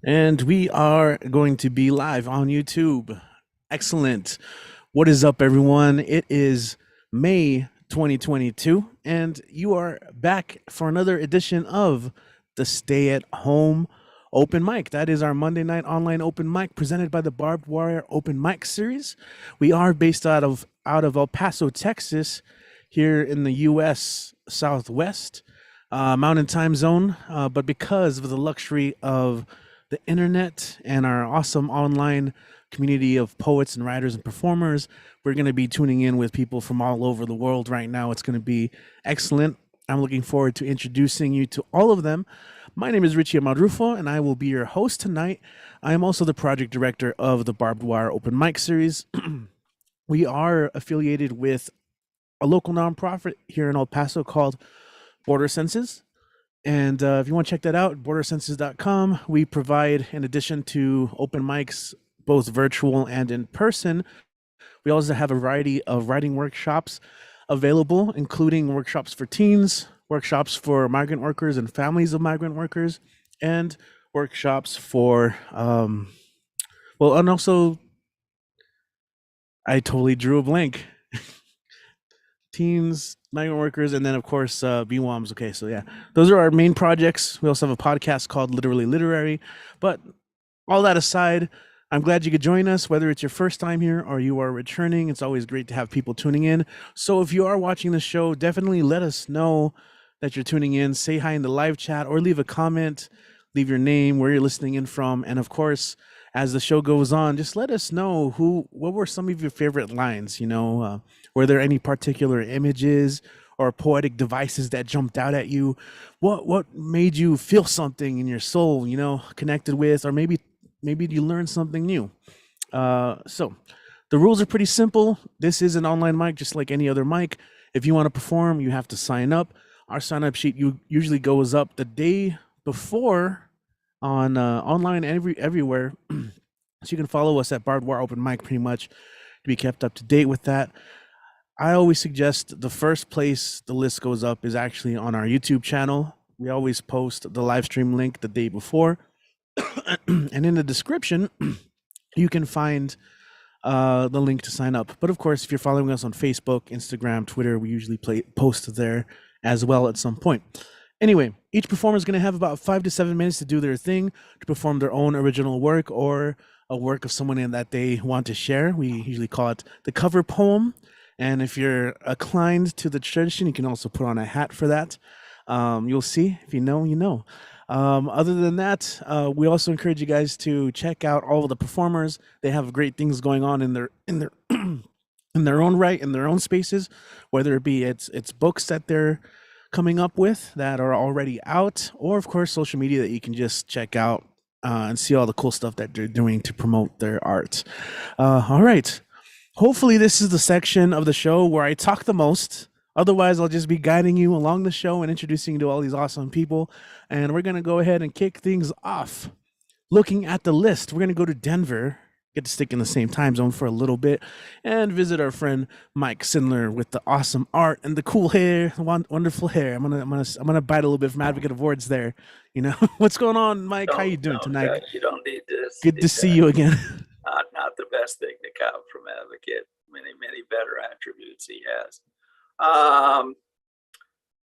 And we are going to be live on YouTube. Excellent. What is up, everyone? It is May 2022, and you are back for another edition of the Stay at Home Open Mic. That is our Monday night online open mic presented by the Barbed Wire Open Mic series. We are based out of El Paso, Texas, here in the U.S. Southwest Mountain Time Zone. But because of the luxury of the internet and our awesome online community of poets and writers and performers, we're going to be tuning in with people from all over the world right now. It's going to be excellent. I'm looking forward to introducing you to all of them. My name is Richie Amadrufo, and I will be your host tonight. I am also the project director of the Barbed Wire Open Mic series. We are affiliated with a local nonprofit here in El Paso called Border Senses. And if you want to check that out, bordersenses.com, we provide, in addition to open mics, both virtual and in person, we also have a variety of writing workshops available, including workshops for teens, workshops for migrant workers and families of migrant workers, and workshops for, and also, I totally drew a blank. Teens, migrant workers, and then of course BWOMS. Okay, so yeah, those are our main projects. We also have a podcast called Literally Literary. But all that aside, I'm glad you could join us, whether it's your first time here or you are returning. It's always great to have people tuning in. So if you are watching the show, definitely let us know that you're tuning in. Say hi in the live chat or leave a comment, leave your name, where you're listening in from, and of course, as the show goes on, just let us know what were some of your favorite lines. Were there any particular images or poetic devices that jumped out at you? What made you feel something in your soul? Connected with, or maybe you learned something new. So the rules are pretty simple. This is an online mic, just like any other mic. If you want to perform, you have to sign up. Our sign up sheet usually goes up the day before on online everywhere. So you can follow us at Barbed Wire Open Mic pretty much to be kept up to date with that. I always suggest the first place the list goes up is actually on our YouTube channel. We always post the live stream link the day before. And in the description, you can find the link to sign up. But of course, if you're following us on Facebook, Instagram, Twitter, we usually post there as well at some point. Anyway, each performer is going to have about 5 to 7 minutes to do their thing, to perform their own original work or a work of someone in that they want to share. We usually call it the cover poem. And if you're inclined to the tradition, you can also put on a hat for that. You'll see. If you know, you know. Other than that, we also encourage you guys to check out all of the performers. They have great things going on in their in their own right, in their own spaces, whether it be it's books that they're coming up with that are already out, or of course social media that you can just check out and see all the cool stuff that they're doing to promote their art. All right. Hopefully this is the section of the show where I talk the most. Otherwise, I'll just be guiding you along the show and introducing you to all these awesome people. And we're going to go ahead and kick things off. Looking at the list, we're going to go to Denver, get to stick in the same time zone for a little bit, and visit our friend Mike Sindler with the awesome art and the cool hair, wonderful hair. I'm gonna bite a little bit from Advocate Awards there. What's going on, Mike? How you doing Don't tonight? you don't need this. Good to see you again. Not the best thing to come from Advocate. Many better attributes he has. Um,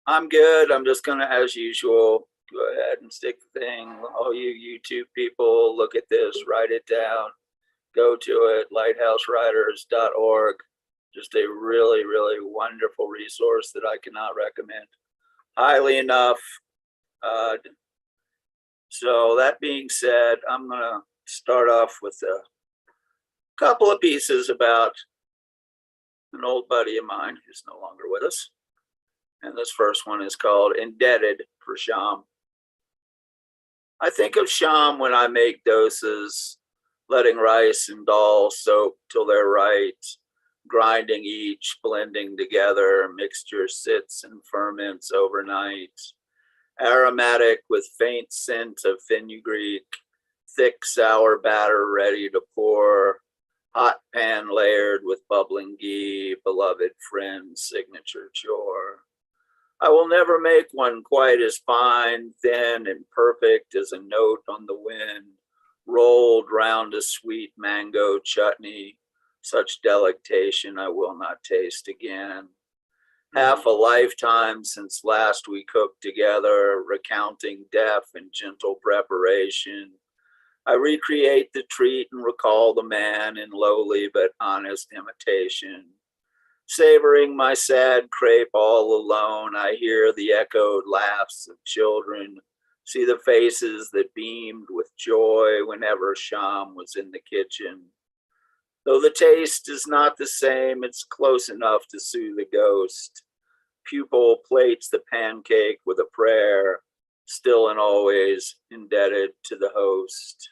I'm good. I'm just gonna, as usual, go ahead and stick the thing. All you YouTube people, look at this, write it down, go to it. Lighthousewriters.org. Just a really wonderful resource that I cannot recommend highly enough. So that being said, I'm gonna start off with a couple of pieces about an old buddy of mine who's no longer with us. And this first one is called Indebted for Sham. I think of Sham when I make doses, letting rice and dal soak till they're right, grinding each, blending together, mixture sits and ferments overnight, aromatic with faint scent of fenugreek, thick sour batter ready to pour, hot pan layered with bubbling ghee, beloved friend's signature chore. I will never make one quite as fine, thin, and perfect as a note on the wind, rolled round a sweet mango chutney, such delectation I will not taste again. Half a lifetime since last we cooked together, recounting deft and gentle preparation. I recreate the treat and recall the man in lowly but honest imitation. Savoring my sad crepe all alone, I hear the echoed laughs of children, see the faces that beamed with joy whenever Sham was in the kitchen. Though the taste is not the same, it's close enough to soothe the ghost. Pupil plates the pancake with a prayer, still and always indebted to the host.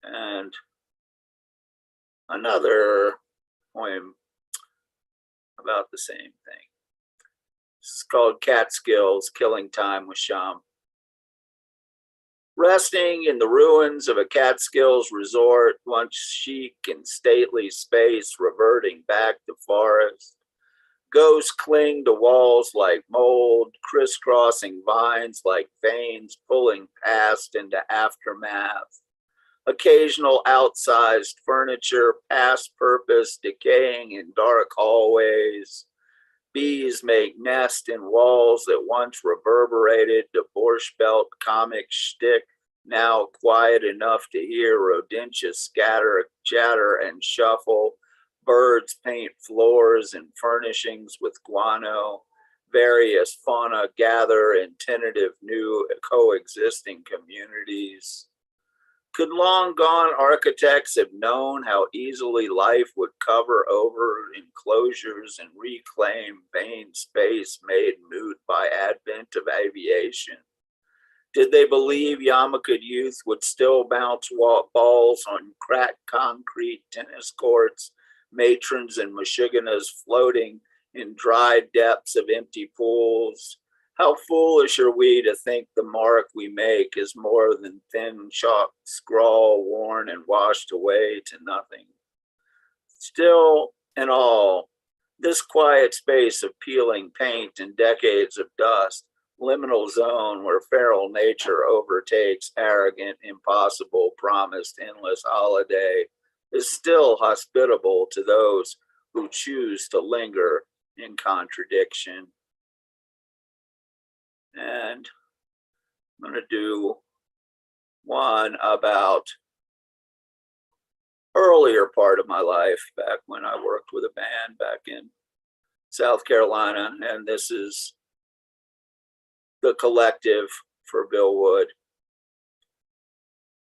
And another poem about the same thing. It's called Catskills, Killing Time with Sham. Resting in the ruins of a Catskills resort, once chic and stately space, reverting back to forest. Ghosts cling to walls like mold, crisscrossing vines like veins, pulling past into aftermath. Occasional outsized furniture, past purpose, decaying in dark hallways. Bees make nest in walls that once reverberated to Borscht Belt comic shtick, now quiet enough to hear rodentia scatter, chatter, and shuffle. Birds paint floors and furnishings with guano. Various fauna gather in tentative new coexisting communities. Could long gone architects have known how easily life would cover over enclosures and reclaim vain space made moot by advent of aviation? Did they believe Yamakut youth would still bounce balls on cracked concrete tennis courts, matrons and Michiganas floating in dry depths of empty pools? How foolish are we to think the mark we make is more than thin chalk scrawl worn and washed away to nothing. Still and all, this quiet space of peeling paint and decades of dust, liminal zone where feral nature overtakes arrogant, impossible, promised endless holiday, is still hospitable to those who choose to linger in contradiction. And I'm going to do one about earlier part of my life, back when I worked with a band back in South Carolina. And this is The Collective for Bill Wood.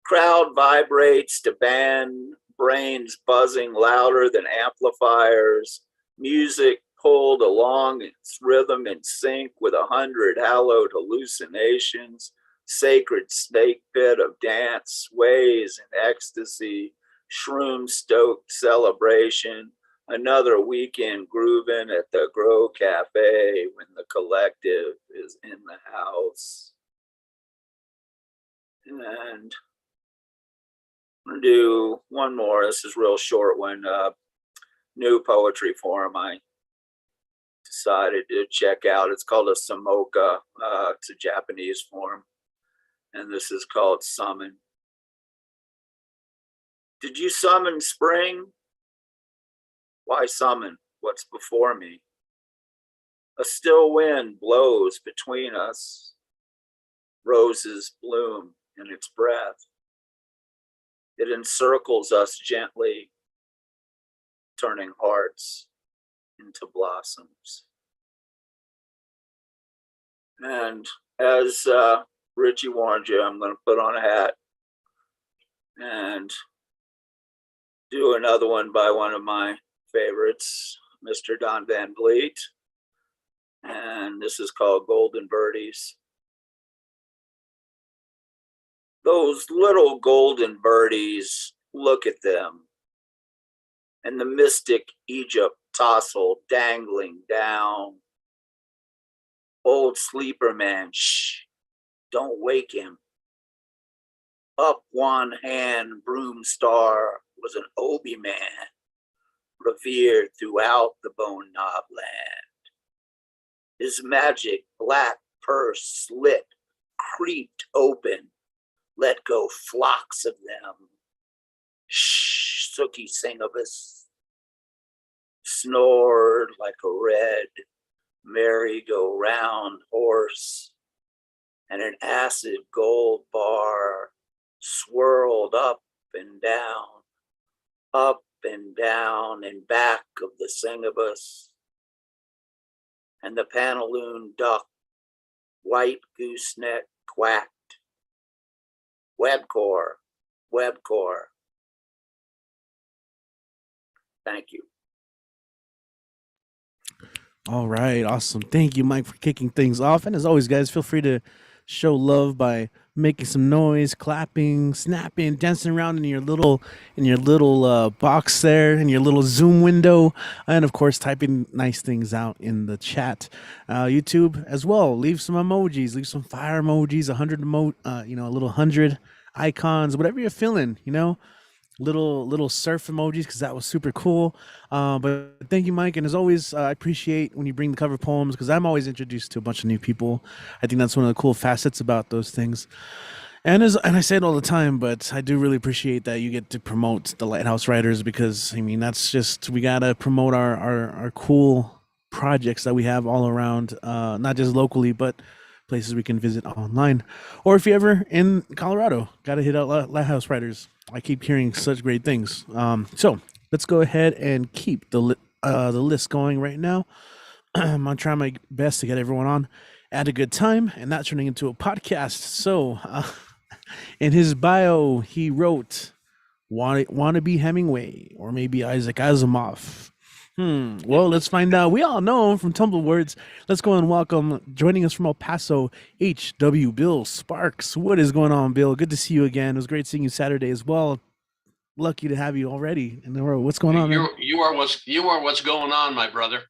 Crowd vibrates to band, brains buzzing louder than amplifiers, music pulled along its rhythm in sync with 100 hallowed hallucinations, sacred snake pit of dance, sways and ecstasy, shroom-stoked celebration, another weekend grooving at the Grow Cafe when the collective is in the house. And I'm gonna do one more. This is a real short one. New poetry form I decided to check out. It's called a Samoka. It's a Japanese form. And this is called Summon. Did you summon spring? Why summon what's before me? A still wind blows between us. Roses bloom in its breath. It encircles us gently, turning hearts into blossoms. And as Richie warned you, I'm going to put on a hat and do another one by one of my favorites, Mr. Don Van Vliet. And this is called Golden Birdies. Those little golden birdies, look at them. And the mystic Egypt tassel dangling down. Old sleeper man, shh, don't wake him. Up one hand, broom star was an Obi man, revered throughout the Bone Knob land. His magic black purse slit, creeped open, let go flocks of them. Sookie Singibus snored like a red merry-go-round horse, and an acid gold bar swirled up and down and back of the Singibus, and the pantaloon duck, white gooseneck quacked. Webcore. Thank you. All right, awesome. Thank you, Mike, for kicking things off. And as always, guys, feel free to show love by making some noise, clapping, snapping, dancing around in your little box there, in your little Zoom window, and of course, typing nice things out in the chat. YouTube as well. Leave some emojis, leave some fire emojis, 100 a little 100 icons, whatever you're feeling, little surf emojis, because that was super cool. But thank you, Mike, and as always, I appreciate when you bring the cover poems, because I'm always introduced to a bunch of new people. I think that's one of the cool facets about those things. And I say it all the time, but I do really appreciate that you get to promote the Lighthouse Writers, because that's just, we gotta promote our cool projects that we have all around, not just locally, but places we can visit online. Or if you're ever in Colorado, gotta hit out Lighthouse Writers. I keep hearing such great things. So let's go ahead and keep the list going right now. I'm gonna try my best to get everyone on at a good time and not turning into a podcast. So in his bio, he wrote "Wannabe Hemingway" or maybe Isaac Asimov. Well, let's find out. We all know him from Tumblr Words. Let's go and welcome, joining us from El Paso, H.W. Bill Sparks. What is going on, Bill? Good to see you again. It was great seeing you Saturday as well. Lucky to have you already in the row. What's going on, man? You are what's going on, my brother.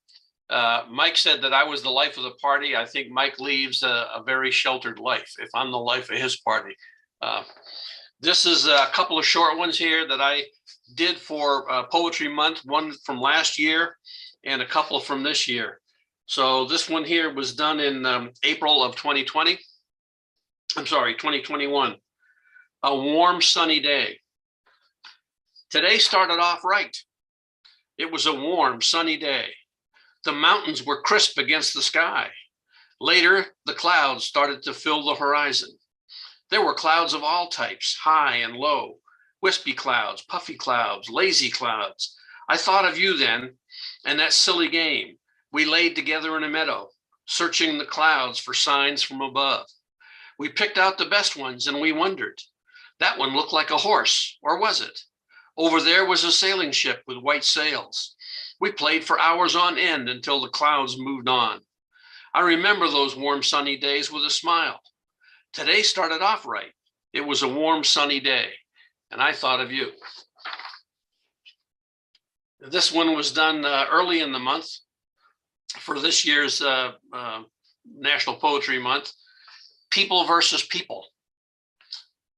Mike said that I was the life of the party. I think Mike leaves a very sheltered life if I'm the life of his party. This is a couple of short ones here that I did for Poetry Month, one from last year and a couple from this year. So this one here was done in April of 2021. A warm, sunny day. Today started off right. It was a warm, sunny day. The mountains were crisp against the sky. Later, the clouds started to fill the horizon. There were clouds of all types, high and low, wispy clouds, puffy clouds, lazy clouds. I thought of you then, and that silly game. We laid together in a meadow, searching the clouds for signs from above. We picked out the best ones and we wondered. That one looked like a horse, or was it? Over there was a sailing ship with white sails. We played for hours on end until the clouds moved on. I remember those warm sunny days with a smile. Today started off right. It was a warm sunny day, and I thought of you. This one was done early in the month for this year's National Poetry Month. People versus people.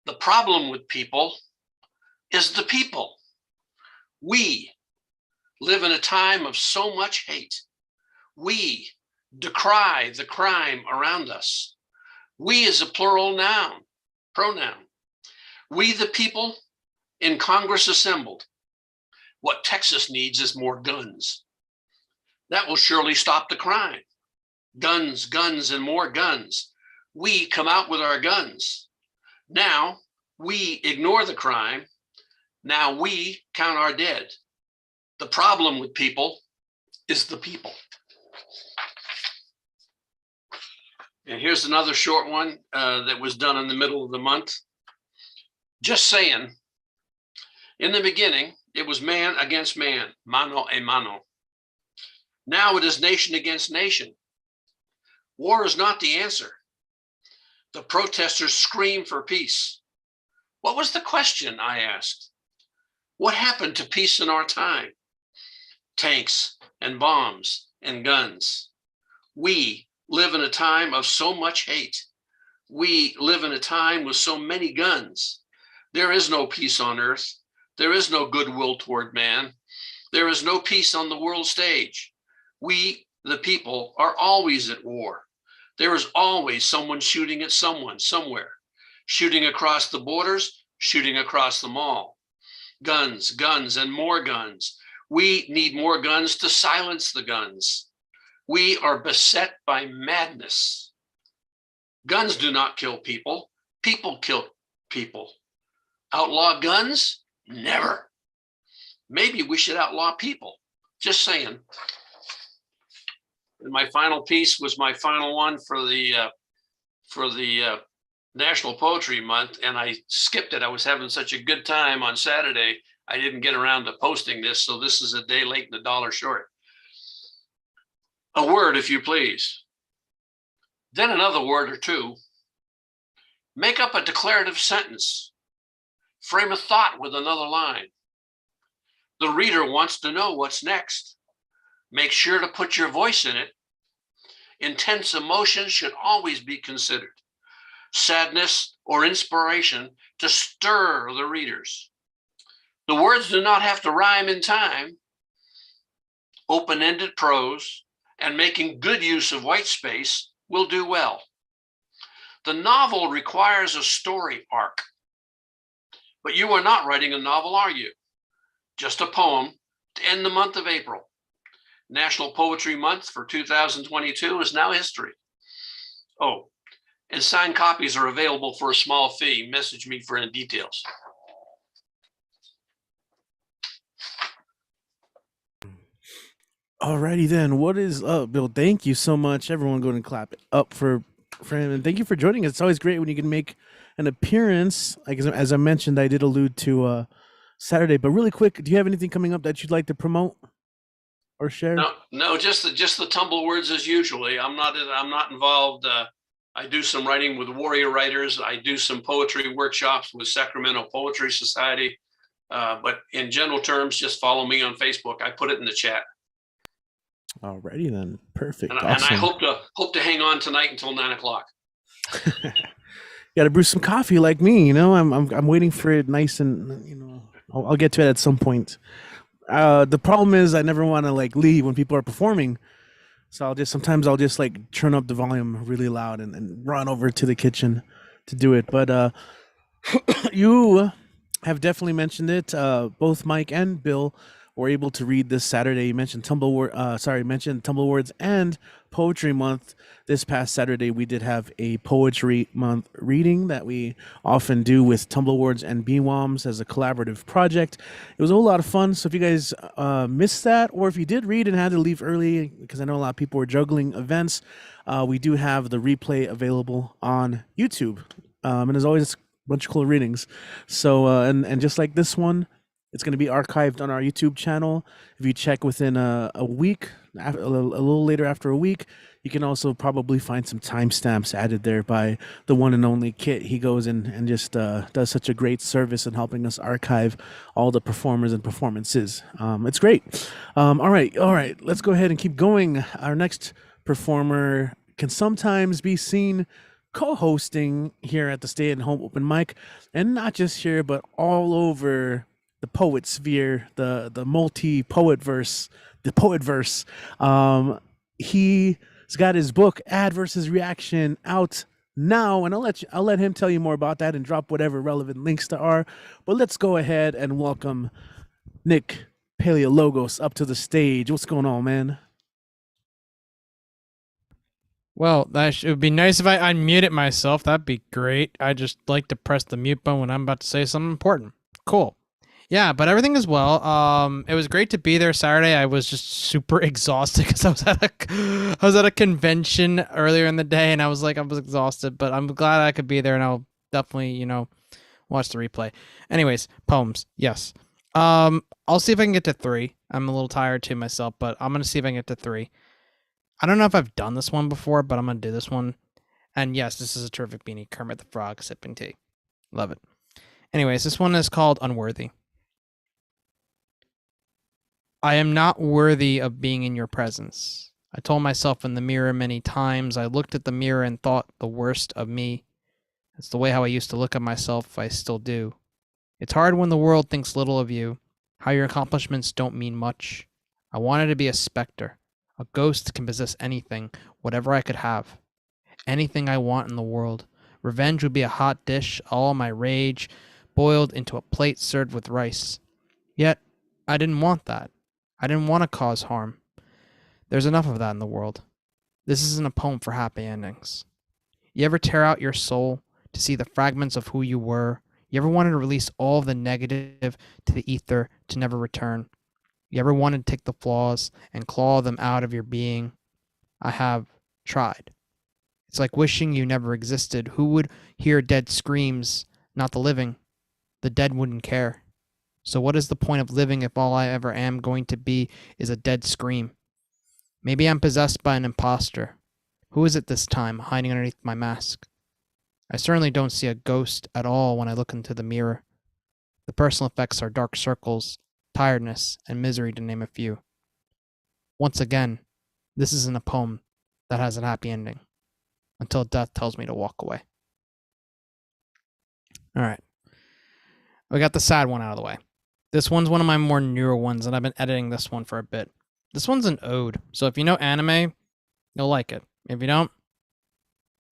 The problem with people is the people. We live in a time of so much hate. We decry the crime around us. We is a plural pronoun. We the people in Congress assembled. What Texas needs is more guns. That will surely stop the crime. Guns, guns, and more guns. We come out with our guns. Now we ignore the crime. Now we count our dead. The problem with people is the people. And here's another short one that was done in the middle of the month. Just saying, in the beginning, it was man against man, mano a mano. Now it is nation against nation. War is not the answer. The protesters scream for peace. What was the question, I asked? What happened to peace in our time? Tanks and bombs and guns. We live in a time of so much hate. We live in a time with so many guns. There is no peace on earth. There is no goodwill toward man. There is no peace on the world stage. We, the people, are always at war. There is always someone shooting at someone somewhere. shooting across the borders, shooting across the mall. Guns, guns, and more guns. We need more guns to silence the guns. We are beset by madness. Guns do not kill people. People kill people. Outlaw guns? Never. Maybe we should outlaw people. Just saying. And my final piece was my final one for the National Poetry Month, and I skipped it. I was having such a good time on Saturday, I didn't get around to posting this, so this is a day late and $1 short. A word, if you please. Then another word or two. Make up a declarative sentence. Frame a thought with another line. The reader wants to know what's next. Make sure to put your voice in it. Intense emotions should always be considered. Sadness or inspiration to stir the readers. The words do not have to rhyme in time. Open-ended prose and making good use of white space will do well. The novel requires a story arc. But you are not writing a novel, are you? Just a poem to end the month of April. National Poetry Month for 2022 is now history. Oh, and signed copies are available for a small fee. Message me for any details. Alrighty then. What is up, Bill? Thank you so much. Everyone go and clap it up for him. And thank you for joining us. It's always great when you can make an appearance. Like as I mentioned, I did allude to Saturday, but really quick, do you have anything coming up that you'd like to promote or share? No, just the tumble words as usually. I'm not involved. I do some writing with Warrior Writers. I do some poetry workshops with Sacramento Poetry Society. But in general terms, just follow me on Facebook. I put it in the chat. Alrighty then, perfect. And, awesome. and I hope to hang on tonight until 9 o'clock. Got to brew some coffee like me, you know. I'm waiting for it nice and, you know, I'll get to it at some point. The problem is I never want to like leave when people are performing, so sometimes I'll just like turn up the volume really loud and run over to the kitchen to do it. But you have definitely mentioned it. Both Mike and Bill were able to read this Saturday. You mentioned Tumble Words and Poetry Month. This past Saturday, we did have a Poetry Month reading that we often do with Tumble Words and BWOMS as a collaborative project. It was a whole lot of fun. So if you guys missed that, or if you did read and had to leave early, because I know a lot of people were juggling events, we do have the replay available on YouTube. And as always, a bunch of cool readings. So, and just like this one, it's going to be archived on our YouTube channel. If you check within a week, a little later after a week, you can also probably find some timestamps added there by the one and only Kit. He goes in and just does such a great service in helping us archive all the performers and performances. It's great. All right. Let's go ahead and keep going. Our next performer can sometimes be seen co-hosting here at the Stay at Home Open Mic, and not just here, but all over the poet sphere, the multi-poet verse, the poet verse. He's got his book Ad versus Reaction out now, and I'll let him tell you more about that and drop whatever relevant links there are. But let's go ahead and welcome Nick Paleologos up to the stage. What's going on, man? Well, it would be nice if I unmuted myself. That'd be great. I just like to press the mute button when I'm about to say something important. Cool. Yeah, but everything is well. It was great to be there Saturday. I was just super exhausted because I was at a convention earlier in the day, and I was exhausted. But I'm glad I could be there, and I'll definitely, watch the replay. Anyways, poems. Yes. I'll see if I can get to 3. I'm a little tired too myself, but I'm gonna see if I can get to 3. I don't know if I've done this one before, but I'm gonna do this one. And yes, this is a terrific beanie. Kermit the Frog sipping tea. Love it. Anyways, this one is called Unworthy. I am not worthy of being in your presence. I told myself in the mirror many times. I looked at the mirror and thought the worst of me. It's the way how I used to look at myself. I still do. It's hard when the world thinks little of you, how your accomplishments don't mean much. I wanted to be a specter. A ghost can possess anything, whatever I could have. Anything I want in the world, Revenge would be a hot dish, all my rage, boiled into a plate served with rice. Yet, I didn't want that. I didn't want to cause harm. There's enough of that in the world. This isn't a poem for happy endings. You ever tear out your soul to see the fragments of who you were? You ever wanted to release all of the negative to the ether to never return? You ever wanted to take the flaws and claw them out of your being? I have tried. It's like wishing you never existed. Who would hear dead screams? Not the living. The dead wouldn't care. So what is the point of living if all I ever am going to be is a dead scream? Maybe I'm possessed by an imposter. Who is it this time, hiding underneath my mask? I certainly don't see a ghost at all when I look into the mirror. The personal effects are dark circles, tiredness, and misery, to name a few. Once again, this isn't a poem that has a happy ending, until death tells me to walk away. All right. We got the sad one out of the way. This one's one of my more newer ones, and I've been editing this one for a bit. This one's an ode, so if you know anime, you'll like it. If you don't,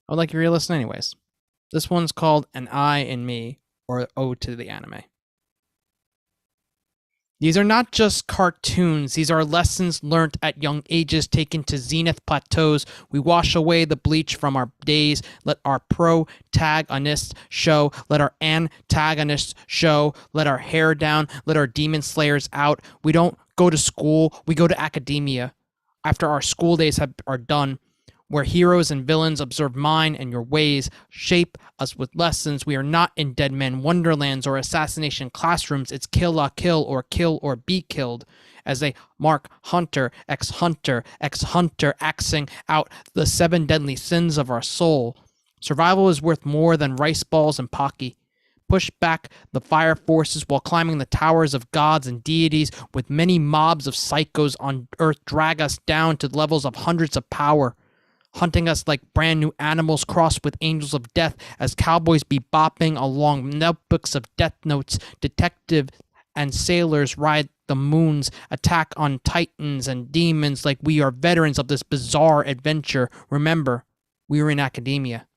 I would like you to listen anyways. This one's called An Eye in Me, or Ode to the Anime. These are not just cartoons. These are lessons learnt at young ages, taken to zenith plateaus. We wash away the bleach from our days. Let our protagonists show. Let our antagonists show. Let our hair down. Let our demon slayers out. We don't go to school. We go to academia. After our school days are done, where heroes and villains observe mine and your ways, shape us with lessons. We are not in Dead Man Wonderlands or assassination classrooms. It's kill la kill or be killed, as they mark hunter, ex-hunter, axing out the 7 deadly sins of our soul. Survival is worth more than rice balls and Pocky. Push back the fire forces while climbing the towers of gods and deities, with many mobs of psychos on earth drag us down to levels of hundreds of power, hunting us like brand new animals crossed with angels of death, as cowboys be bopping along notebooks of death notes. Detectives and sailors ride the moons, attack on titans and demons like we are veterans of this bizarre adventure. Remember, we were in academia,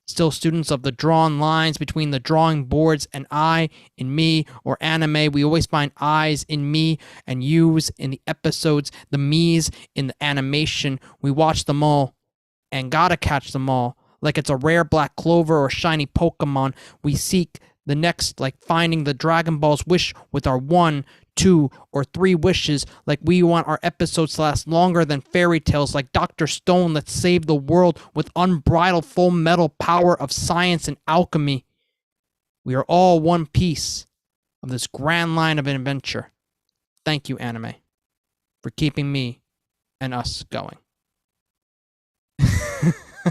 still students of the drawn lines between the drawing boards. And I in me, or anime, we always find eyes in me and yous in the episodes, the me's in the animation. We watch them all and gotta catch them all, like it's a rare black clover or shiny Pokemon. We seek the next, like finding the Dragon Ball's wish with our 1, 2, or 3 wishes, like we want our episodes to last longer than fairy tales, like Dr. Stone, let's save the world with unbridled full metal power of science and alchemy. We are all one piece of this grand line of adventure. Thank you, anime, for keeping me and us going.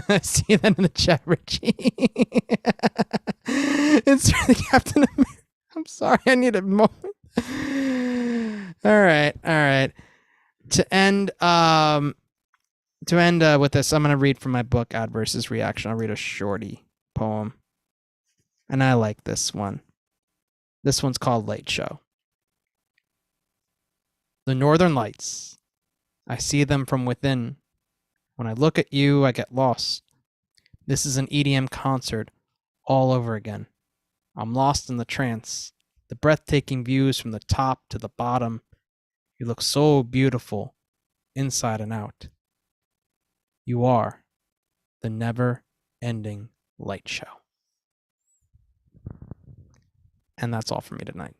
I see that in the chat, Richie. It's the Captain America. I'm sorry, I need a moment. All right. To end with this, I'm gonna read from my book, Ad versus Reaction. I'll read a shorty poem, and I like this one. This one's called Late Show. The Northern Lights. I see them from within. When I look at you, I get lost. This is an EDM concert all over again. I'm lost in the trance, the breathtaking views from the top to the bottom. You look so beautiful, inside and out. You are the never-ending light show. And that's all for me tonight.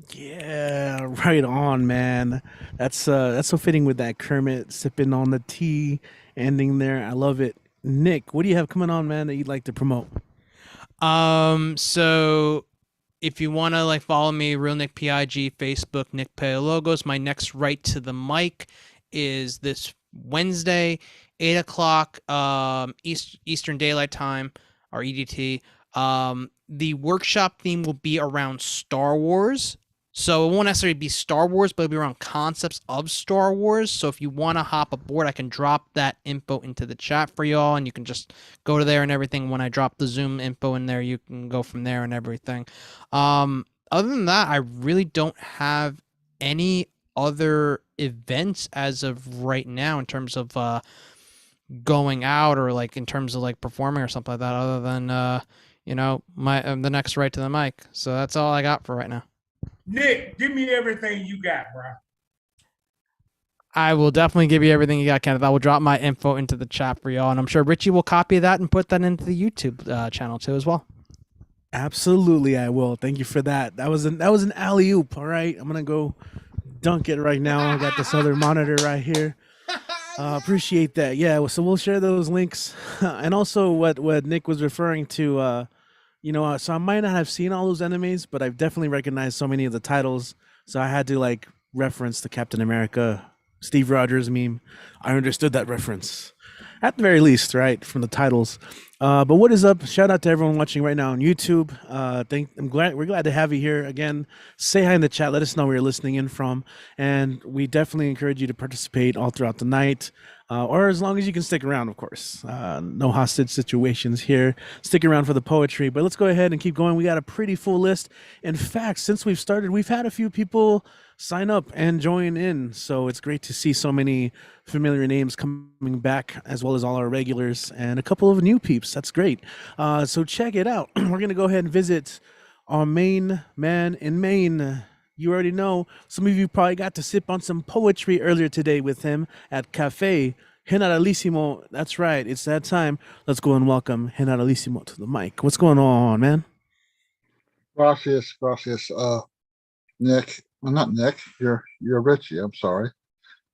Yeah, right on, man. That's so fitting with that Kermit sipping on the tea ending there. I love it. Nick, what do you have coming on, man, that you'd like to promote? So if you want to follow me, Real Nick PIG, Facebook, Nick Paleologos. My next Right to the Mic is this Wednesday, 8 o'clock Eastern Daylight Time, or EDT. The workshop theme will be around Star Wars. So it won't necessarily be Star Wars, but it'll be around concepts of Star Wars. So if you want to hop aboard, I can drop that info into the chat for y'all, and you can just go to there and everything. When I drop the Zoom info in there, you can go from there and everything. Other than that, I really don't have any other events as of right now in terms of going out or like in terms of like performing or something like that, other than my the next right to the mic. So that's all I got for right now. Nick, give me everything you got, bro. I will definitely give you everything you got, Kenneth. I will drop my info into the chat for y'all, and I'm sure Richie will copy that and put that into the YouTube channel too as well. Absolutely, I will. Thank you for that. That was an alley oop. All right, I'm gonna go dunk it right now. I got this other monitor right here. Appreciate that. Yeah, so we'll share those links, and also what Nick was referring to. So I might not have seen all those animes, but I've definitely recognized so many of the titles. So I had to like reference the Captain America, Steve Rogers meme. I understood that reference, at the very least, right, from the titles. But what is up? Shout out to everyone watching right now on YouTube. We're glad to have you here again. Say hi in the chat. Let us know where you're listening in from, and we definitely encourage you to participate all throughout the night, or as long as you can stick around, of course. No hostage situations here. Stick around for the poetry, but let's go ahead and keep going. We got a pretty full list. In fact, since we've started, we've had a few people sign up and join in, so it's great to see so many familiar names coming back, as well as all our regulars and a couple of new peeps. That's great. So check it out. We're gonna go ahead and visit our main man in Maine. You already know, some of you probably got to sip on some poetry earlier today with him at Cafe Generalissimo. That's right, it's that time. Let's go and welcome Generalissimo to the mic. What's going on, man? Gracias. Nick, well, not Nick, you're Richie, I'm sorry.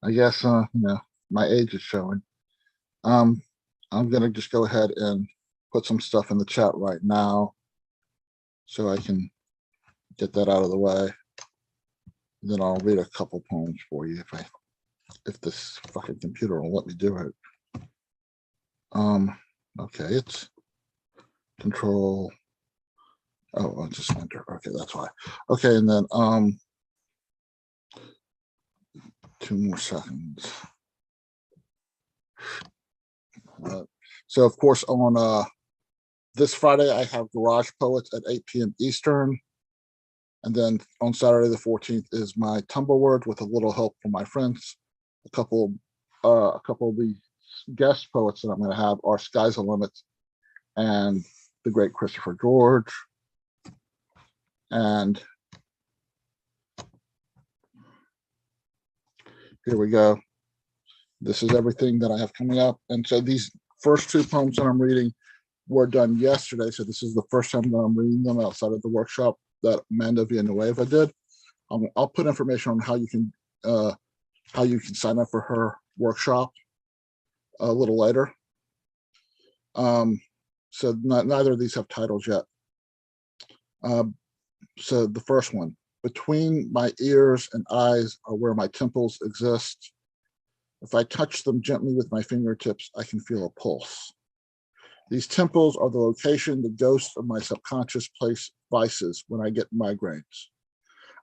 I guess, my age is showing. I'm gonna just go ahead and put some stuff in the chat right now so I can get that out of the way. Then I'll read a couple poems for you if this fucking computer will let me do it. Okay, it's control. Oh, I'll just enter. Okay, that's why. Okay, and then 2 more seconds. So of course on this Friday I have Garage Poets at 8 p.m. Eastern. And then on Saturday the 14th is my Tumblr with a little help from my friends. A couple of the guest poets that I'm going to have are Sky's the Limit and the great Christopher George. And here we go. This is everything that I have coming up. And so these first 2 poems that I'm reading were done yesterday. So this is the first time that I'm reading them outside of the workshop that Amanda Villanueva did. I'll put information on how you can sign up for her workshop a little later. So neither of these have titles yet. So the first one, between my ears and eyes are where my temples exist. If I touch them gently with my fingertips, I can feel a pulse. These temples are the location the ghosts of my subconscious place vices when I get migraines.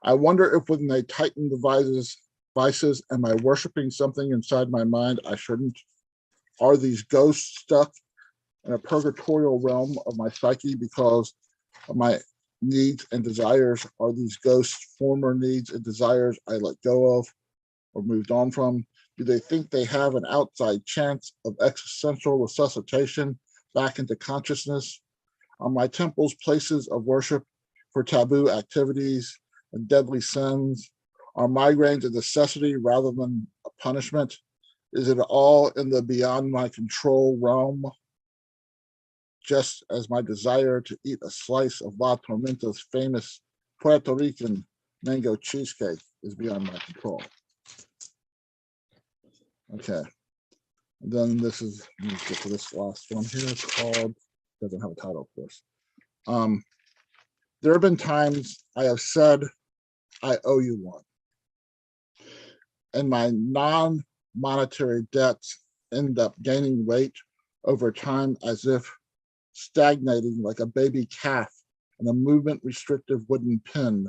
I wonder if when they tighten the vices, am I worshiping something inside my mind I shouldn't? Are these ghosts stuck in a purgatorial realm of my psyche because of my needs and desires? Are these ghosts former needs and desires I let go of or moved on from? Do they think they have an outside chance of existential resuscitation back into consciousness? Are my temples places of worship for taboo activities and deadly sins? Are migraines a necessity rather than a punishment? Is it all in the beyond my control realm? Just as my desire to eat a slice of La Tormenta's famous Puerto Rican mango cheesecake is beyond my control. Okay. And then this is, let me get to this last one here. It's called, doesn't have a title, of course. There have been times I have said, I owe you one. And my non-monetary debts end up gaining weight over time as if stagnating like a baby calf in a movement restrictive wooden pin,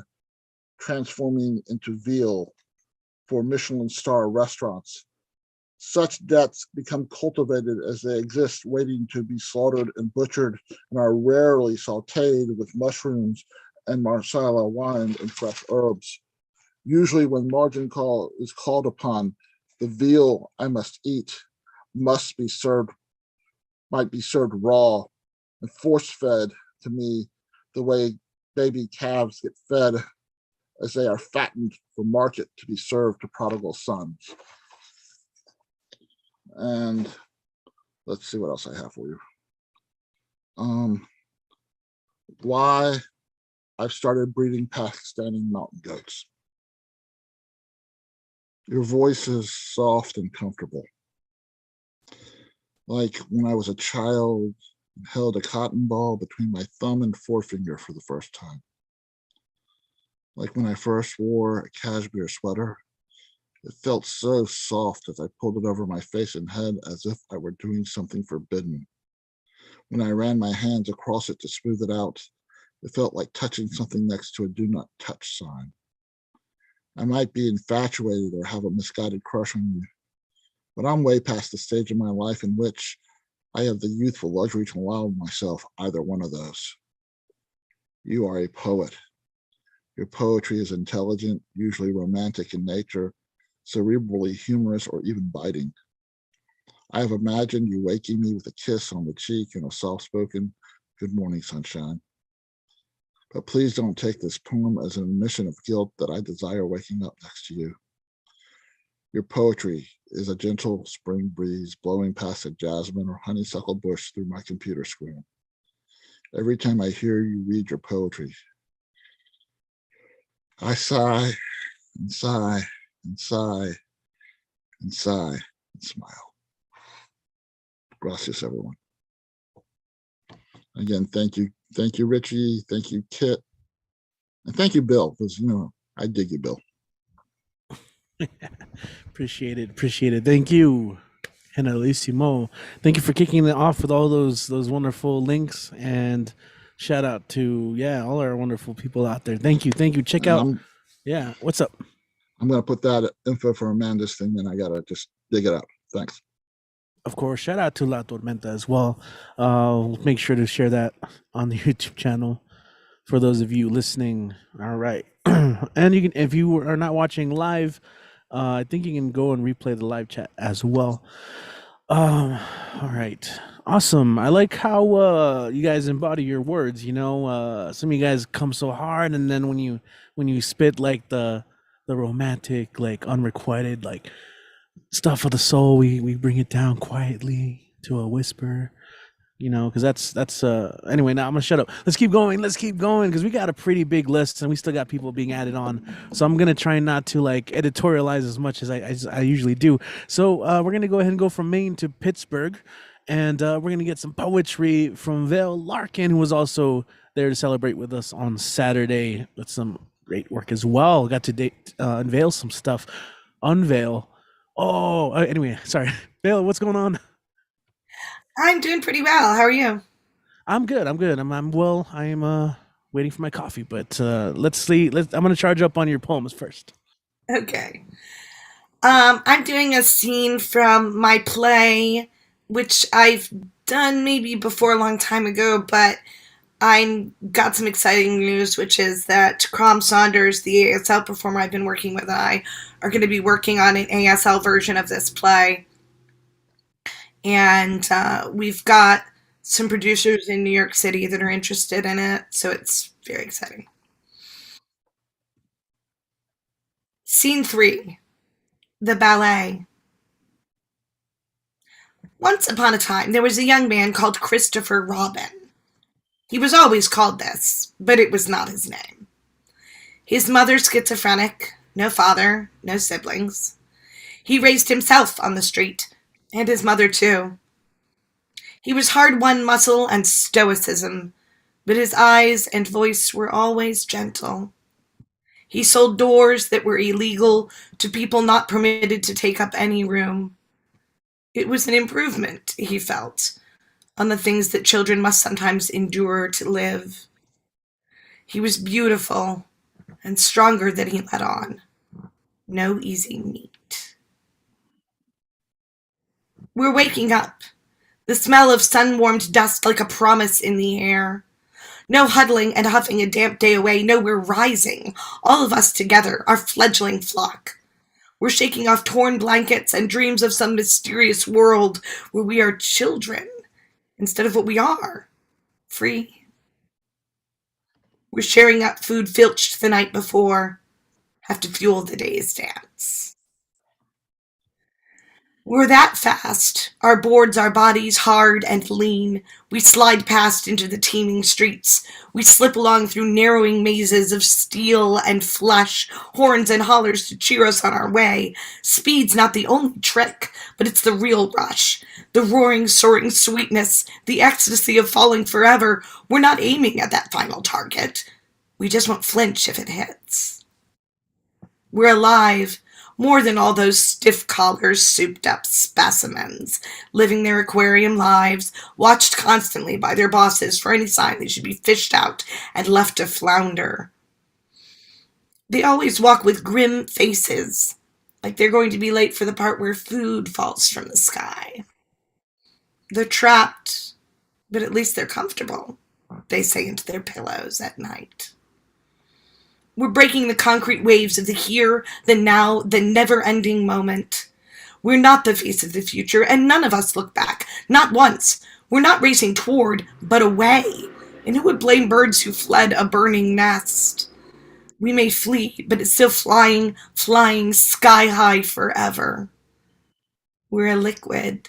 transforming into veal for Michelin star restaurants. Such debts become cultivated as they exist, waiting to be slaughtered and butchered, and are rarely sauteed with mushrooms and marsala wine and fresh herbs. Usually when margin call is called upon, the veal I must eat might be served raw and force-fed to me the way baby calves get fed as they are fattened for market to be served to prodigal sons. And let's see what else I have for you. Why I've started breeding Pakistani mountain goats. Your voice is soft and comfortable. Like when I was a child and held a cotton ball between my thumb and forefinger for the first time. Like when I first wore a cashmere sweater, it felt so soft as I pulled it over my face and head as if I were doing something forbidden. When I ran my hands across it to smooth it out, it felt like touching something next to a do not touch sign. I might be infatuated or have a misguided crush on you, but I'm way past the stage of my life in which I have the youthful luxury to allow myself either one of those. You are a poet. Your poetry is intelligent, usually romantic in nature, cerebrally humorous, or even biting. I have imagined you waking me with a kiss on the cheek and a soft-spoken, "Good morning, sunshine." But please don't take this poem as an admission of guilt that I desire waking up next to you. Your poetry is a gentle spring breeze blowing past a jasmine or honeysuckle bush through my computer screen. Every time I hear you read your poetry, I sigh and sigh and sigh and sigh and smile. Gracias, everyone. Again, thank you. Thank you, Richie. Thank you, Kit. And thank you, Bill, because, you know, I dig you, Bill. Appreciate it. Appreciate it. Thank you, Generalissimo. Thank you for kicking it off with all those wonderful links, and shout out to all our wonderful people out there. Thank you. Thank you. Check out. What's up? I'm gonna put that info for Amanda's thing, and I gotta just dig it out. Thanks. Of course, shout out to La Tormenta as well. Make sure to share that on the YouTube channel for those of you listening. All right. And you can, if you are not watching live, I think you can go and replay the live chat as well. All right. Awesome. I like how you guys embody your words, you know. Some of you guys come so hard, and then when you spit like the romantic, like unrequited, like stuff of the soul, we bring it down quietly to a whisper, you know, because that's anyway. Now I'm gonna shut up. Let's keep going because we got a pretty big list and we still got people being added on, so I'm gonna try not to like editorialize as much as I usually do. So we're gonna go ahead and go from Maine to Pittsburgh, and we're gonna get some poetry from Vale Larkin, who was also there to celebrate with us on Saturday with some great work as well. Got to unveil some stuff. Anyway, sorry. Vale, what's going on? I'm doing pretty well. How are you? I'm good. I'm well. I am waiting for my coffee, but let's see. I'm going to charge up on your poems first. Okay. I'm doing a scene from my play, which I've done maybe before a long time ago, but I got some exciting news, which is that Crom Saunders, the ASL performer I've been working with, and I are going to be working on an ASL version of this play. And we've got some producers in New York City that are interested in it, so it's very exciting. Scene 3, the ballet. Once upon a time, there was a young man called Christopher Robin. He was always called this, but it was not his name. His mother schizophrenic, no father, no siblings. He raised himself on the street, and his mother too. He was hard-won muscle and stoicism, but his eyes and voice were always gentle. He sold doors that were illegal to people not permitted to take up any room. It was an improvement, he felt, on the things that children must sometimes endure to live. He was beautiful and stronger than he let on. No easy meat. We're waking up. The smell of sun-warmed dust like a promise in the air. No huddling and huffing a damp day away. No, we're rising. All of us together, our fledgling flock. We're shaking off torn blankets and dreams of some mysterious world where we are children instead of what we are, free. We're sharing up food filched the night before, have to fuel the day's dance. We're that fast, our boards, our bodies hard and lean. We slide past into the teeming streets. We slip along through narrowing mazes of steel and flesh, horns and hollers to cheer us on our way. Speed's not the only trick, but it's the real rush. The roaring, soaring sweetness, the ecstasy of falling forever. We're not aiming at that final target. We just won't flinch if it hits. We're alive. More than all those stiff collars, souped-up specimens, living their aquarium lives, watched constantly by their bosses for any sign they should be fished out and left to flounder. They always walk with grim faces, like they're going to be late for the part where food falls from the sky. They're trapped, but at least they're comfortable, they say into their pillows at night. We're breaking the concrete waves of the here, the now, the never-ending moment. We're not the face of the future, and none of us look back. Not once. We're not racing toward, but away. And who would blame birds who fled a burning nest? We may flee, but it's still flying, flying sky high forever. We're a liquid.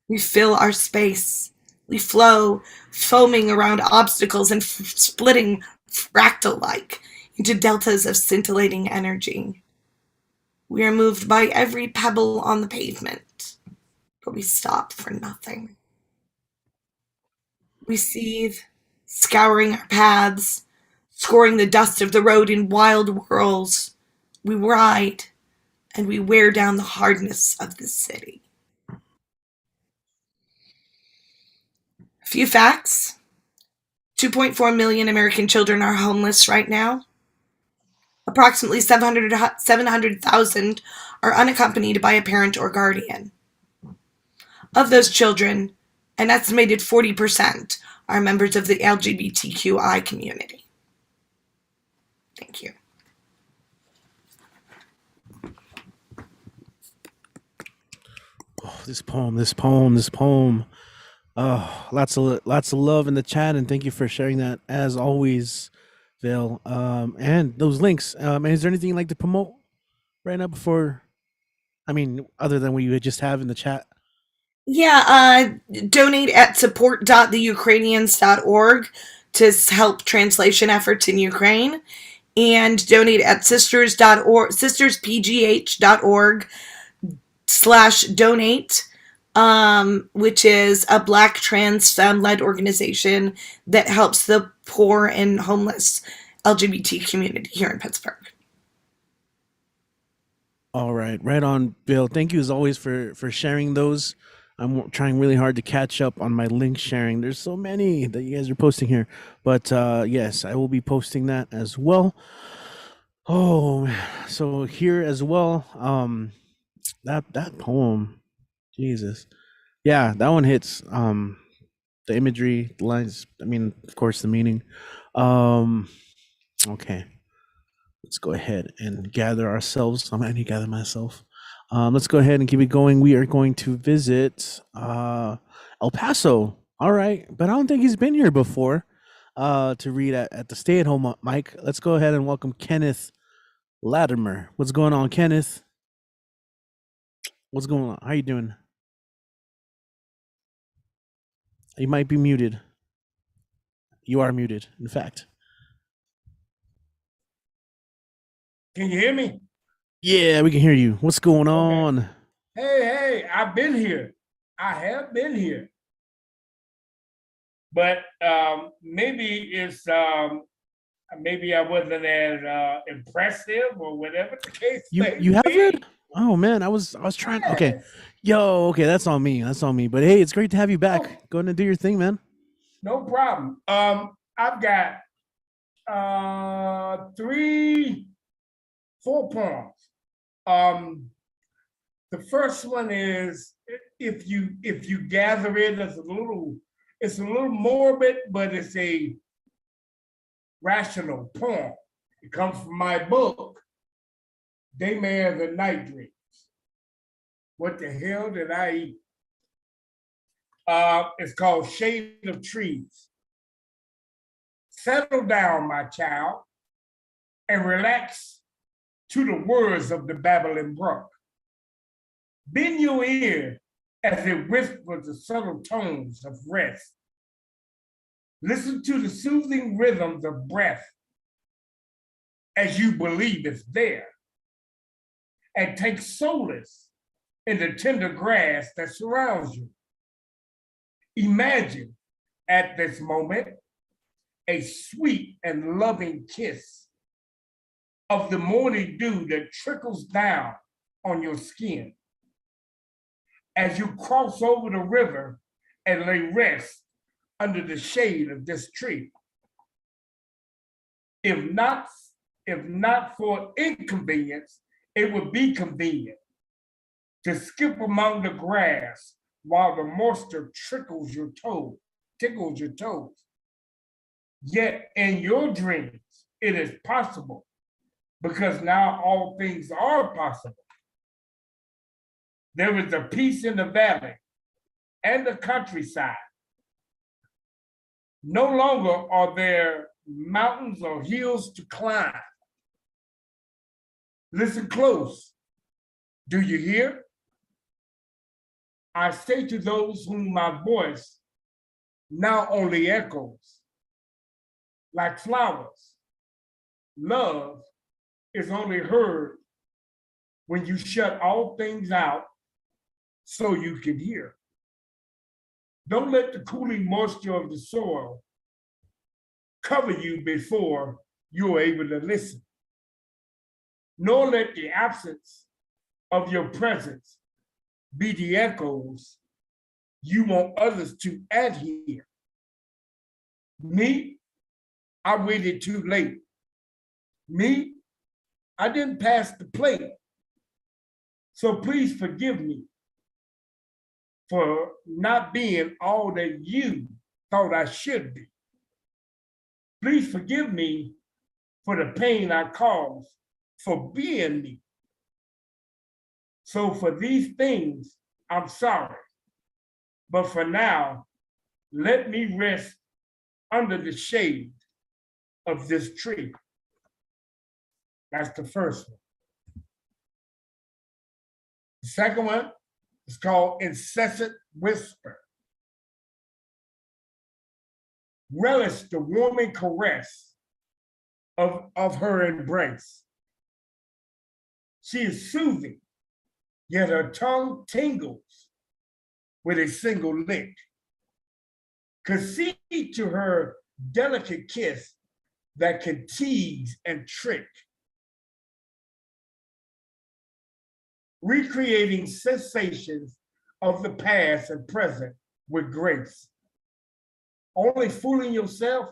We fill our space. We flow, foaming around obstacles and splitting fractal-like into deltas of scintillating energy. We are moved by every pebble on the pavement, but we stop for nothing. We seethe, scouring our paths, scoring the dust of the road in wild whirls. We ride, and we wear down the hardness of the city. A few facts. 2.4 million American children are homeless right now. Approximately 700,000 are unaccompanied by a parent or guardian. Of those children, an estimated 40% are members of the LGBTQI community. Thank you. Oh, this poem. Oh, lots of love in the chat, and thank you for sharing that as always, Vale. And those links. And is there anything you'd like to promote right now before? I mean, other than what you just have in the chat. Yeah, donate at support.theukrainians.org to help translation efforts in Ukraine, and donate at sisterspgh.org/donate, which is a Black trans femme-led organization that helps the poor and homeless LGBT community here in Pittsburgh. All right, right on, Bill. Thank you as always for sharing those. I'm trying really hard to catch up on my link sharing. There's so many that you guys are posting here, but yes, I will be posting that as well. Oh, so here as well, that poem, Jesus, yeah, that one hits. The imagery, the lines. I mean, of course, the meaning. Okay, let's go ahead and gather ourselves. I need to gather myself. Let's go ahead and keep it going. We are going to visit El Paso. All right, but I don't think he's been here before to read at the stay-at-home mic. Let's go ahead and welcome Kenneth Latimer. What's going on, Kenneth? What's going on? How you doing? You might be muted. You are muted, in fact. Can you hear me? Yeah, we can hear you. What's going on? Hey, I've been here. I have been here. But maybe it's maybe I wasn't as impressive or whatever the case may You have be. it? Oh man, I was trying. Okay, okay, that's on me. But hey, it's great to have you back. Go ahead and do your thing, man. No problem. I've got 4 poems. The first one is, if you gather it, it's a little morbid, but it's a rational poem. It comes from my book, Daymares and night dreams. What the hell did I eat? It's called Shade of Trees. Settle down, my child, and relax to the words of the babbling brook. Bend your ear as it whispers the subtle tones of rest. Listen to the soothing rhythms of breath as you believe it's there. And take solace in the tender grass that surrounds you. Imagine at this moment a sweet and loving kiss of the morning dew that trickles down on your skin as you cross over the river and lay rest under the shade of this tree. If not for inconvenience, it would be convenient to skip among the grass while the moisture tickles your toes. Yet in your dreams, it is possible, because now all things are possible. There is a peace in the valley and the countryside. No longer are there mountains or hills to climb. Listen close. Do you hear? I say to those whom my voice now only echoes, like flowers, love is only heard when you shut all things out so you can hear. Don't let the cooling moisture of the soil cover you before you are able to listen. Nor let the absence of your presence be the echoes you want others to adhere. Me, I waited too late. Me, I didn't pass the plate. So please forgive me for not being all that you thought I should be. Please forgive me for the pain I caused for being me. So for these things, I'm sorry. But for now, let me rest under the shade of this tree. That's the first one. The second one is called Incessant Whisper. Relish the warming caress of her embrace. She is soothing, yet her tongue tingles with a single lick. Concede to her delicate kiss that can tease and trick. Recreating sensations of the past and present with grace. Only fooling yourself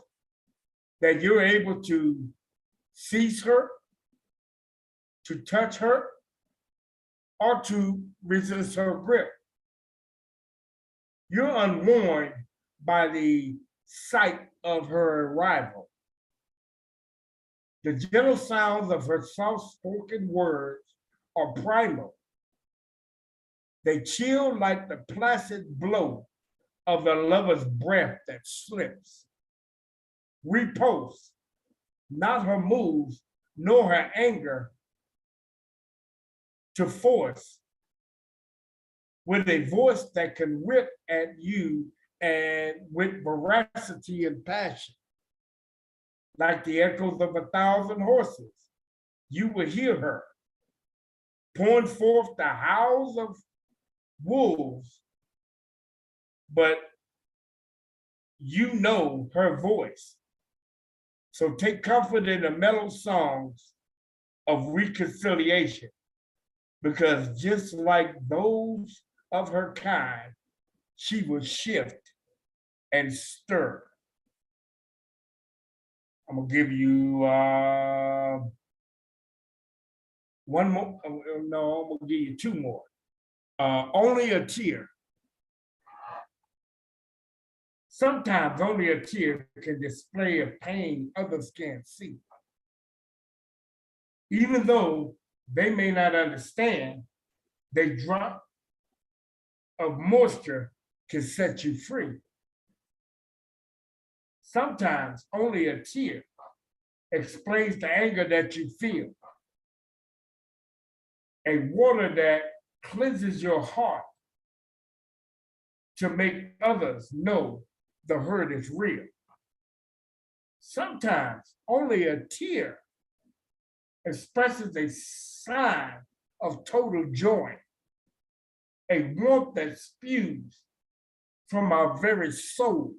that you're able to seize her, to touch her, or to resist her grip. You're unwarned by the sight of her arrival. The gentle sounds of her soft-spoken words are primal. They chill like the placid blow of a lover's breath that slips. Repulse, not her moves, nor her anger, to force with a voice that can rip at you and with veracity and passion. Like the echoes of 1,000 horses, you will hear her pouring forth the howls of wolves, but you know her voice. So take comfort in the mellow songs of reconciliation, because just like those of her kind, she will shift and stir. I'm gonna give you one more. No, I'm gonna give you two more. Only a tear. Sometimes only a tear can display a pain others can't see. Even though they may not understand they drop of moisture can set you free. Sometimes only a tear explains the anger that you feel. A water that cleanses your heart to make others know the hurt is real. Sometimes only a tear expresses a sign of total joy, a warmth that spews from our very soul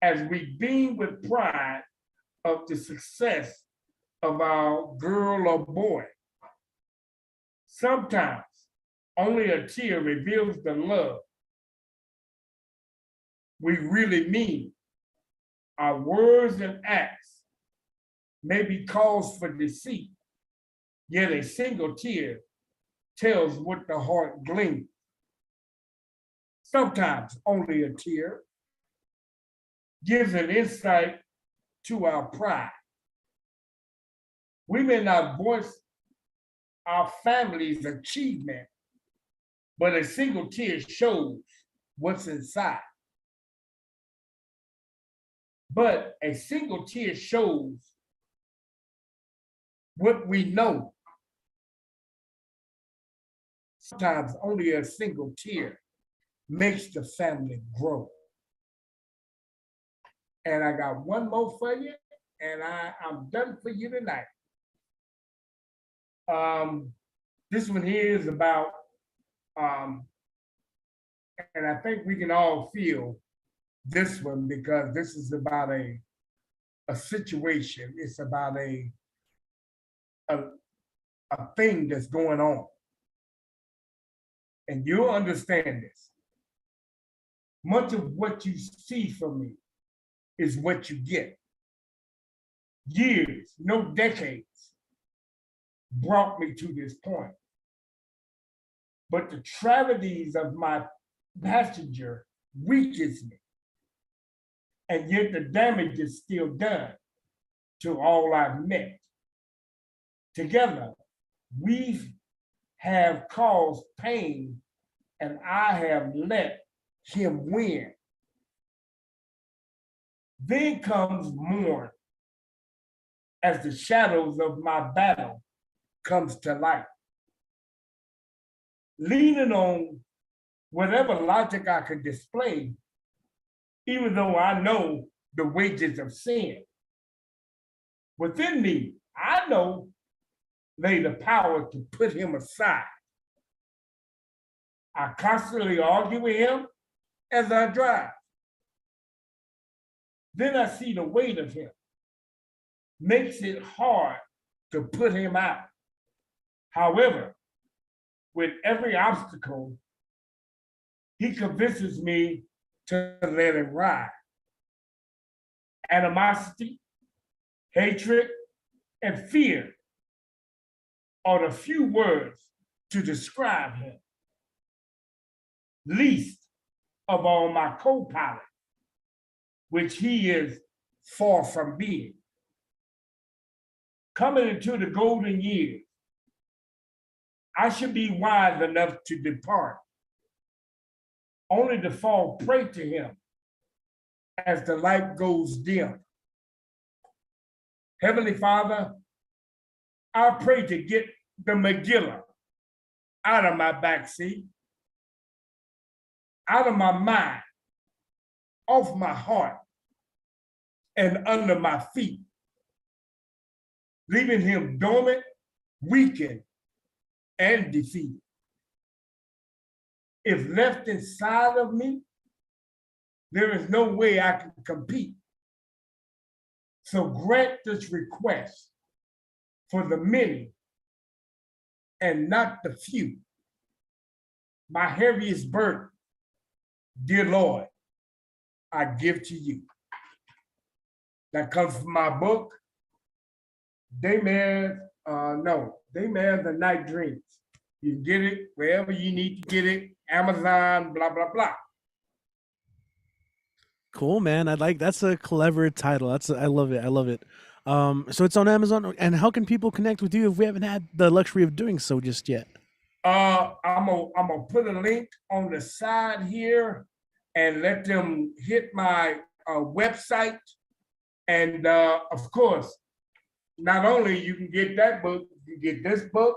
as we beam with pride of the success of our girl or boy. Sometimes only a tear reveals the love we really mean. Our words and acts may be cause for deceit, yet a single tear tells what the heart gleans. Sometimes only a tear gives an insight to our pride. We may not voice our family's achievement, but a single tear shows what's inside. But a single tear shows what we know. Sometimes only a single tear makes the family grow. And I got one more for you, and I'm done for you tonight. This one here is about, and I think we can all feel this one because this is about a situation. It's about a thing that's going on. And you'll understand this. Much of what you see from me is what you get. Years, no decades, brought me to this point. But the tragedies of my passenger weakens me. And yet the damage is still done to all I've met. Together, we have caused pain, and I have let him win. Then comes morn, as the shadows of my battle comes to light. Leaning on whatever logic I could display, even though I know the wages of sin. Within me, I know lay the power to put him aside. I constantly argue with him as I drive. Then I see the weight of him. Makes it hard to put him out. However, with every obstacle, he convinces me to let him ride. Animosity, hatred, and fear are the few words to describe him. Least of all my co-pilot, which he is far from being. Coming into the golden years, I should be wise enough to depart, only to fall prey to him as the light goes dim. Heavenly Father, I pray to get the Megillah out of my backseat, out of my mind, off my heart, and under my feet, leaving him dormant, weakened, and defeated. If left inside of me, there is no way I can compete. So grant this request for the many and not the few. My heaviest burden, dear Lord, I give to you. That comes from my book, Dayman's The Night Dreams. You can get it wherever you need to get it, Amazon, blah, blah, blah. Cool, man. That's a clever title. I love it. I love it. So it's on Amazon. And how can people connect with you if we haven't had the luxury of doing so just yet? I'm gonna put a link on the side here and let them hit my website. And of course, not only you can get that book, you can get this book,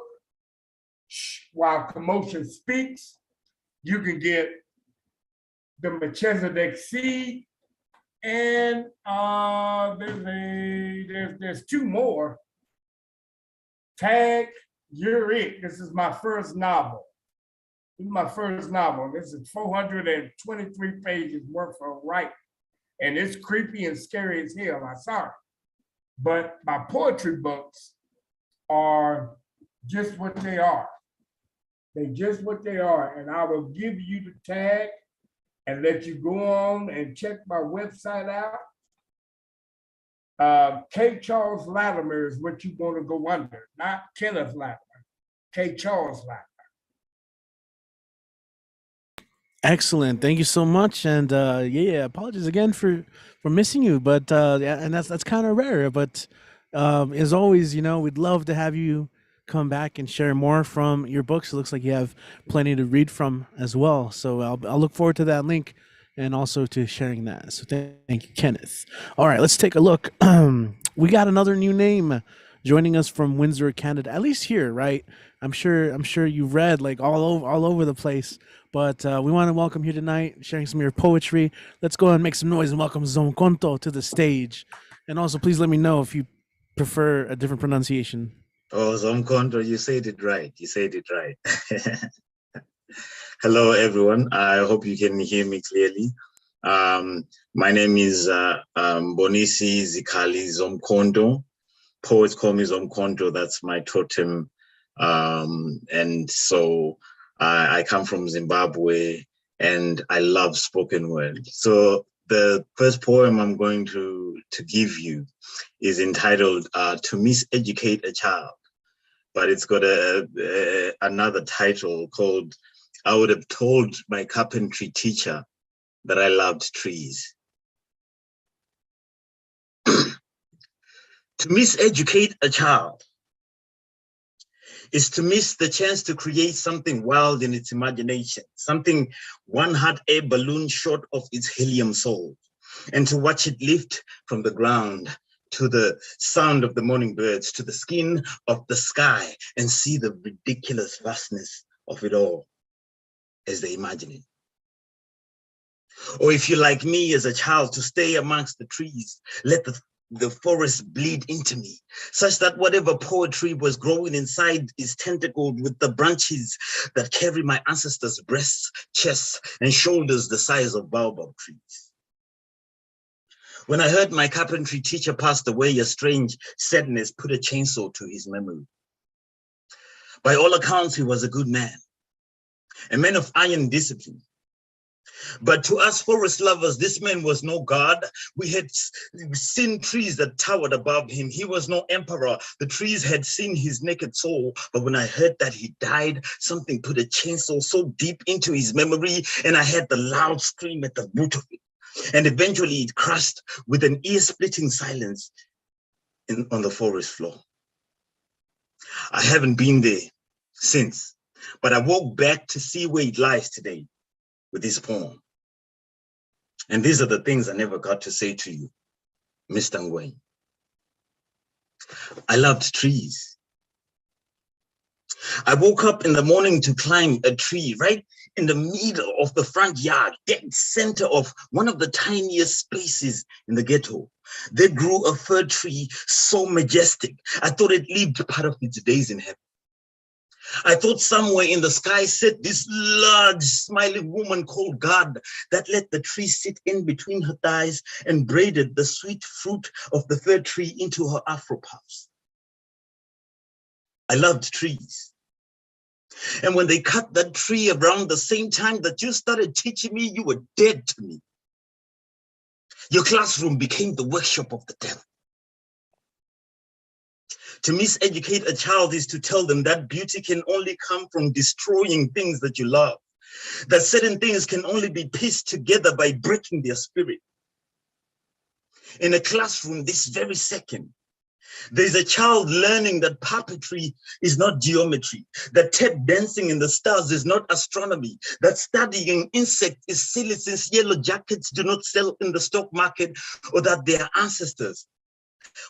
While Commotion Speaks. You can get the Melchizedek Seed, and there's two more. Tag, You're It. This is my first novel. This is 423 pages worth of writing. And it's creepy and scary as hell, I'm sorry. But my poetry books are just what they are. They're just what they are. And I will give you the tag and let you go on and check my website out. K. Charles Latimer is what you want to go under, not Kenneth Latimer. K. Charles Latimer. Excellent. Thank you so much. And apologies again for missing you. But yeah, and that's kind of rare. But as always, we'd love to have you come back and share more from your books. It looks like you have plenty to read from as well. So I'll look forward to that link and also to sharing that. So thank you, Kenneth. All right, let's take a look. We got another new name joining us from Windsor, Canada. At least here, right? I'm sure you've read like all over the place. But we want to welcome here tonight, sharing some of your poetry. Let's go and make some noise and welcome Zonkonto to the stage. And also, please let me know if you prefer a different pronunciation. Oh, Zonkonto, you said it right. Hello, everyone. I hope you can hear me clearly. My name is Bonisi Zikali Zomkonto. Poets call me Zomkonto. That's my totem. And so I come from Zimbabwe and I love spoken word. So the first poem I'm going to give you is entitled To Miseducate a Child, but it's got another title called I Would Have Told My Carpentry Teacher That I Loved Trees. To miseducate a child is to miss the chance to create something wild in its imagination, something one hot air balloon short of its helium soul, and to watch it lift from the ground to the sound of the morning birds, to the skin of the sky, and see the ridiculous vastness of it all as they imagine it. Or if you're like me as a child, to stay amongst the trees, let the forest bleed into me, such that whatever poetry was growing inside is tentacled with the branches that carry my ancestors' breasts, chests, and shoulders the size of baobab trees. When I heard my carpentry teacher passed away, a strange sadness put a chainsaw to his memory. By all accounts, he was a good man, a man of iron discipline. But to us forest lovers, this man was no god. We had seen trees that towered above him. He was no emperor. The trees had seen his naked soul. But when I heard that he died, something put a chainsaw so deep into his memory, and I heard the loud scream at the root of it. And eventually it crashed with an ear-splitting silence on the forest floor. I haven't been there since, but I walked back to see where it lies today with this poem. And these are the things I never got to say to you, Mr. Ngwenya. I loved trees. I woke up in the morning to climb a tree right in the middle of the front yard, dead center of one of the tiniest spaces in the ghetto. There grew a fir tree so majestic, I thought it lived part of its days in heaven. I thought somewhere in the sky sat this large smiling woman called God that let the tree sit in between her thighs and braided the sweet fruit of the fir tree into her afro puffs. I loved trees. And when they cut that tree around the same time that you started teaching me, you were dead to me. Your classroom became the workshop of the devil. To miseducate a child is to tell them that beauty can only come from destroying things that you love, that certain things can only be pieced together by breaking their spirit. In a classroom this very second, There's a child learning that puppetry is not geometry, that tape dancing in the stars is not astronomy, that studying insects is silly since yellow jackets do not sell in the stock market, or that their ancestors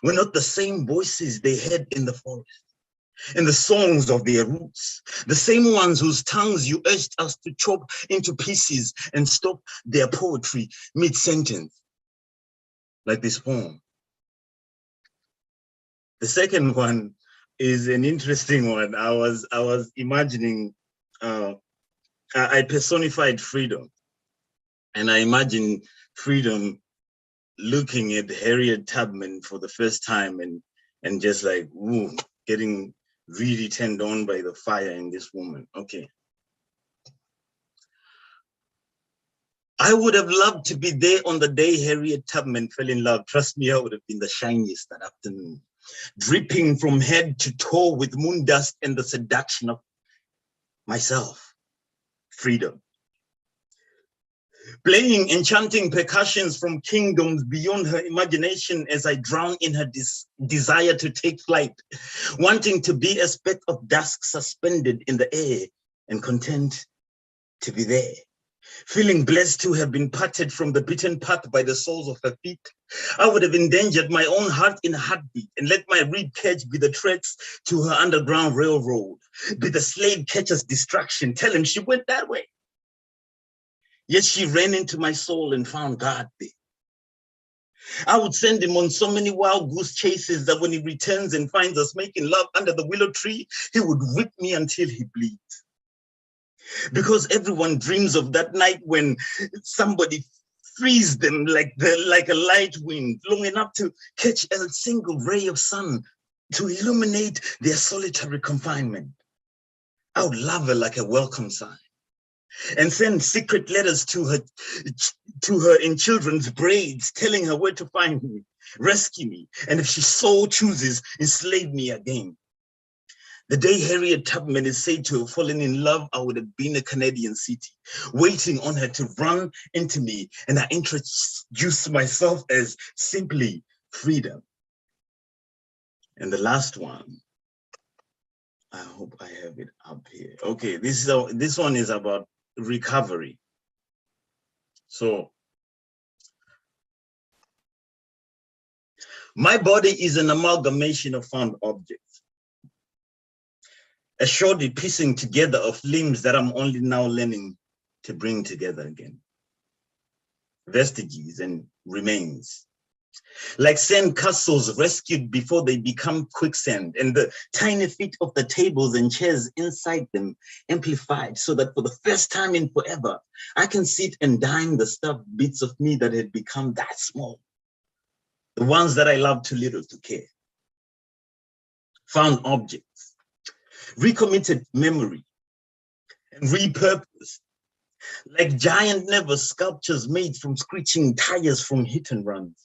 were not the same voices they heard in the forest, in the songs of their roots, the same ones whose tongues you urged us to chop into pieces and stop their poetry mid-sentence, like this poem. The second one is an interesting one. I was imagining, I personified freedom, and I imagine freedom looking at Harriet Tubman for the first time and just like, ooh, getting really turned on by the fire in this woman. Okay. I would have loved to be there on the day Harriet Tubman fell in love. Trust me, I would have been the shiniest that afternoon, dripping from head to toe with moon dust and the seduction of myself, freedom. Playing enchanting percussions from kingdoms beyond her imagination as I drown in her desire to take flight, wanting to be a speck of dusk suspended in the air and content to be there. Feeling blessed to have been parted from the beaten path by the soles of her feet, I would have endangered my own heart in a heartbeat and let my rib cage be the tracks to her underground railroad, be the slave catcher's distraction, tell him she went that way. Yet she ran into my soul and found God there. I would send him on so many wild goose chases that when he returns and finds us making love under the willow tree, he would whip me until he bleeds. Because everyone dreams of that night when somebody frees them like a light wind, long enough to catch a single ray of sun to illuminate their solitary confinement. I would love her like a welcome sign and send secret letters to her in children's braids, telling her where to find me, rescue me, and if she so chooses, enslave me again. The day Harriet Tubman is said to have fallen in love, I would have been a Canadian city, waiting on her to run into me, and I introduce myself as simply freedom. And the last one, I hope I have it up here. Okay, this one is about recovery. So, my body is an amalgamation of found objects, a shoddy piecing together of limbs that I'm only now learning to bring together again. Vestiges and remains, like sand castles rescued before they become quicksand, and the tiny feet of the tables and chairs inside them amplified so that for the first time in forever, I can sit and dine the stuffed bits of me that had become that small, the ones that I love too little to care. Found objects, recommitted memory, and repurposed, like giant nervous sculptures made from screeching tires from hit and runs.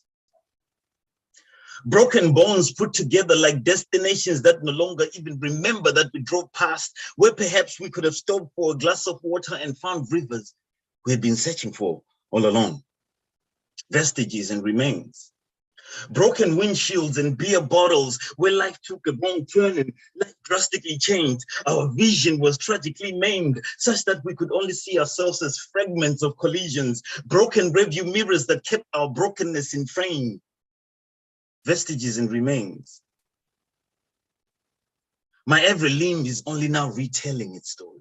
Broken bones put together like destinations that no longer even remember that we drove past, where perhaps we could have stopped for a glass of water and found rivers we had been searching for all along. Vestiges and remains. Broken windshields and beer bottles where life took a wrong turn and life drastically changed. Our vision was tragically maimed, such that we could only see ourselves as fragments of collisions, broken rearview mirrors that kept our brokenness in frame. Vestiges and remains. My every limb is only now retelling its story.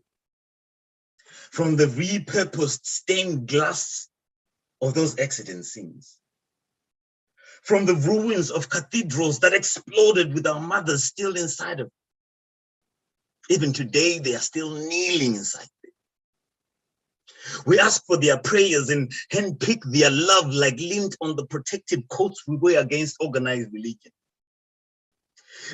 From the repurposed stained glass of those accident scenes. From the ruins of cathedrals that exploded with our mothers still inside of them. Even today, they are still kneeling inside them. We ask for their prayers and handpick their love like lint on the protective coats we wear against organized religion.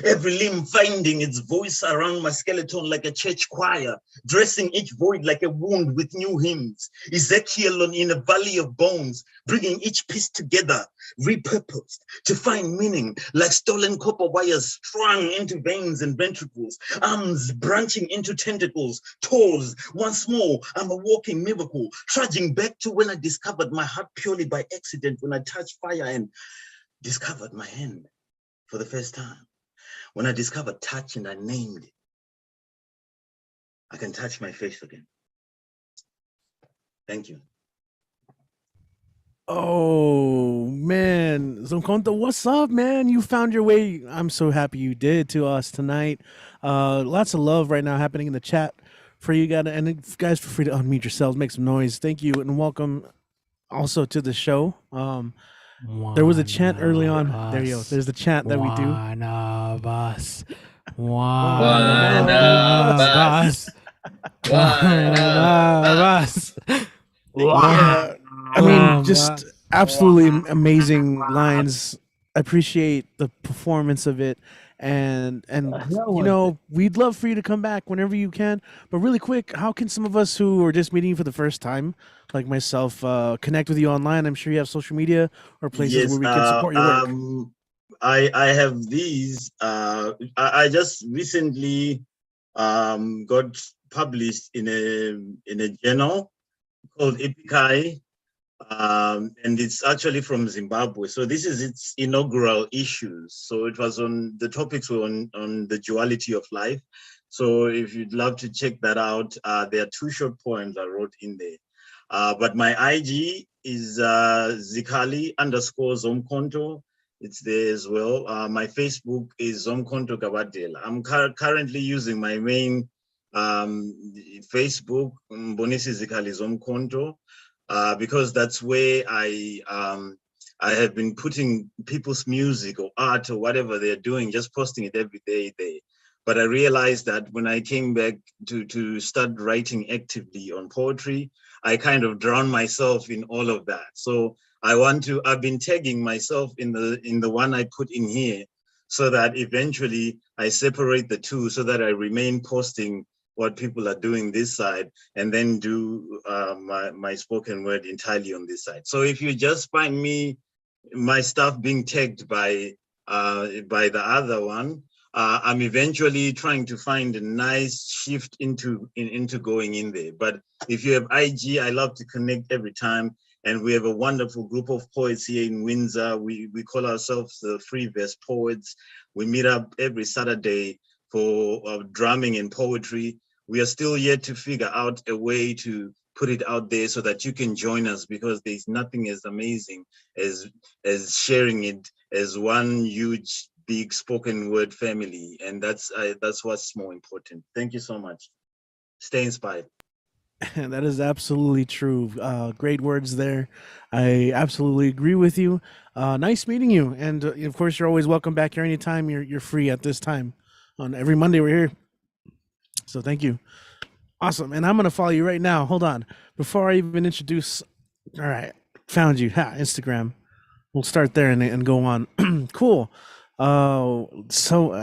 Every limb finding its voice around my skeleton like a church choir, dressing each void like a wound with new hymns. Ezekiel in a valley of bones, bringing each piece together, repurposed to find meaning like stolen copper wires strung into veins and ventricles, arms branching into tentacles, toes. Once more, I'm a walking miracle, trudging back to when I discovered my heart purely by accident when I touched fire and discovered my hand. for the first time. When I discovered touch and I named it, I can touch my face again. Thank you. Oh man, Zomkonto, what's up, man? You found your way. I'm so happy you did to us tonight. Lots of love right now happening in the chat for you guys, and guys, feel free to unmute yourselves, make some noise. Thank you, and welcome also to the show. There was a chant early on. There you go. There's the chant that we do. One of us. One of us. One of us. Yeah, I mean, just absolutely amazing lines. I appreciate the performance of it, and you know, we'd love for you to come back whenever you can. But really quick, how can some of us who are just meeting you for the first time, like myself, connect with you online? I'm sure you have social media or places where we can support your work. I have these. I just recently got published in a journal called Epikai, and it's actually from Zimbabwe. So this is its inaugural issues. So it was the topics were on the duality of life. So if you'd love to check that out, there are 2 short poems I wrote in there. But my IG is Zikali_Zomkonto. It's there as well. My Facebook is Zomkonto Gabadela. I'm currently using my main Facebook, Mbonisi Zikali Zomkonto, because that's where I have been putting people's music or art or whatever they're doing, just posting it every day there. But I realized that when I came back to start writing actively on poetry, I kind of drowned myself in all of that. So I've been tagging myself in the one I put in here, so that eventually I separate the two, so that I remain posting what people are doing this side, and then do my spoken word entirely on this side. So if you just find my stuff being tagged by the other one, I'm eventually trying to find a nice shift into going in there. But if you have IG, I love to connect every time. And we have a wonderful group of poets here in Windsor. We call ourselves the Free Verse Poets. We meet up every Saturday for drumming and poetry. We are still yet to figure out a way to put it out there so that you can join us, because there's nothing as amazing as sharing it as one huge, big spoken word family. And that's what's more important. Thank you so much. Stay inspired. That is absolutely true. Great words there. I absolutely agree with you. Nice meeting you. And of course, you're always welcome back here anytime you're free at this time. On every Monday, we're here. So thank you. Awesome. And I'm going to follow you right now. Hold on. Before I even introduce. All right. Found you. Instagram. We'll start there and go on. Cool. So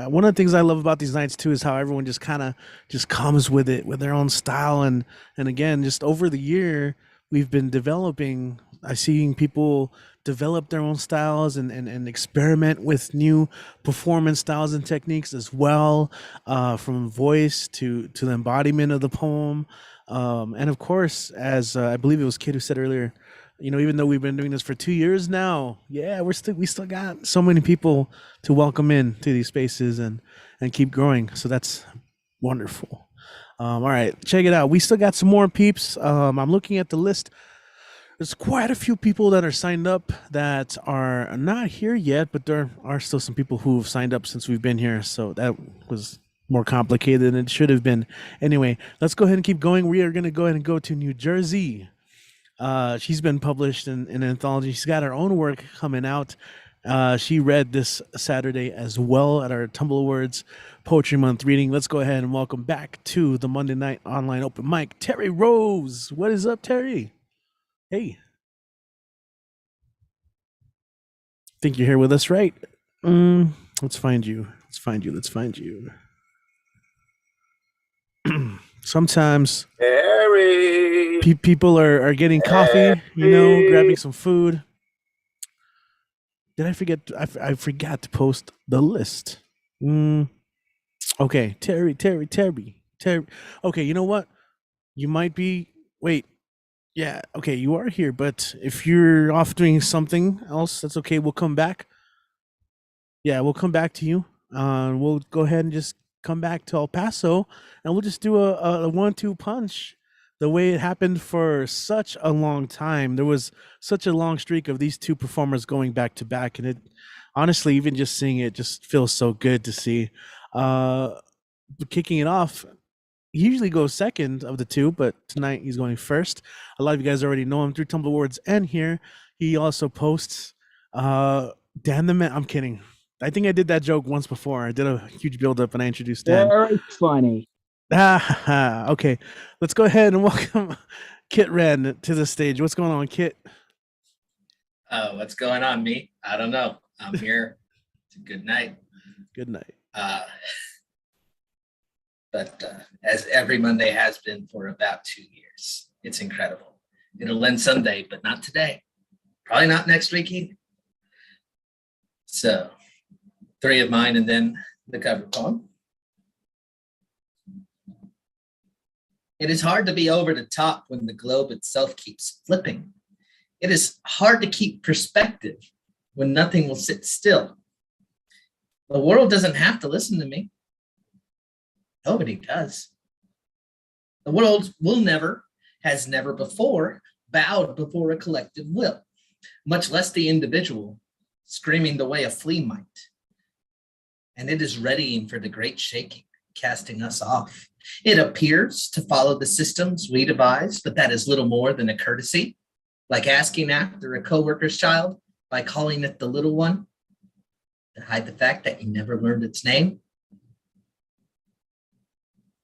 one of the things I love about these nights too is how everyone just kind of just comes with it, with their own style. And again, just over the year, we've been developing, I see people develop their own styles and experiment with new performance styles and techniques as well, from voice to the embodiment of the poem. And of course, as I believe it was Kid who said earlier, you know, even though we've been doing this for 2 years now, yeah, we still got so many people to welcome in to these spaces and keep growing. So that's wonderful. All right, check it out. We still got some more peeps. I'm looking at the list. There's quite a few people that are signed up that are not here yet, but there are still some people who have signed up since we've been here. So that was more complicated than it should have been. Anyway, let's go ahead and keep going. We are going to go ahead and go to New Jersey. She's been published in an anthology. She's got her own work coming out. She read this Saturday as well at our Tumble Awards Poetry Month reading. Let's go ahead and welcome back to the Monday Night Online Open Mic, Terry Rose. What is up, Terry? Hey. Think you're here with us, right? Let's find you. Let's find you. Sometimes Harry. People are getting coffee, you know, grabbing some food. Did I forget? I forgot to post the list. Okay, Terry. Okay, you know what? You might be. Wait. Yeah. Okay, you are here, but if you're off doing something else, that's okay. We'll come back. Yeah, we'll come back to you. We'll go ahead and just come back to El Paso, and we'll just do a 1-2 punch. The way it happened for such a long time, there was such a long streak of these two performers going back to back, and it honestly, even just seeing it, just feels so good to see. But kicking it off, he usually goes second of the two, but tonight he's going first. A lot of you guys already know him through Tumble Awards and here. He also posts. Dan the Man. I'm kidding. I think I did that joke once before. I did a huge build up and I introduced Dan. Very funny. Okay, let's go ahead and welcome Kit Wren to the stage. What's going on, Kit? What's going on, me? I don't know. I'm here. It's a good night. Good night. But as every Monday has been for about 2 years, it's incredible. It'll end someday, but not today. Probably not next week either. So 3 of mine and then the cover poem. It is hard to be over the top when the globe itself keeps flipping. It is hard to keep perspective when nothing will sit still. The world doesn't have to listen to me. Nobody does. The world will never, has never before, bowed before a collective will, much less the individual screaming the way a flea might. And it is readying for the great shaking, casting us off. It appears to follow the systems we devised, but that is little more than a courtesy, like asking after a coworker's child by calling it the little one, to hide the fact that you never learned its name.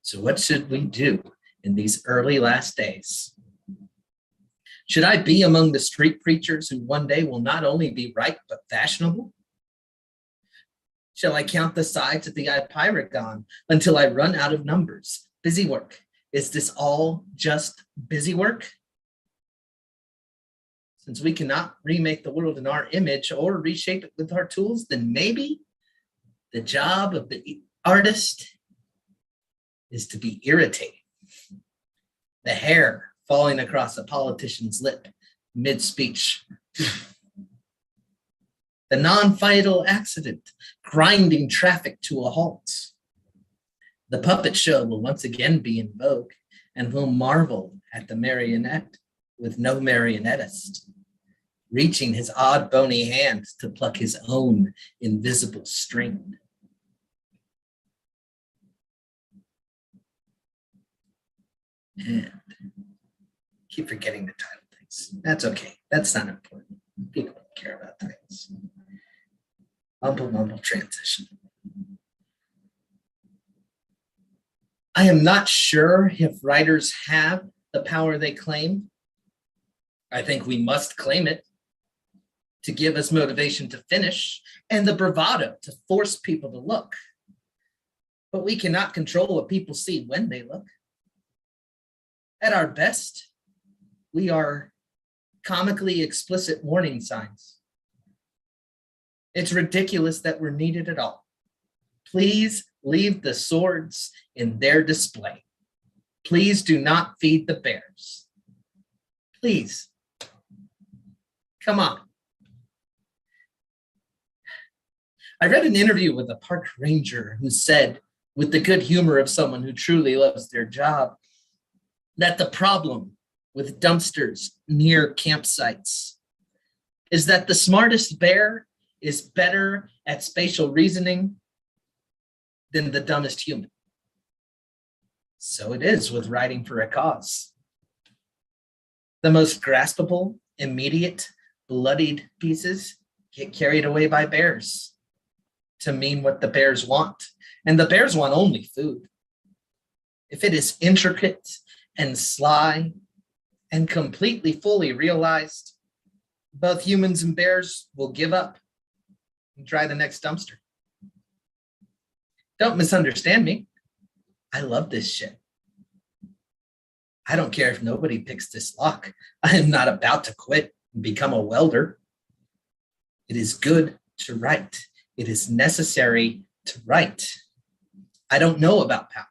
So what should we do in these early last days? Should I be among the street preachers who one day will not only be right, but fashionable? Shall I count the sides of the Ipyragon until I run out of numbers? Busy work. Is this all just busy work? Since we cannot remake the world in our image or reshape it with our tools, then maybe the job of the artist is to be irritating. The hair falling across a politician's lip mid-speech. The non-fatal accident grinding traffic to a halt. The puppet show will once again be in vogue and will marvel at the marionette with no marionettist, reaching his odd bony hand to pluck his own invisible string. And keep forgetting the title things. That's okay. That's not important. People don't care about things. Mumble transition. I am not sure if writers have the power they claim. I think we must claim it to give us motivation to finish and the bravado to force people to look. But we cannot control what people see when they look. At our best, we are comically explicit warning signs. It's ridiculous that we're needed at all. Please leave the swords in their display. Please do not feed the bears. Please. Come on. I read an interview with a park ranger who said, with the good humor of someone who truly loves their job, that the problem with dumpsters near campsites is that the smartest bear is better at spatial reasoning than the dumbest human. So it is with writing for a cause. The most graspable, immediate, bloodied pieces get carried away by bears to mean what the bears want. And the bears want only food. If it is intricate and sly and completely fully realized, both humans and bears will give up and try the next dumpster. Don't misunderstand me. I love this shit. I don't care if nobody picks this lock. I am not about to quit and become a welder. It is good to write. It is necessary to write. I don't know about power,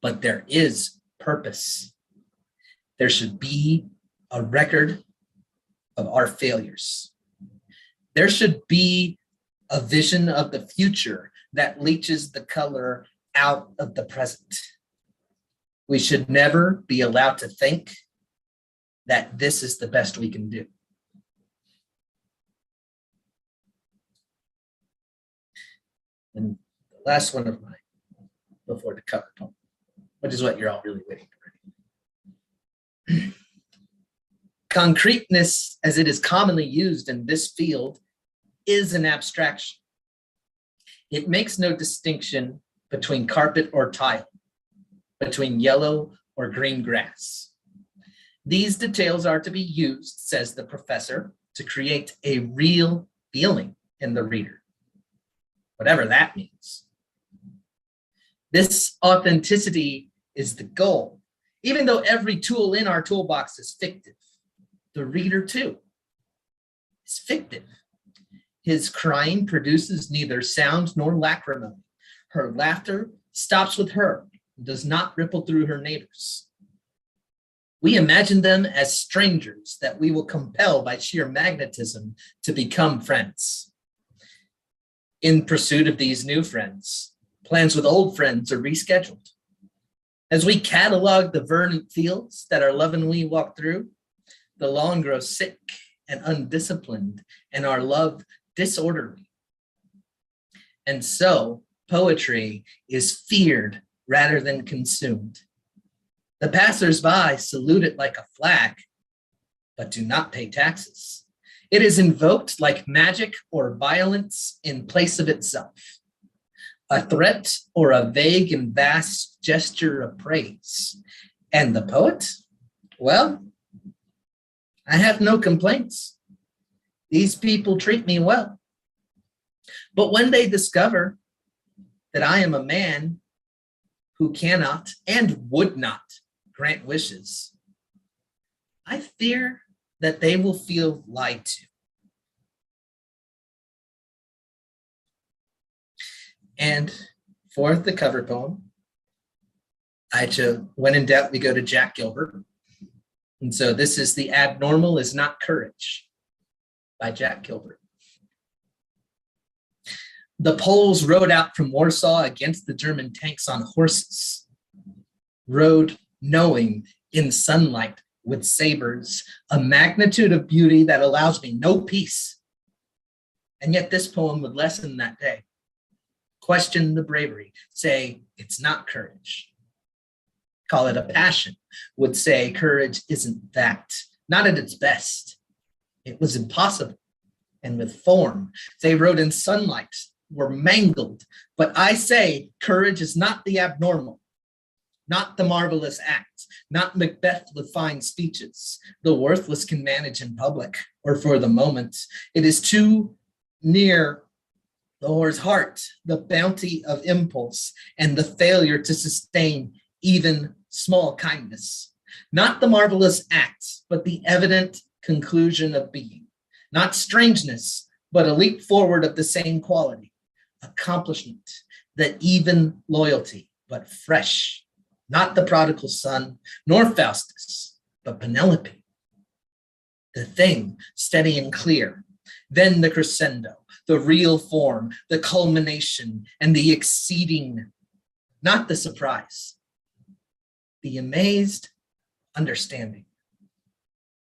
but there is purpose. There should be a record of our failures. There should be a vision of the future that leaches the color out of the present. We should never be allowed to think that this is the best we can do. And the last one of mine before the cover poem, which is what you're all really waiting for. Concreteness, as it is commonly used in this field, is an abstraction. It makes no distinction between carpet or tile, between yellow or green grass. These details are to be used, says the professor, to create a real feeling in the reader, whatever that means. This authenticity is the goal. Even though every tool in our toolbox is fictive, the reader too is fictive. His crying produces neither sound nor lacrimony. Her laughter stops with her and does not ripple through her neighbors. We imagine them as strangers that we will compel by sheer magnetism to become friends. In pursuit of these new friends, plans with old friends are rescheduled. As we catalog the verdant fields that our love and we walk through, the lawn grows sick and undisciplined, and our love disorderly. And so poetry is feared rather than consumed. The passersby salute it like a flag, but do not pay taxes. It is invoked like magic or violence in place of itself. A threat or a vague and vast gesture of praise. And the poet? Well, I have no complaints. These people treat me well. But when they discover that I am a man who cannot and would not grant wishes, I fear that they will feel lied to. And for the cover poem, I chose, when in doubt, we go to Jack Gilbert. And so this is The Abnormal Is Not Courage by Jack Gilbert. The Poles rode out from Warsaw against the German tanks on horses, rode knowing in sunlight with sabers, a magnitude of beauty that allows me no peace. And yet this poem would lessen that day. Question the bravery, say it's not courage. Call it a passion, would say courage isn't that, not at its best. It was impossible. And with form, they rode in sunlight, were mangled. But I say courage is not the abnormal, not the marvelous act, not Macbeth with fine speeches. The worthless can manage in public, or for the moment. It is too near the whore's heart, the bounty of impulse, and the failure to sustain even small kindness. Not the marvelous act, but the evident conclusion of being. Not strangeness, but a leap forward of the same quality. Accomplishment, the even loyalty, but fresh. Not the prodigal son, nor Faustus, but Penelope. The thing steady and clear. Then the crescendo, the real form, the culmination, and the exceeding, not the surprise. The amazed understanding.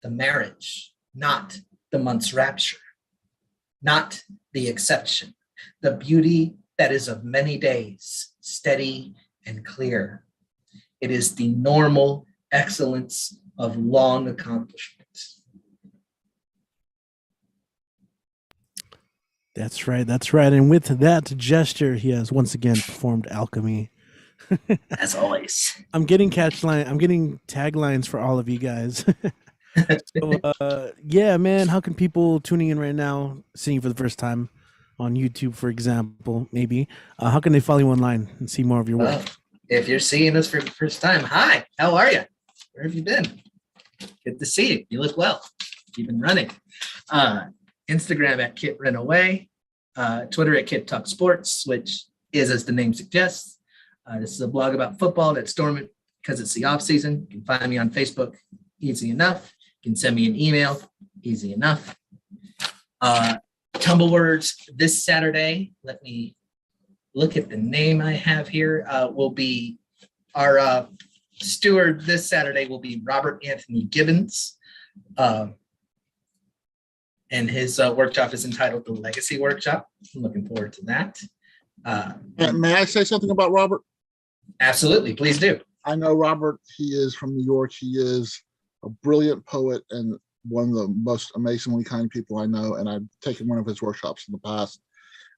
The marriage, not the month's rapture. Not the exception. The beauty that is of many days, steady and clear. It is the normal excellence of long accomplishment. That's right. That's right. And with that gesture, he has once again performed alchemy. As always. I'm getting taglines for all of you guys. So, yeah, man, how can people tuning in right now, seeing you for the first time on YouTube, for example, maybe, how can they follow you online and see more of your work? Well, if you're seeing us for the first time, hi, how are you? Where have you been? Good to see you. You look well. You've been running. Instagram at Kit Ran Away, Twitter at Kit Talk Sports, which is, as the name suggests, this is a blog about football that's dormant because it's the off season. You can find me on Facebook, easy enough. You can send me an email, easy enough. Talk Tumblewords this Saturday. Let me look at the name I have here. Will be our steward this Saturday will be Robert Anthony Gibbons. And his workshop is entitled The Legacy Workshop. I'm looking forward to that. May I say something about Robert? Absolutely, please do. I know Robert. He is from New York. He is a brilliant poet and one of the most amazingly kind people I know. And I've taken one of his workshops in the past.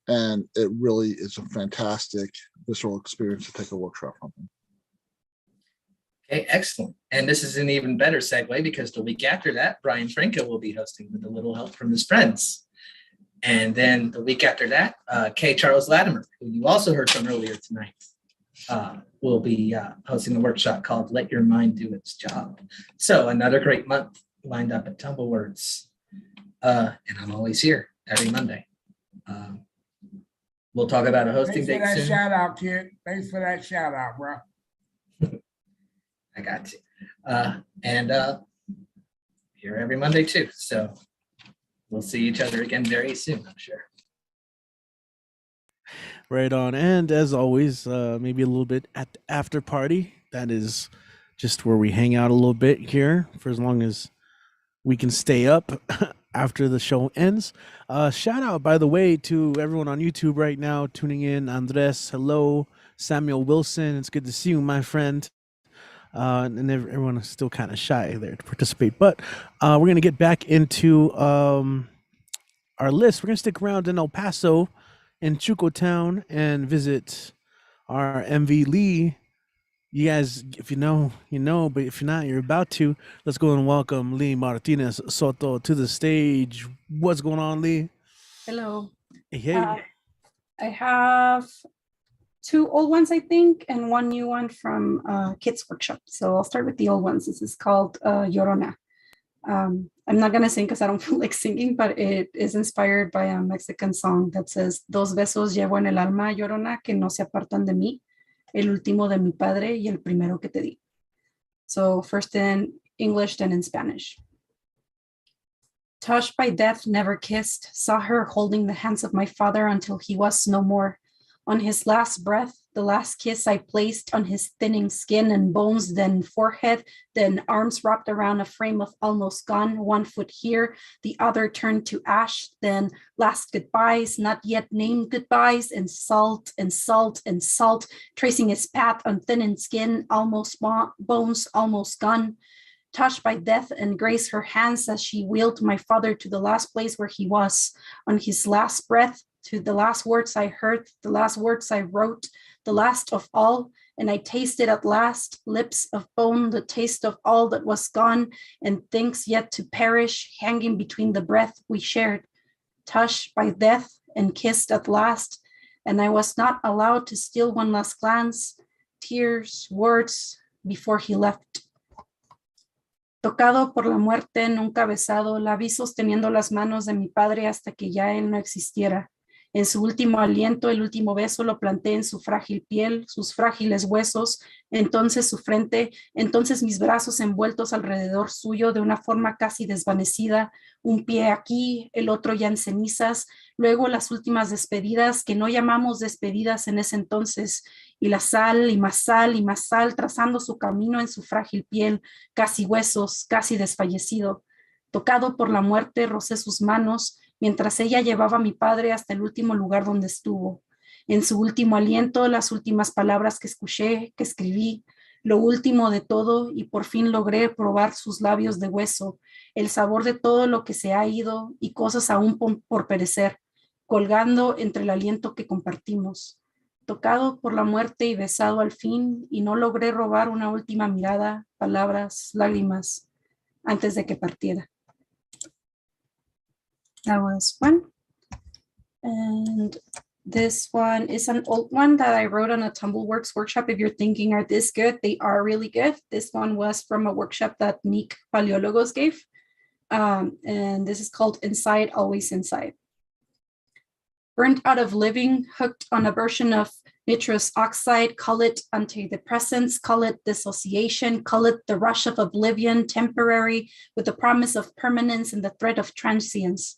And it really is a fantastic visceral experience to take a workshop from him. Okay, excellent. And this is an even better segue because the week after that, Brian Franco will be hosting with a little help from his friends. And then the week after that, K. Charles Latimer, who you also heard from earlier tonight, will be hosting a workshop called Let Your Mind Do Its Job. So another great month lined up at Tumblewords. And I'm always here every Monday. We'll talk about a hosting Thanks for date that soon. shout out, kid. Thanks for that shout out, bro. I got you. And here every Monday too. So we'll see each other again very soon, I'm sure. Right on. And as always, maybe a little bit at the after party. That is just where we hang out a little bit here for as long as we can stay up after the show ends. Shout out, by the way, to everyone on YouTube right now tuning in. Andres, hello. Samuel Wilson, it's good to see you, my friend. And everyone is still kind of shy there to participate. But we're going to get back into our list. We're going to stick around in El Paso, in Chuco Town, and visit our MV Lee. You guys, if you know, you know, but if you're not, you're about to. Let's go and welcome Lee Martinez Soto to the stage. What's going on, Lee? Hello. Hey. I have 2 old ones, I think, and 1 new one from Kids Workshop. So I'll start with the old ones. This is called Llorona. I'm not going to sing because I don't feel like singing, but it is inspired by a Mexican song that says, Dos besos llevo en el alma, Llorona, que no se apartan de mí, el último de mi padre y el primero que te di. So first in English, then in Spanish. Touched by death, never kissed, saw her holding the hands of my father until he was no more. On his last breath, the last kiss I placed on his thinning skin and bones, then forehead, then arms wrapped around a frame of almost gone, 1 foot here, the other turned to ash, then last goodbyes, not yet named goodbyes, and salt and salt and salt, tracing his path on thinning skin, almost bones, almost gone. Touched by death and grace her hands as she wheeled my father to the last place where he was, on his last breath, to the last words I heard, the last words I wrote, the last of all, and I tasted at last, lips of bone, the taste of all that was gone, and things yet to perish, hanging between the breath we shared, touched by death and kissed at last, and I was not allowed to steal one last glance, tears, words, before he left. Tocado por la muerte, nunca besado, la vi sosteniendo las manos de mi padre hasta que ya él no existiera. En su último aliento, el último beso lo planté en su frágil piel, sus frágiles huesos, entonces su frente, entonces mis brazos envueltos alrededor suyo de una forma casi desvanecida, un pie aquí, el otro ya en cenizas, luego las últimas despedidas que no llamamos despedidas en ese entonces, y la sal y más sal, trazando su camino en su frágil piel, casi huesos, casi desfallecido. Tocado por la muerte, rocé sus manos, mientras ella llevaba a mi padre hasta el último lugar donde estuvo. En su último aliento, las últimas palabras que escuché, que escribí, lo último de todo, y por fin logré probar sus labios de hueso, el sabor de todo lo que se ha ido y cosas aún por perecer, colgando entre el aliento que compartimos. Tocado por la muerte y besado al fin, y no logré robar una última mirada, palabras, lágrimas, antes de que partiera. That was one. And this one is an old one that I wrote on a Tumbleworks workshop. If you're thinking, are this good? They are really good. This one was from a workshop that Nick Paleologos gave. And this is called Inside, Always Inside. Burnt out of living, hooked on a version of nitrous oxide, call it antidepressants, call it dissociation, call it the rush of oblivion, temporary, with the promise of permanence and the threat of transience.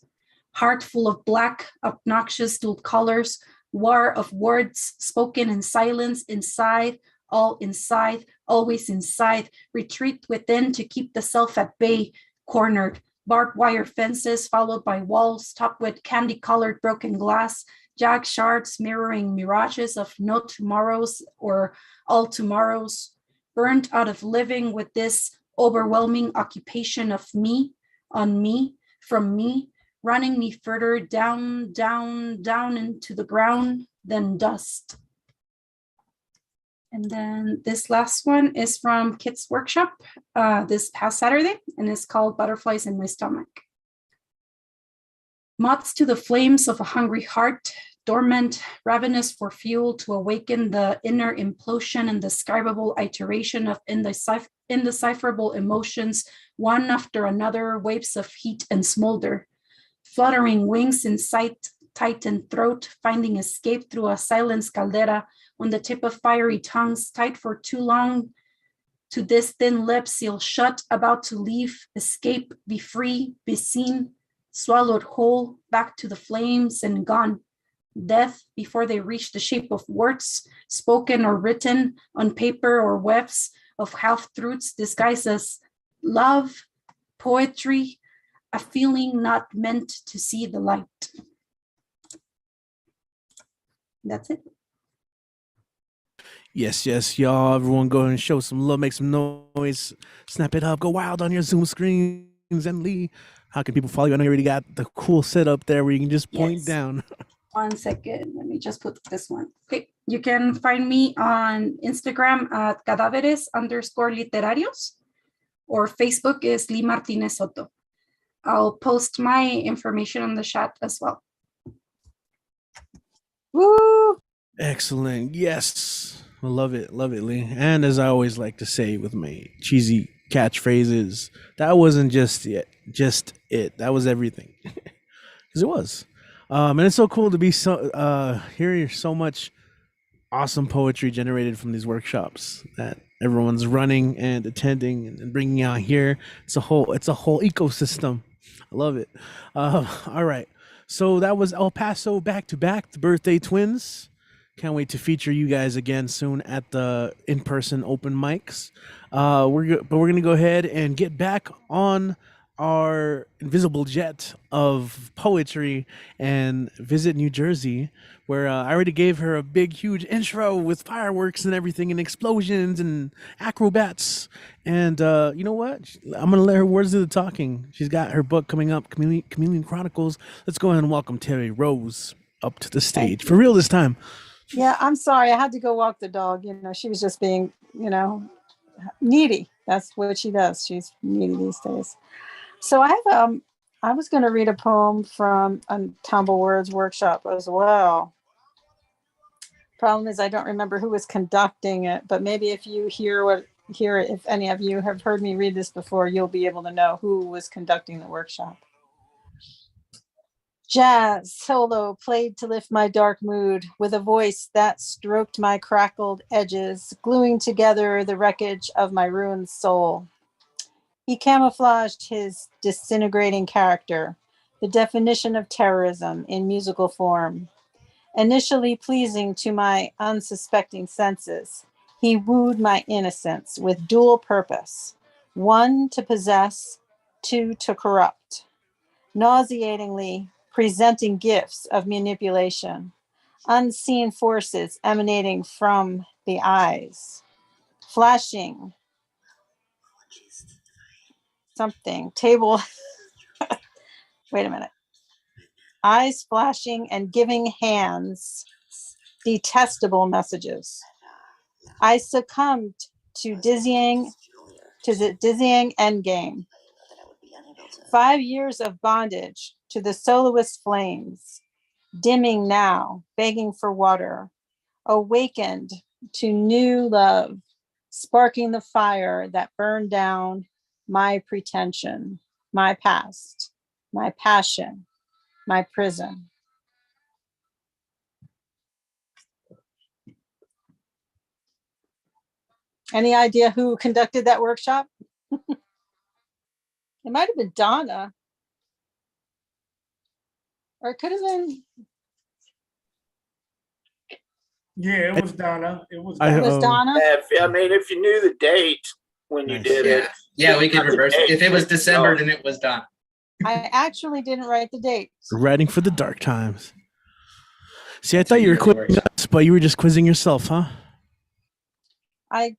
heart full of black, obnoxious dual colors, war of words spoken in silence, inside, all inside, always inside, retreat within to keep the self at bay, cornered, barbed wire fences followed by walls topped with candy-colored broken glass, jagged shards mirroring mirages of no tomorrows or all tomorrows, burned out of living with this overwhelming occupation of me, on me, from me, running me further down, down, down into the ground, then dust. And then this last one is from Kit's workshop this past Saturday, and it's called Butterflies in My Stomach. Moths to the flames of a hungry heart, dormant, ravenous for fuel to awaken the inner implosion, indescribable iteration of indecipherable emotions, one after another, waves of heat and smolder. Fluttering wings in sight, tightened throat, finding escape through a silenced caldera, on the tip of fiery tongues, tight for too long, to this thin lip sealed shut, about to leave, escape, be free, be seen, swallowed whole, back to the flames and gone. Death before they reach the shape of words, spoken or written on paper or webs of half-truths disguised as love, poetry, a feeling not meant to see the light. That's it. Yes, yes, y'all. Everyone go and show some love, make some noise, snap it up, go wild on your Zoom screens. And Lee, how can people follow you? I know you already got the cool setup there where you can just point Yes. down. 1 second, let me just put this one. Okay, you can find me on Instagram at cadáveres_literarios, or Facebook is Lee Martinez Soto. I'll post my information on the chat as well. Woo! Excellent. Yes. I love it, Lee. And as I always like to say with my cheesy catchphrases, that wasn't just it. That was everything. Because it was. And it's so cool to be hear so much awesome poetry generated from these workshops that everyone's running and attending and bringing out here. It's a whole ecosystem. I love it. All right. So that was El Paso back to back, the birthday twins. Can't wait to feature you guys again soon at the in-person open mics. We're gonna go ahead and get back on our invisible jet of poetry and visit New Jersey, where I already gave her a big, huge intro with fireworks and everything and explosions and acrobats. And you know what? I'm gonna let her words do the talking. She's got her book coming up, Chameleon Chronicles. Let's go ahead and welcome Terry Rose up to the stage for real this time. Yeah, I'm sorry. I had to go walk the dog. You know, she was just being, needy. That's what she does. She's needy these days. So I was going to read a poem from Untitled Words workshop as well. Problem is I don't remember who was conducting it, but maybe if you hear it, if any of you have heard me read this before, you'll be able to know who was conducting the workshop. Jazz solo played to lift my dark mood with a voice that stroked my crackled edges, gluing together the wreckage of my ruined soul. He camouflaged his disintegrating character, the definition of terrorism in musical form. Initially pleasing to my unsuspecting senses, he wooed my innocence with dual purpose, one to possess, two to corrupt. Nauseatingly presenting gifts of manipulation, unseen forces emanating from the eyes, flashing something, table, wait a minute, eyes flashing and giving hands detestable messages. I succumbed to the dizzying endgame. 5 years of bondage to the soloist flames, dimming now, begging for water, awakened to new love, sparking the fire that burned down my pretension, my past, my passion, my prison. Any idea who conducted that workshop? It might have been Donna. Or it could have been, Yeah, it was Donna. It was I- it Donna. was Oh. Donna. I mean, if you knew the date when you Nice. did it. Yeah, we could not the reverse it. date, If it was but December, no. then it was Donna. I actually didn't write the dates. Writing for the dark times. See, I That's thought how you were it really quizzing works. us, but you were just quizzing yourself, huh? I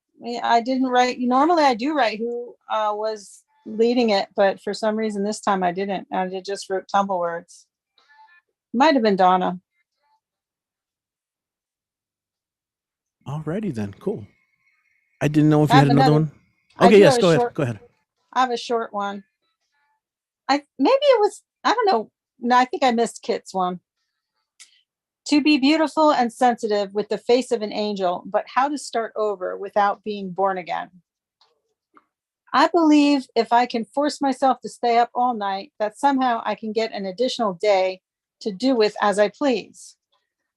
didn't write. Normally, I do write who was leading it, but for some reason this time I didn't. I just wrote tumble words. Might have been Donna. Alrighty then, cool. I didn't know if I you have had another another- one. I Okay, do yes, have a go ahead. short- Go ahead. I have a short one. Maybe it was, I don't know. No, I think I missed Kit's one. To be beautiful and sensitive with the face of an angel, but how to start over without being born again. I believe if I can force myself to stay up all night, that somehow I can get an additional day to do with as I please.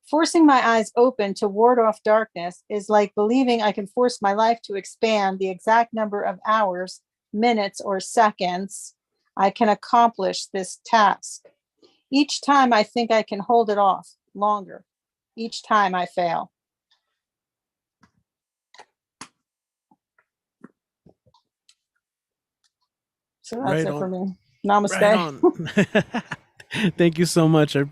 Forcing my eyes open to ward off darkness is like believing I can force my life to expand the exact number of hours, minutes, or seconds I can accomplish this task. Each time I think I can hold it off longer. Each time I fail. So that's Right it on. for me. Namaste. Right on. Thank you so much. I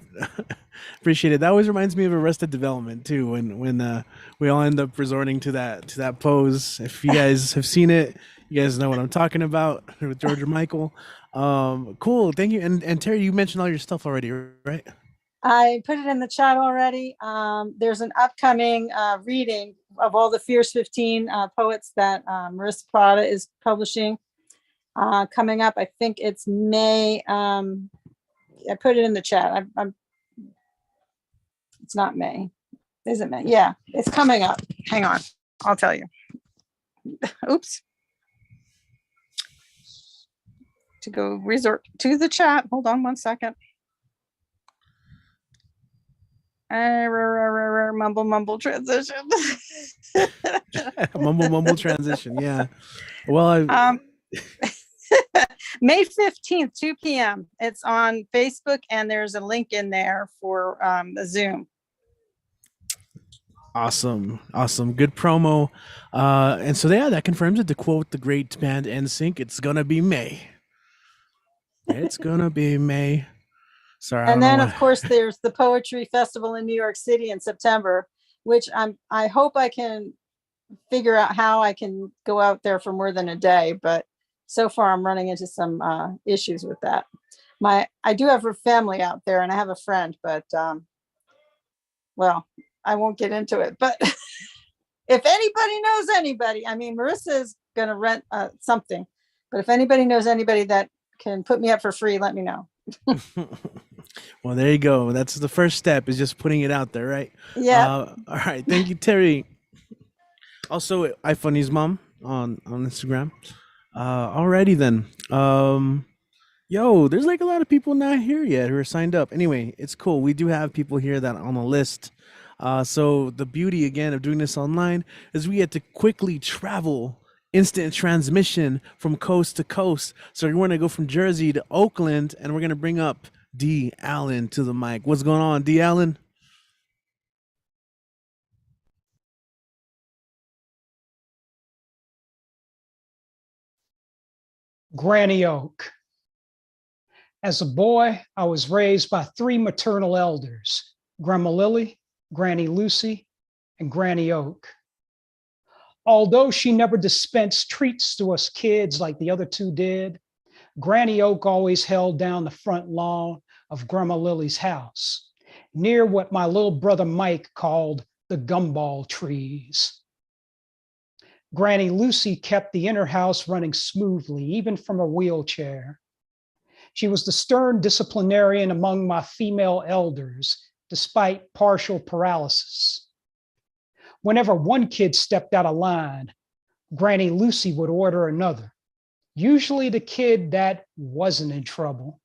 appreciate it. That always reminds me of Arrested Development too, when we all end up resorting to that pose. If you guys have seen it, you guys know what I'm talking about with George or Michael. Cool. Thank you. And Terry, you mentioned all your stuff already, right? I put it in the chat already. There's an upcoming reading of all the Fierce 15 poets that Marissa Prada is publishing coming up. I think it's May. I put it in the chat. It's not May. Is it May? Yeah, it's coming up. Hang on. I'll tell you. Oops. To go resort to the chat. Hold on one second. Mumble transition. mumble transition. Yeah. Well, I May 15th, 2 p.m. It's on Facebook, and there's a link in there for a Zoom. Awesome. Good promo. And so yeah, that confirms it. To quote the great band NSYNC, it's gonna be May. It's gonna be May. Sorry. I And don't then, know of course, there's the Poetry Festival in New York City in September, which I hope I can figure out how I can go out there for more than a day. But so far, I'm running into some issues with that. I do have a family out there, and I have a friend, but well, I won't get into it. But if anybody knows anybody, I mean, Marissa is going to rent something, but if anybody knows anybody that can put me up for free, let me know. Well, there you go. That's the first step, is just putting it out there, right? Yeah. All right. Thank you, Terry. Also, iFunny's mom on Instagram. Alrighty then. Yo, there's like a lot of people not here yet who are signed up. Anyway, it's cool. We do have people here that are on the list. So the beauty again of doing this online is we get to quickly travel, instant transmission from coast to coast. So we're going to go from Jersey to Oakland, and we're going to bring up D. Allen to the mic. What's going on, D. Allen? Granny Oak. As a boy, I was raised by three maternal elders, Grandma Lily, Granny Lucy, and Granny Oak. Although she never dispensed treats to us kids like the other two did, Granny Oak always held down the front lawn of Grandma Lily's house, near what my little brother Mike called the gumball trees. Granny Lucy kept the inner house running smoothly, even from a wheelchair. She was the stern disciplinarian among my female elders, despite partial paralysis. Whenever one kid stepped out of line, Granny Lucy would order another, usually the kid that wasn't in trouble,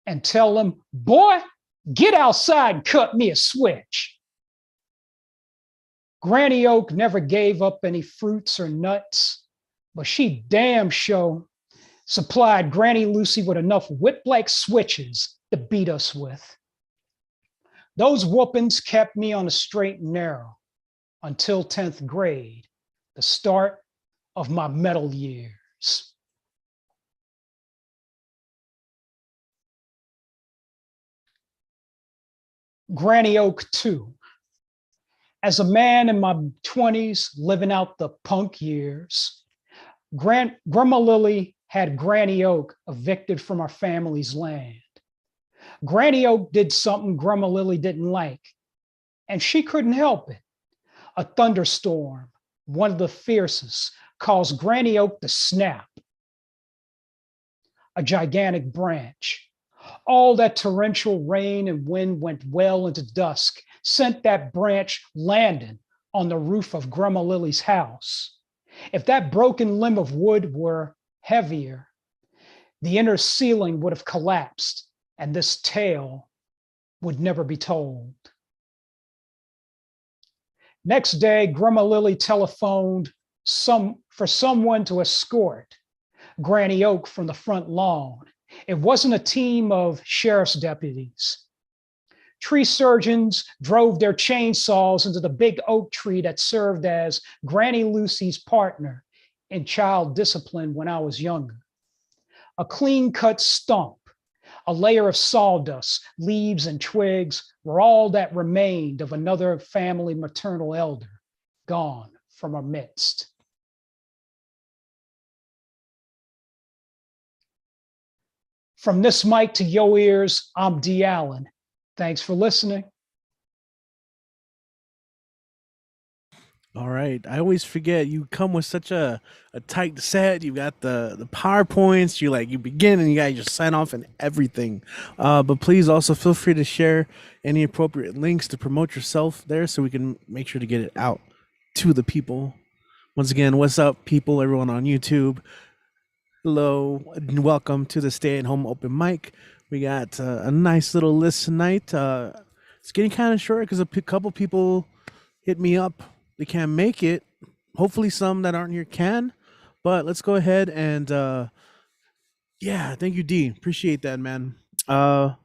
and tell them, "Boy, get outside and cut me a switch." Granny Oak never gave up any fruits or nuts, but she damn sure supplied Granny Lucy with enough whip-like switches to beat us with. Those whoopings kept me on the straight and narrow until 10th grade, the start of my metal years. Granny Oak 2. As a man in my 20s living out the punk years, Grandma Lily had Granny Oak evicted from our family's land. Granny Oak did something Grandma Lily didn't like, and she couldn't help it. A thunderstorm, one of the fiercest, caused Granny Oak to snap. A gigantic branch. All that torrential rain and wind went well into dusk, sent that branch landing on the roof of Grandma Lily's house. If that broken limb of wood were heavier, the inner ceiling would have collapsed, and this tale would never be told. Next day, Grandma Lily telephoned for someone to escort Granny Oak from the front lawn. It wasn't a team of sheriff's deputies. Tree surgeons drove their chainsaws into the big oak tree that served as Granny Lucy's partner in child discipline when I was younger. A clean-cut stump, a layer of sawdust, leaves, and twigs were all that remained of another family maternal elder, gone from our midst. From this mic to your ears, I'm D. Allen. Thanks for listening. All right. I always forget you come with such a tight set. You got the PowerPoints. You begin and you guys just sign off and everything. But please also feel free to share any appropriate links to promote yourself there so we can make sure to get it out to the people. Once again, what's up, people, everyone on YouTube? Hello and welcome to the Stay at Home Open Mic. We got a nice little list tonight. It's getting kind of short because a couple people hit me up. They can't make it. Hopefully some that aren't here can. But let's go ahead and yeah, thank you, D. Appreciate that, man. We're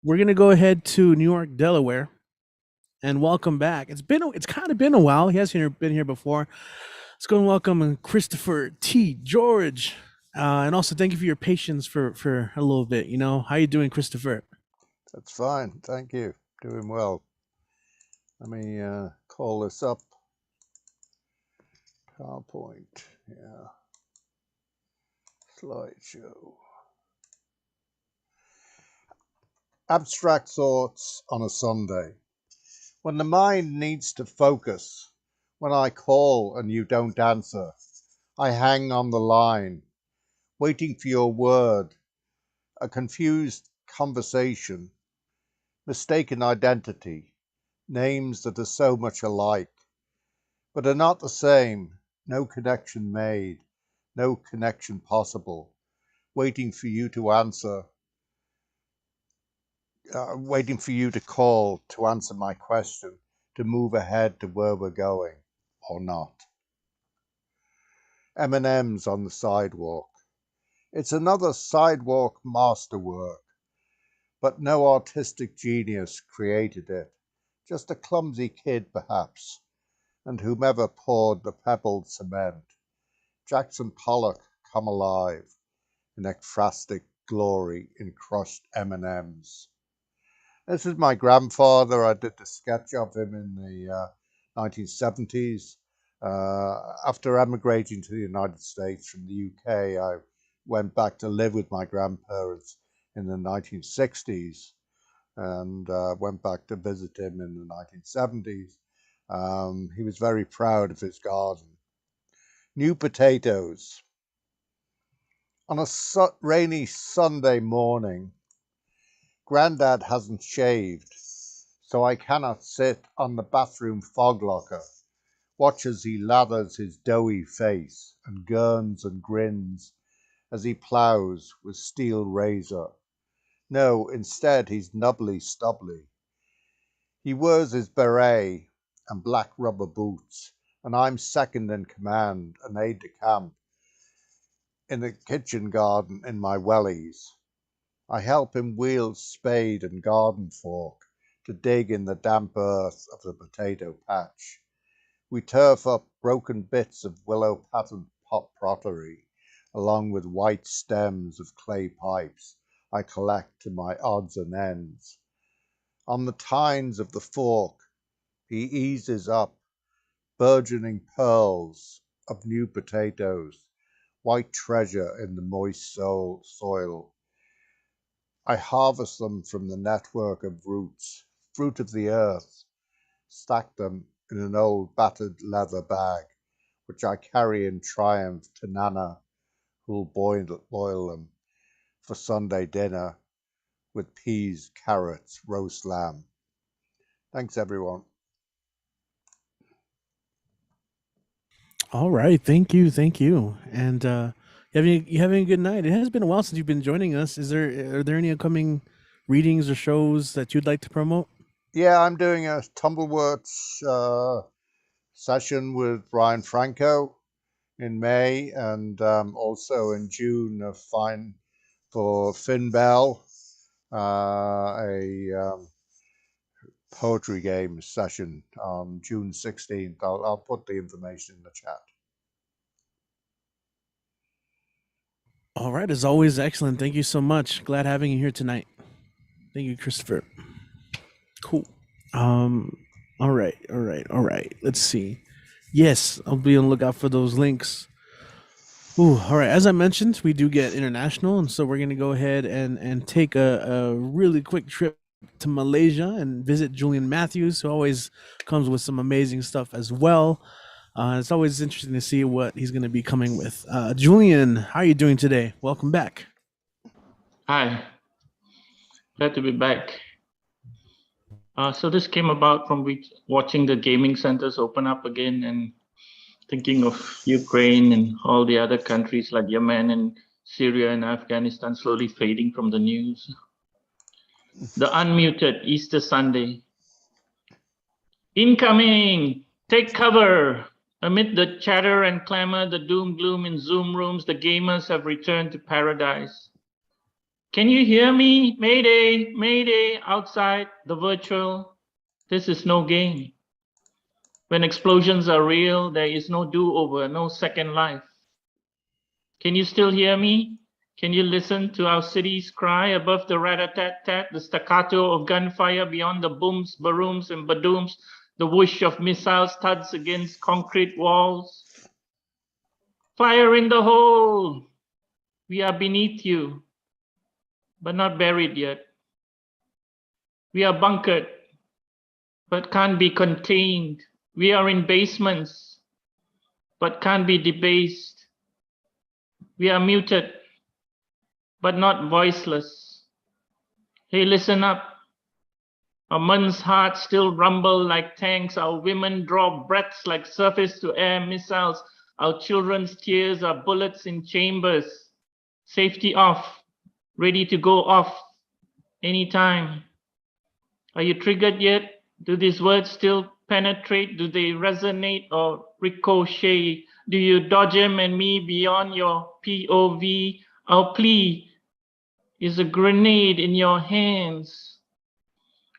gonna go ahead to New York, Delaware, and welcome back. It's kind of been a while. He hasn't been here before. Let's go and welcome Christopher T. George. And also thank you for your patience for a little bit. How you doing, Christopher? That's fine. Thank you. Doing well. Let me call this up. PowerPoint. Yeah. Slideshow. Abstract thoughts on a Sunday. When the mind needs to focus, when I call and you don't answer, I hang on the line, waiting for your word, a confused conversation, mistaken identity, names that are so much alike, but are not the same, no connection made, no connection possible, waiting for you to answer, waiting for you to call to answer my question, to move ahead to where we're going, or not. M&Ms on the sidewalk. It's another sidewalk masterwork, but no artistic genius created it. Just a clumsy kid, perhaps, and whomever poured the pebbled cement. Jackson Pollock come alive in ekphrastic glory in crushed M&Ms. This is my grandfather. I did the sketch of him in the 1970s. After emigrating to the United States from the UK, I went back to live with my grandparents in the 1960s and went back to visit him in the 1970s. He was very proud of his garden. New potatoes. On a rainy Sunday morning, Grandad hasn't shaved, so I cannot sit on the bathroom fog locker, watch as he lathers his doughy face and gurns and grins as he ploughs with steel razor. No, instead he's nubbly stubbly. He wears his beret and black rubber boots, and I'm second in command, an aide-de-camp in the kitchen garden in my wellies. I help him wield spade and garden fork to dig in the damp earth of the potato patch. We turf up broken bits of willow patterned pot pottery, along with white stems of clay pipes I collect to my odds and ends. On the tines of the fork, he eases up burgeoning pearls of new potatoes, white treasure in the moist soil. I harvest them from the network of roots, fruit of the earth, stack them in an old battered leather bag, which I carry in triumph to Nana, who'll boil them for Sunday dinner with peas, carrots, roast lamb. Thanks, everyone. All right, thank you, and you having a good night. It has been a while since you've been joining us. Are there any upcoming readings or shows that you'd like to promote? Yeah, I'm doing a Tumbleworts session with Brian Franco in May, and also in June for Finn Bell, a poetry game session on June 16th. I'll put the information in the chat. All right, as always, excellent. Thank you so much. Glad having you here tonight. Thank you, Christopher. Cool. All right. Let's see. Yes, I'll be on the lookout for those links. Ooh, all right. As I mentioned, we do get international, and so we're gonna go ahead and take a really quick trip to Malaysia and visit Julian Matthews, who always comes with some amazing stuff as well. It's always interesting to see what he's going to be coming with. Julian, how are you doing today? Welcome back. Hi, glad to be back. So this came about from watching the gaming centers open up again and thinking of Ukraine and all the other countries like Yemen and Syria and Afghanistan slowly fading from the news. The unmuted Easter Sunday. Incoming! Take cover! Amid the chatter and clamor, the doom gloom in Zoom rooms, the gamers have returned to paradise. Can you hear me? Mayday, mayday, outside, the virtual. This is no game. When explosions are real, there is no do-over, no second life. Can you still hear me? Can you listen to our cities cry above the rat-a-tat-tat, the staccato of gunfire beyond the booms, barooms, and badooms, the whoosh of missiles thuds against concrete walls? Fire in the hole! We are beneath you, but not buried yet. We are bunkered, but can't be contained. We are in basements, but can't be debased. We are muted, but not voiceless. Hey, listen up. Our men's hearts still rumble like tanks. Our women draw breaths like surface-to-air missiles. Our children's tears are bullets in chambers. Safety off, ready to go off anytime. Are you triggered yet? Do these words still penetrate? Do they resonate or ricochet? Do you dodge him and me beyond your POV? Our plea is a grenade in your hands.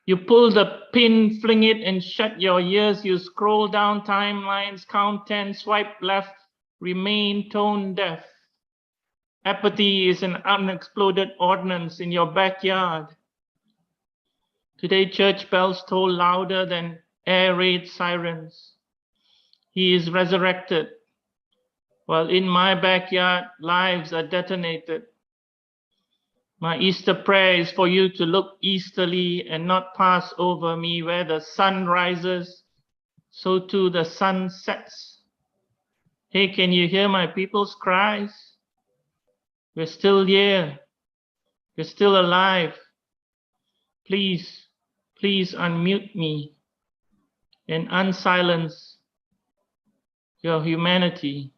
You pull the pin, fling it, and shut your ears. You scroll down timelines, count 10, swipe left, remain tone deaf. Apathy is an unexploded ordnance in your backyard. Today, church bells toll louder than air raid sirens. He is resurrected, while in my backyard, lives are detonated. My Easter prayer is for you to look easterly and not pass over me. Where the sun rises, so too the sun sets. Hey, can you hear my people's cries? We're still here. We're still alive. Please, please unmute me and unsilence your humanity.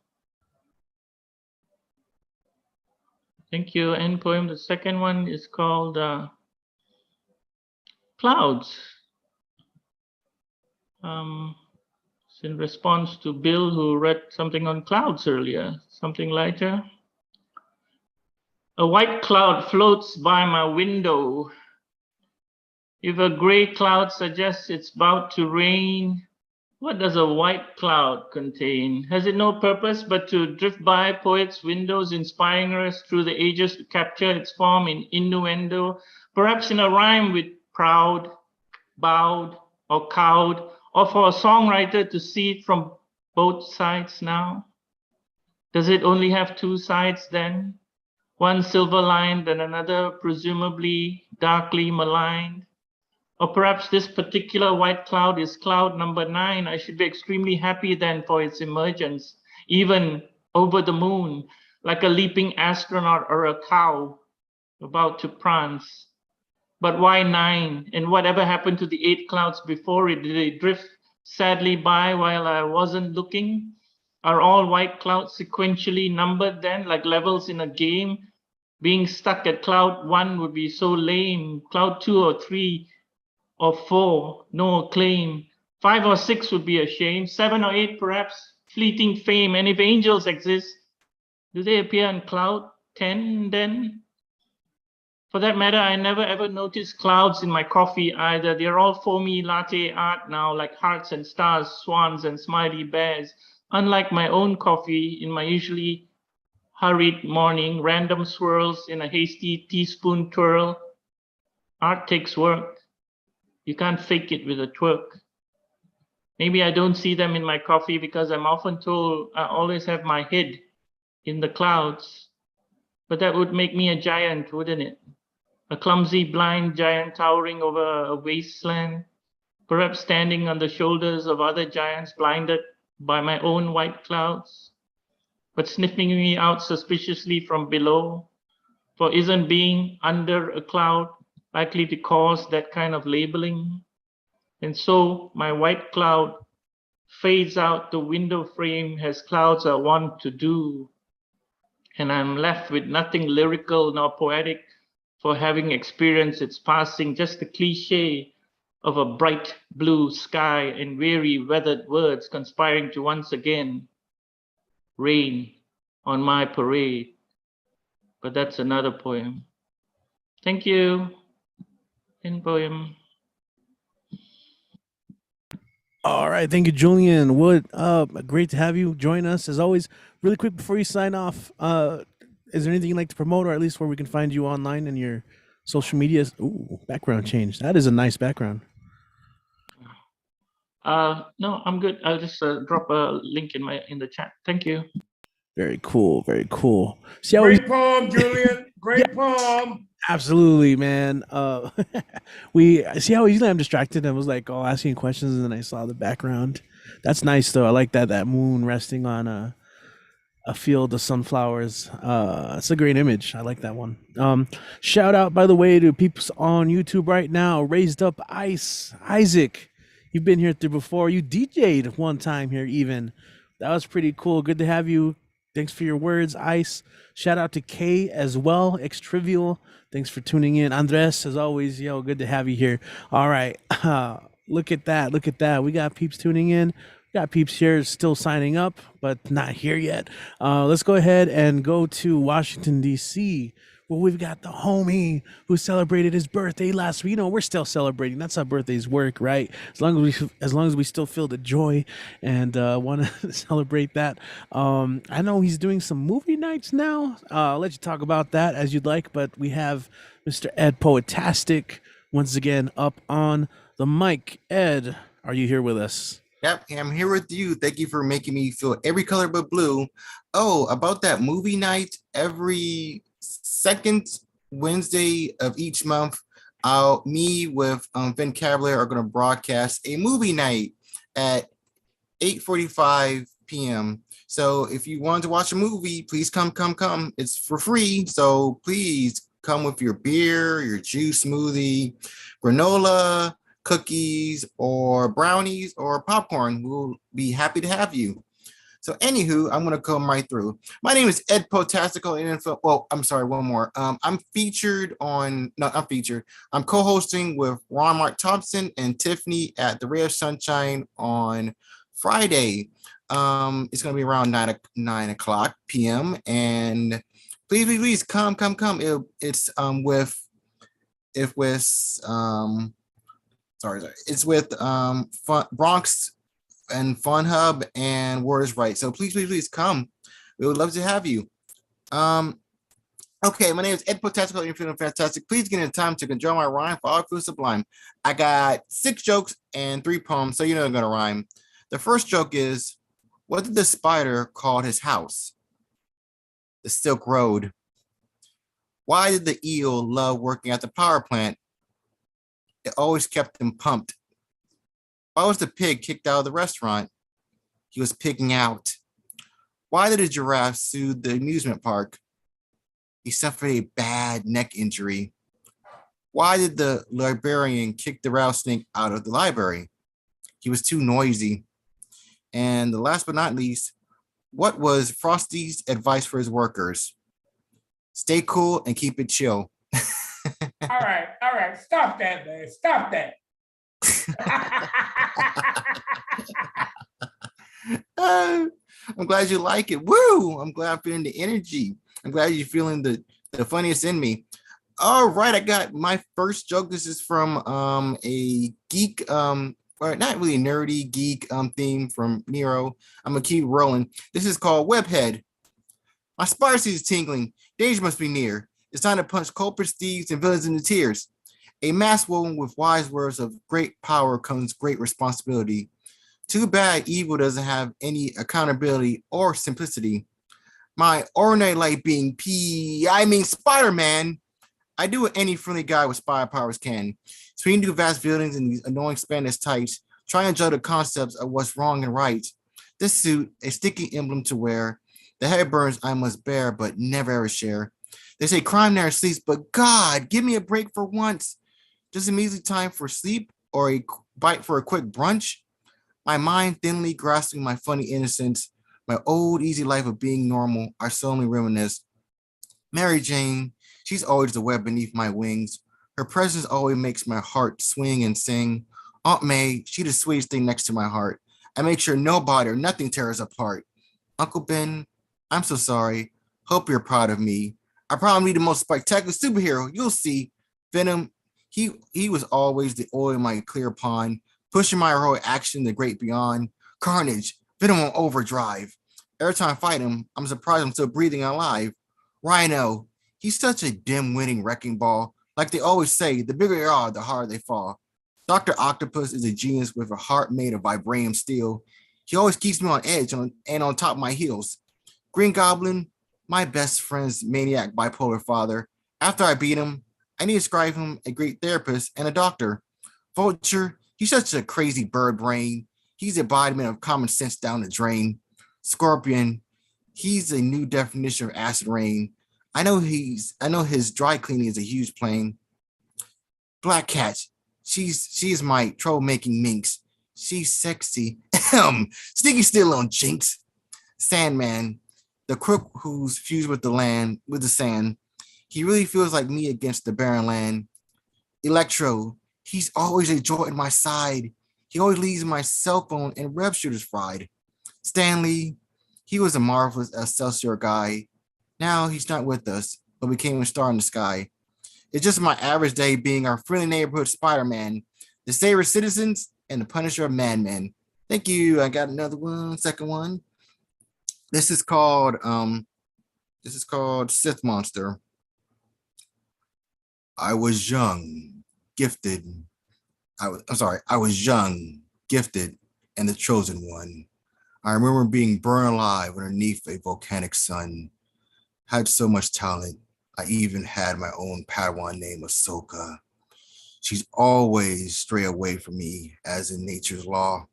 Thank you. End poem. The second one is called Clouds. It's in response to Bill, who read something on clouds earlier, something lighter. A white cloud floats by my window. If a gray cloud suggests it's about to rain, what does a white cloud contain? Has it no purpose but to drift by poets' windows, inspiring us through the ages to capture its form in innuendo, perhaps in a rhyme with proud, bowed, or cowed, or for a songwriter to see it from both sides now? Does it only have two sides then? One silver-lined and another presumably darkly maligned? Or perhaps this particular white cloud is cloud number 9. I should be extremely happy then for its emergence, even over the moon, like a leaping astronaut or a cow about to prance. But why 9? And whatever happened to the 8 clouds before it? Did they drift sadly by while I wasn't looking? Are all white clouds sequentially numbered then, like levels in a game? Being stuck at cloud 1 would be so lame. Cloud 2 or 3 or 4, no claim. 5 or 6 would be a shame. 7 or 8, perhaps, fleeting fame. And if angels exist, do they appear on cloud 10 then? For that matter, I never ever noticed clouds in my coffee either. They're all foamy latte art now, like hearts and stars, swans and smiley bears. Unlike my own coffee, in my usually hurried morning, random swirls in a hasty teaspoon twirl. Art takes work. You can't fake it with a twerk. Maybe I don't see them in my coffee because I'm often told I always have my head in the clouds. But that would make me a giant, wouldn't it? A clumsy, blind giant towering over a wasteland, perhaps standing on the shoulders of other giants blinded by my own white clouds, but sniffing me out suspiciously from below. For isn't being under a cloud likely to cause that kind of labeling? And so my white cloud fades out the window frame as clouds are wont to do. And I'm left with nothing lyrical nor poetic for having experienced its passing, just the cliche of a bright blue sky and weary weathered words conspiring to once again rain on my parade. But that's another poem. Thank you. In poem. All right, thank you, Julian. What great to have you join us as always. Really quick before you sign off, is there anything you'd like to promote, or at least where we can find you online and your social medias? Ooh, background change. That is a nice background. No, I'm good. I'll just drop a link in the chat. Thank you. Very cool. Very cool. See how Great poem, Julian. Great poem. Absolutely, man. We see how easily I'm distracted. I was like, oh, asking questions, and then I saw the background. That's nice, though. I like that moon resting on a field of sunflowers. It's a great image. I like that one. Shout out, by the way, to people on YouTube right now. Raised Up Ice, Isaac. You've been here before. You DJ'd one time here, even. That was pretty cool. Good to have you. Thanks for your words, Ice. Shout out to Kay as well, X-Trivial. Thanks for tuning in. Andres, as always, yo, good to have you here. All right. Look at that. Look at that. We got peeps tuning in. We got peeps here still signing up, but not here yet. Let's go ahead and go to Washington, D.C., where we've got the homie who celebrated his birthday last week. You know, we're still celebrating. That's how birthdays work, right? As long as we still feel the joy and want to celebrate that. I know he's doing some movie nights now. I'll let you talk about that as you'd like, but we have Mr. Ed Poetastic once again up on the mic. Ed, are you here with us? Yep, I'm here with you. Thank you for making me feel every color but blue. Oh, about that movie night, every second Wednesday of each month, me with Vin Cavalier are going to broadcast a movie night at 8:45 p.m. So if you want to watch a movie, please come. It's for free, so please come with your beer, your juice smoothie, granola, cookies, or brownies, or popcorn. We'll be happy to have you. So anywho, I'm going to come right through. My name is Ed Potastical. Well, I'm sorry, one more. I'm co-hosting with Ron Mark Thompson and Tiffany at the Ray of Sunshine on Friday. It's going to be around 9 o'clock p.m. And Please come. It's it's with Bronx and Fun Hub and Word is Right. So please come. We would love to have you. Okay, my name is Ed Potential. You're feeling fantastic. Please get in time to control my rhyme for all feel sublime. I got 6 jokes and 3 poems, so you know I'm gonna rhyme. The first joke is, what did the spider call his house? The Silk Road. Why did the eel love working at the power plant? It always kept him pumped. Why was the pig kicked out of the restaurant? He was pigging out. Why did a giraffe sue the amusement park? He suffered a bad neck injury. Why did the librarian kick the rattlesnake out of the library? He was too noisy. And the last but not least, what was Frosty's advice for his workers? Stay cool and keep it chill. All right. Stop that, man. Stop that. I'm glad you like it. Woo! I'm glad I'm feeling the energy. I'm glad you're feeling the funniest in me. All right, I got my first joke. This is from a geek, or not really nerdy geek theme from Nero. I'm gonna keep rolling. This is called Webhead. My spider sense is tingling. Danger must be near. It's time to punch culprits, thieves, and villains into tears. A mask woven with wise words of great power comes great responsibility. Too bad evil doesn't have any accountability or simplicity. My ordinary light being Spider-Man. I do what any friendly guy with spider powers can. Swinging through vast buildings in these annoying Spanish tights, trying to judge the concepts of what's wrong and right. This suit, a sticky emblem to wear. The headburns I must bear, but never ever share. They say crime never sleeps, but God, give me a break for once. Just an easy time for sleep or a bite for a quick brunch. My mind thinly grasping my funny innocence, my old easy life of being normal, I suddenly reminisce. Mary Jane, she's always the web beneath my wings. Her presence always makes my heart swing and sing. Aunt May, she's the sweetest thing next to my heart. I make sure nobody or nothing tears apart. Uncle Ben, I'm so sorry. Hope you're proud of me. I probably be the most spectacular superhero. You'll see. Venom, he was always the oil in my clear pond, pushing my heroic action the great beyond. Carnage, Venom on overdrive. Every time I fight him, I'm surprised I'm still breathing alive. Rhino, he's such a dim-witting wrecking ball. Like they always say, the bigger they are, the harder they fall. Dr. Octopus is a genius with a heart made of vibranium steel. He always keeps me on edge and on top of my heels. Green Goblin, my best friend's maniac bipolar father. After I beat him, I need to describe him a great therapist and a doctor. Vulture, he's such a crazy bird brain. He's the embodiment of common sense down the drain. Scorpion, he's a new definition of acid rain. I know his dry cleaning is a huge plane. Black Cat, she's my troublemaking minx. She's sexy. Sneaky still on Jinx. Sandman, the crook who's fused with the sand. He really feels like me against the barren land. Electro, he's always a joy in my side. He always leaves my cell phone and rev shooters fried. Stanley, he was a marvelous Excelsior guy. Now he's not with us, but became a star in the sky. It's just my average day being our friendly neighborhood Spider-Man, the savior of citizens and the punisher of madmen. Thank you. I got another one, second one. This is called Sith Monster. I was young, gifted. I was young, gifted, and the chosen one. I remember being burned alive underneath a volcanic sun. Had so much talent. I even had my own Padawan named Ahsoka. She's always stray away from me, as in nature's law.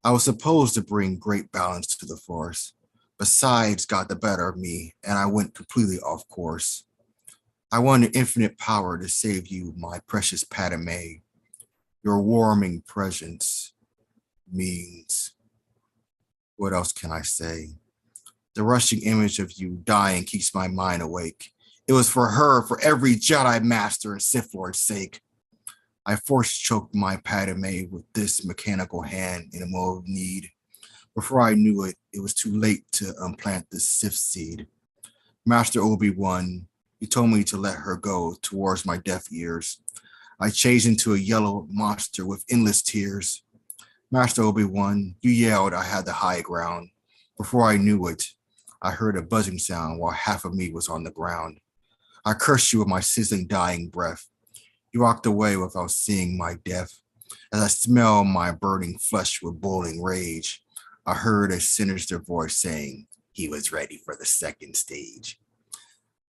I was supposed to bring great balance to the Force. Besides, got the better of me, and I went completely off course. I wanted infinite power to save you, my precious Padme. Your warming presence means, what else can I say? The rushing image of you dying keeps my mind awake. It was for her, for every Jedi Master and Sith Lord's sake. I force choked my Padme with this mechanical hand in a moment of need. Before I knew it, it was too late to implant the Sith seed. Master Obi-Wan, you told me to let her go towards my deaf ears. I changed into a yellow monster with endless tears. Master Obi-Wan, you yelled I had the high ground. Before I knew it, I heard a buzzing sound while half of me was on the ground. I cursed you with my sizzling dying breath. You walked away without seeing my death. As I smelled my burning flesh with boiling rage, I heard a sinister voice saying he was ready for the second stage.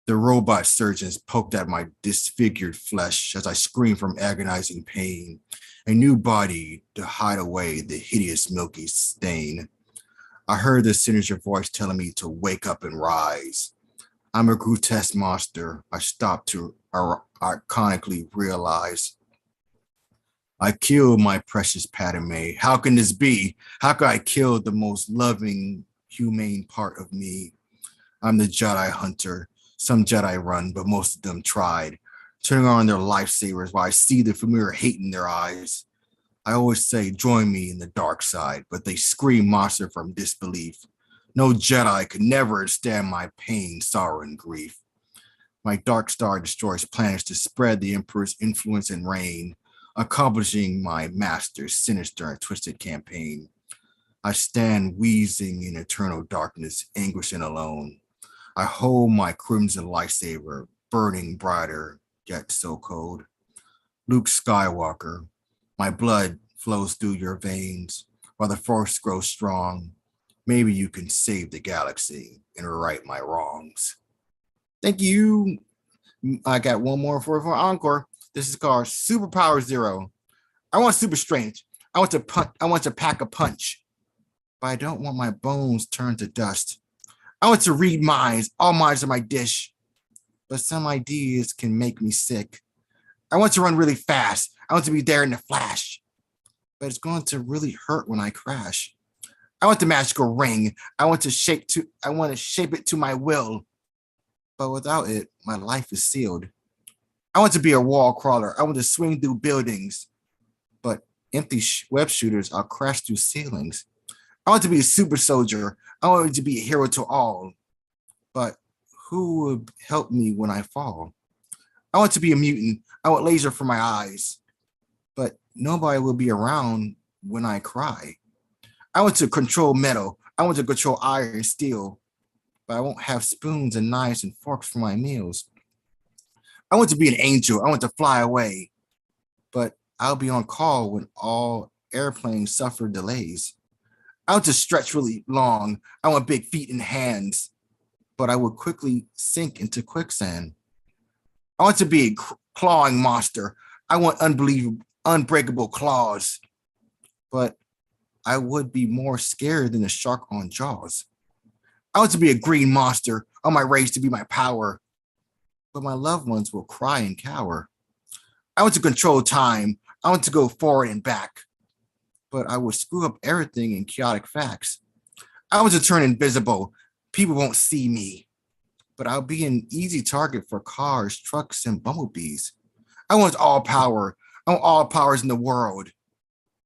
The robot surgeons poked at my disfigured flesh as I screamed from agonizing pain, a new body to hide away the hideous milky stain. I heard the sinister voice telling me to wake up and rise. I'm a grotesque monster. I stopped to ironically realize. I killed my precious Padme. How can this be? How could I kill the most loving, humane part of me? I'm the Jedi hunter. Some Jedi run, but most of them tried, turning on their lifesavers while I see the familiar hate in their eyes. I always say, join me in the dark side, but they scream monster from disbelief. No Jedi could never stand my pain, sorrow, and grief. My dark star destroys planets to spread the Emperor's influence and reign, accomplishing my master's sinister and twisted campaign. I stand wheezing in eternal darkness, anguish and alone. I hold my crimson lightsaber, burning brighter, yet so cold. Luke Skywalker, my blood flows through your veins, while the force grows strong. Maybe you can save the galaxy and right my wrongs. Thank you. I got one more for encore. This is called Superpower Zero. I want super strength. I want to pack a punch, but I don't want my bones turned to dust. I want to read minds. All minds are my dish, but some ideas can make me sick. I want to run really fast. I want to be there in the flash, but it's going to really hurt when I crash. I want the magical ring. I want to shape it to my will, but without it, my life is sealed. I want to be a wall crawler. I want to swing through buildings, but empty web shooters, I'll crash through ceilings. I want to be a super soldier. I want to be a hero to all, but who would help me when I fall? I want to be a mutant. I want laser for my eyes, but nobody will be around when I cry. I want to control metal. I want to control iron and steel, but I won't have spoons and knives and forks for my meals. I want to be an angel. I want to fly away, but I'll be on call when all airplanes suffer delays. I want to stretch really long. I want big feet and hands, but I will quickly sink into quicksand. I want to be a clawing monster. I want unbreakable claws, but I would be more scared than a shark on Jaws. I want to be a green monster. On my race to be my power, but my loved ones will cry and cower. I want to control time. I want to go forward and back, but I will screw up everything in chaotic facts. I want to turn invisible. People won't see me, but I'll be an easy target for cars, trucks, and bumblebees. I want all power. I want all powers in the world,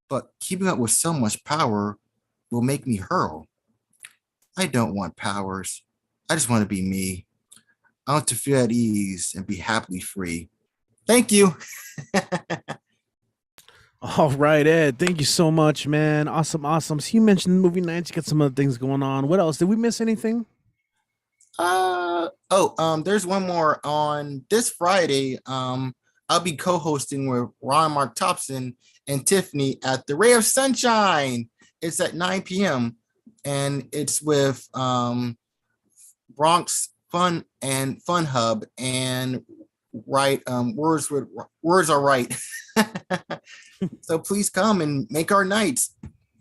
but keeping up with so much power will make me hurl. I don't want powers. I just want to be me. I want to feel at ease and be happily free. Thank you. All right, Ed. Thank you so much, man. Awesome, awesome. So you mentioned movie nights. You got some other things going on. What else? Did we miss anything? There's one more on this Friday. I'll be co-hosting with Ron Mark Thompson and Tiffany at the Ray of Sunshine. It's at 9 p.m. and it's with Bronx Fun and Fun Hub and Words Are Right. So please come and make our nights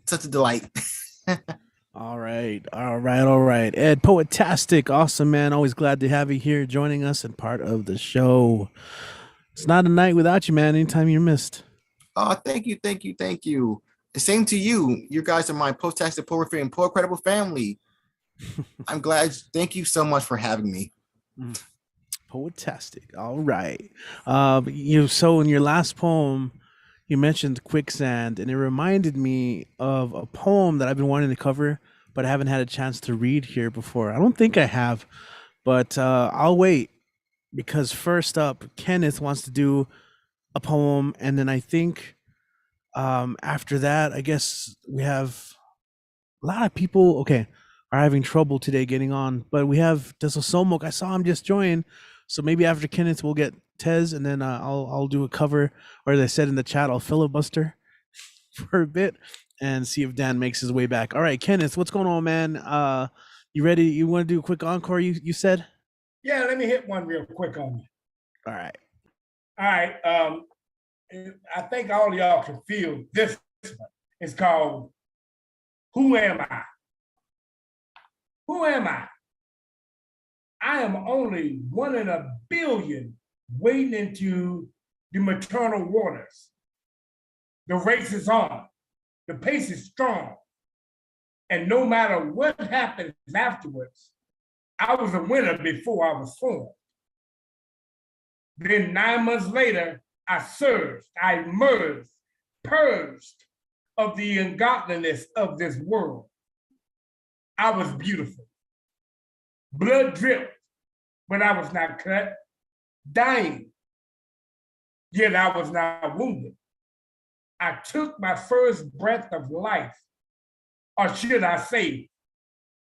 such a delight. All right. Ed, Poetastic. Awesome, man. Always glad to have you here joining us and part of the show. It's not a night without you, man. Anytime you're missed. Oh, thank you. The same to you. You guys are my Poetastic Poetry and Poet Credible family. I'm glad. Thank you so much for having me. Poetastic. All right. So in your last poem, you mentioned quicksand, and it reminded me of a poem that I've been wanting to cover, but I haven't had a chance to read here before. I don't think I have, But I'll wait because first up, Kenneth wants to do a poem, and then I think after that, I guess we have a lot of people. Okay, are having trouble today getting on, but we have Somok. I saw him just join, so maybe after Kenneth we'll get Tez, and then I'll do a cover, or as I said in the chat, I'll filibuster for a bit and see if Dan makes his way back. All right, Kenneth, what's going on, man? You ready? You want to do a quick encore? You said. Yeah, let me hit one real quick on you. All right. All right. I think all y'all can feel this one. It's called Who Am I? Who am I? I am only one in a billion wading into the maternal waters. The race is on. The pace is strong. And no matter what happens afterwards, I was a winner before I was formed. Then 9 months later, I surged, I emerged, purged of the ungodliness of this world. I was beautiful. Blood dripped, but I was not cut. Dying, yet I was not wounded. I took my first breath of life, or should I say,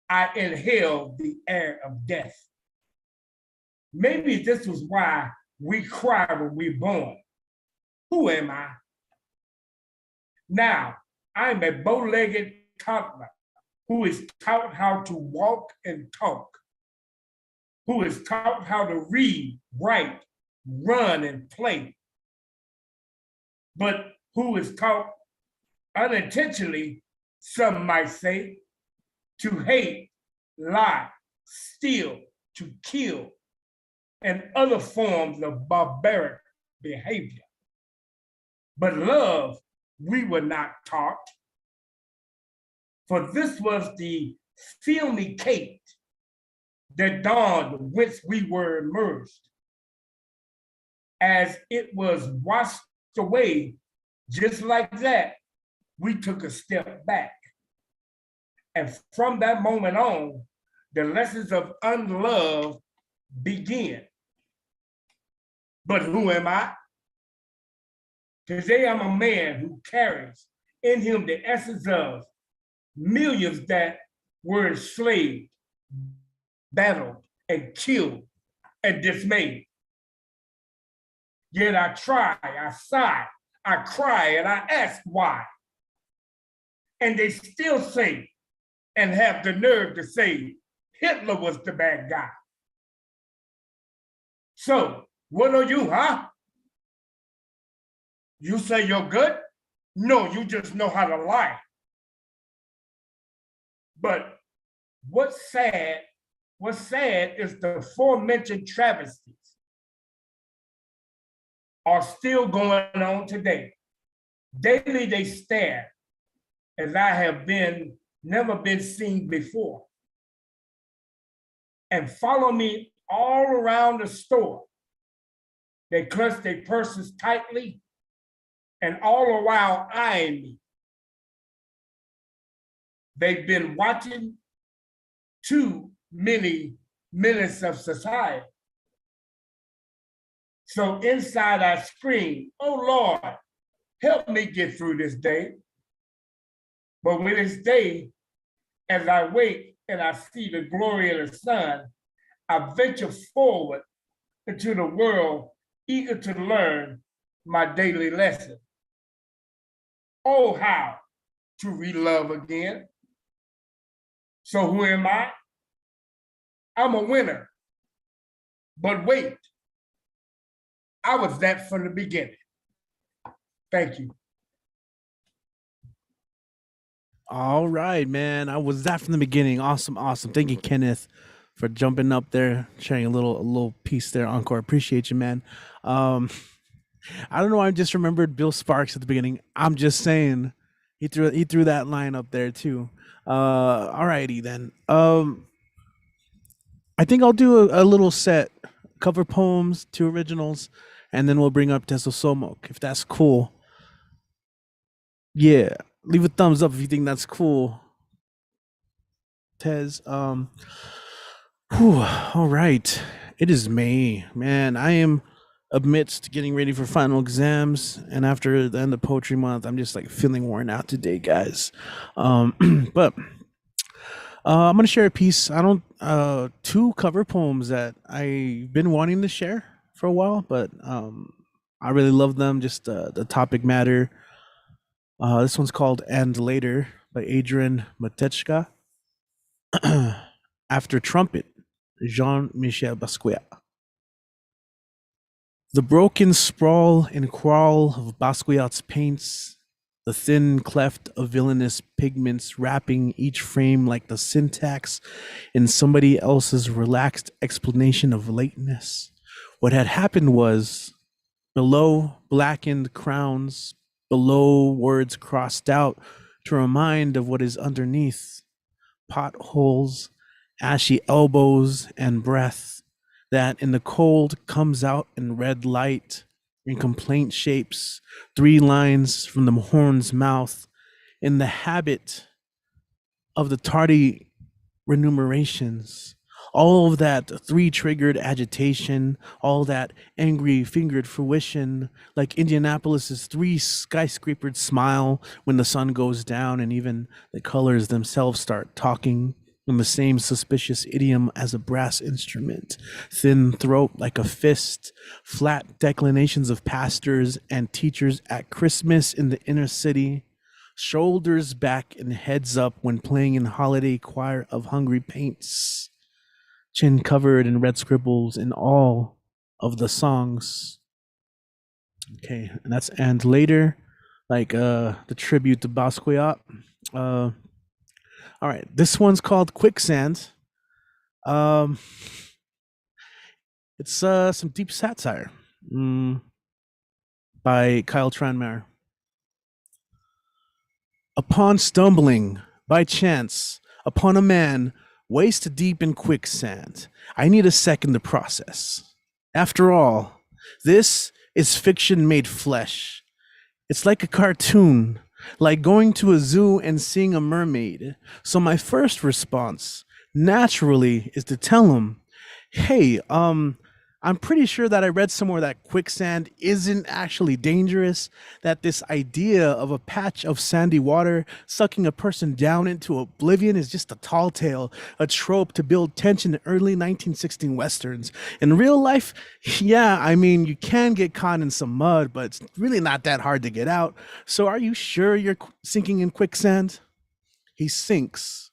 I inhaled the air of death. Maybe this was why we cry when we're born. Who am I? Now, I'm a bow-legged toddler who is taught how to walk and talk, who is taught how to read, write, run, and play, but who is taught unintentionally, some might say, to hate, lie, steal, to kill, and other forms of barbaric behavior. But love, we were not taught. For this was the filmy cake that dawned whence we were immersed. As it was washed away, just like that, we took a step back. And from that moment on, the lessons of unlove begin. But who am I? Today I'm a man who carries in him the essence of millions that were enslaved, battled, and killed, and dismayed. Yet I try, I sigh, I cry, and I ask why. And they still say, and have the nerve to say, Hitler was the bad guy. So, what are you, huh? You say you're good? No, you just know how to lie. But what's sad is the aforementioned travesties are still going on today. Daily they stare as I have never been seen before, and follow me all around the store. They clutch their purses tightly and all the while eyeing me. They've been watching too many minutes of society. So inside I scream, oh Lord, help me get through this day. But with this day, as I wait and I see the glory of the sun, I venture forward into the world, eager to learn my daily lesson. Oh, how to re-love again. So who am I? I'm a winner. But wait, I was that from the beginning. Thank you. All right, man. I was that from the beginning. Awesome. Thank you, Kenneth, for jumping up there, sharing a little piece there. Encore. Appreciate you, man. I don't know. I just remembered Bill Sparks at the beginning. I'm just saying, he threw that line up there too. All righty then. I think I'll do a little set, cover poems, 2 originals, and then we'll bring up Teso Somok, if that's cool. Yeah, leave a thumbs up if you think that's cool. Tez, Whew, all right. It is May. Man, I am amidst getting ready for final exams. And after the end of poetry month, I'm just like feeling worn out today, guys. But I'm gonna share a piece. I don't two cover poems that I've been wanting to share for a while, but I really love them. Just the topic matter. This one's called "And Later" by Adrian Matechka. After Trumpet, Jean-Michel Basquiat. The broken sprawl and crawl of Basquiat's paints, the thin cleft of villainous pigments wrapping each frame like the syntax in somebody else's relaxed explanation of lateness. What had happened was, below blackened crowns, below words crossed out to remind of what is underneath, potholes, ashy elbows, and breath that in the cold comes out in red light, in complaint shapes, 3 lines from the horn's mouth, in the habit of the tardy remunerations. All of that 3-triggered agitation, all that angry fingered fruition, like Indianapolis's 3 skyscrapered smile when the sun goes down and even the colors themselves start talking in the same suspicious idiom as a brass instrument, thin throat like a fist, flat declinations of pastors and teachers at Christmas in the inner city, shoulders back and heads up when playing in holiday choir of hungry paints, chin covered in red scribbles in all of the songs. Okay, and that's "And Later," like the tribute to Basquiat. All right, this one's called "Quicksand." It's some deep satire by Kyle Tranmere. Upon stumbling by chance upon a man waist deep in quicksand, I need a second to process. After all, this is fiction made flesh. It's like a cartoon, like going to a zoo and seeing a mermaid. So my first response, naturally, is to tell him, hey, I'm pretty sure that I read somewhere that quicksand isn't actually dangerous, that this idea of a patch of sandy water sucking a person down into oblivion is just a tall tale, a trope to build tension in early 1916 Westerns. In real life, yeah, I mean, you can get caught in some mud, but it's really not that hard to get out. So are you sure you're sinking in quicksand? He sinks.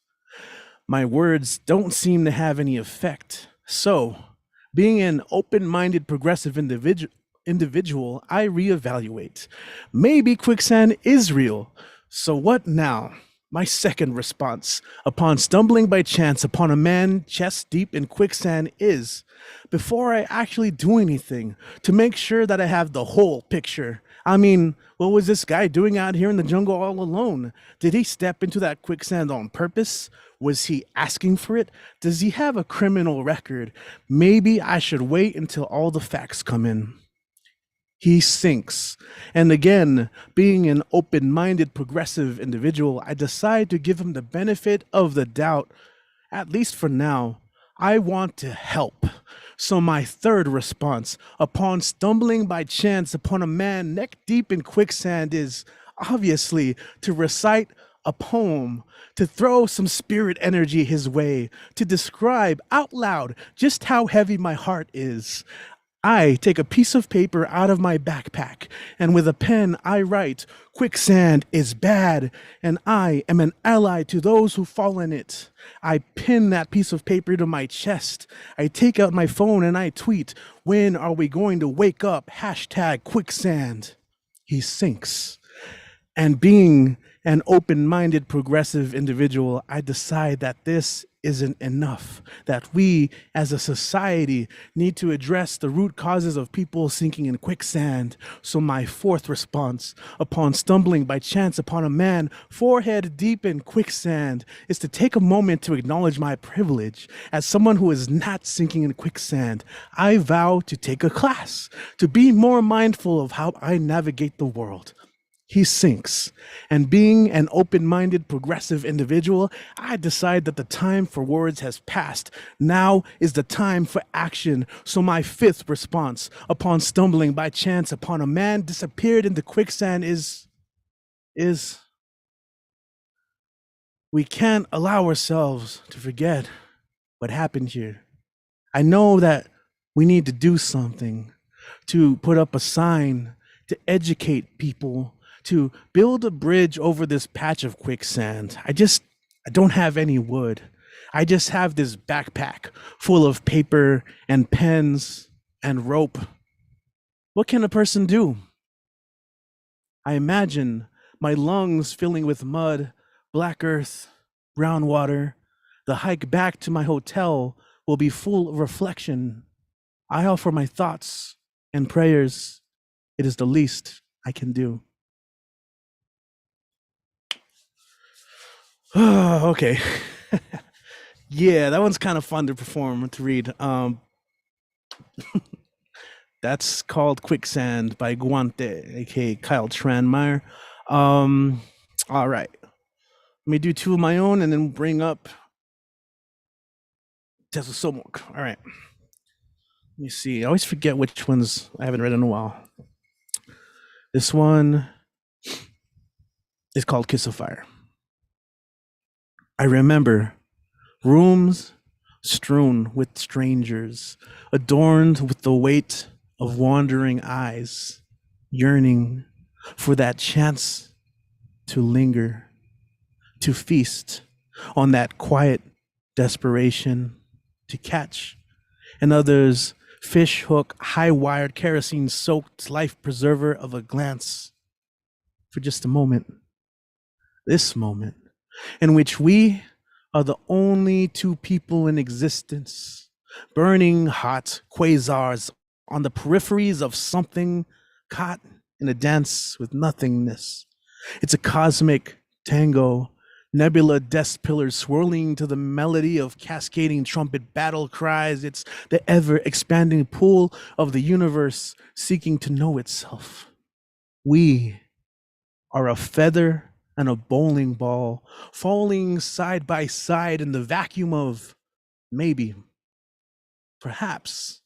My words don't seem to have any effect. So, being an open-minded progressive individual, I reevaluate. Maybe quicksand is real. So what now? My second response, upon stumbling by chance upon a man chest deep in quicksand, is, before I actually do anything, to make sure that I have the whole picture. I mean, what was this guy doing out here in the jungle all alone? Did he step into that quicksand on purpose? Was he asking for it? Does he have a criminal record? Maybe I should wait until all the facts come in. He sinks. And again, being an open-minded progressive individual, I decide to give him the benefit of the doubt, at least for now. I want to help. So my third response, upon stumbling by chance upon a man neck deep in quicksand, is obviously to recite a poem, to throw some spirit energy his way, to describe out loud just how heavy my heart is. I take a piece of paper out of my backpack, and with a pen I write, quicksand is bad, and I am an ally to those who fall in it. I pin that piece of paper to my chest. I take out my phone and I tweet, when are we going to wake up? #quicksand. He sinks. And being an open-minded progressive individual, I decide that this isn't enough, that we as a society need to address the root causes of people sinking in quicksand. So my fourth response, upon stumbling by chance upon a man forehead deep in quicksand, is to take a moment to acknowledge my privilege. As someone who is not sinking in quicksand, I vow to take a class, to be more mindful of how I navigate the world. he sinks. And being an open-minded, progressive individual, I decide that the time for words has passed. Now is the time for action. So my fifth response upon stumbling by chance upon a man disappeared into quicksand is we can't allow ourselves to forget what happened here. I know that we need to do something, to put up a sign, to educate people, to build a bridge over this patch of quicksand. I don't have any wood. I just have this backpack full of paper and pens and rope. What can a person do? I imagine my lungs filling with mud, black earth, brown water. The hike back to my hotel will be full of reflection. I offer my thoughts and prayers. It is the least I can do. Okay. Yeah, that one's kind of fun to perform, to read. That's called Quicksand by Guante, aka Kyle Tranmere. All right. Let me do two of my own and then bring up Tesla Somok. All right. Let me see. I always forget which ones I haven't read in a while. This one is called Kiss of Fire. I remember rooms strewn with strangers, adorned with the weight of wandering eyes, yearning for that chance to linger, to feast on that quiet desperation, to catch another's fish hook, high-wired, kerosene-soaked life preserver of a glance for just a moment. This moment in which we are the only two people in existence, burning hot quasars on the peripheries of something caught in a dance with nothingness. It's a cosmic tango, nebula desk pillars swirling to the melody of cascading trumpet battle cries. It's the ever-expanding pool of the universe seeking to know itself. We are a feather and a bowling ball falling side by side in the vacuum of maybe, perhaps,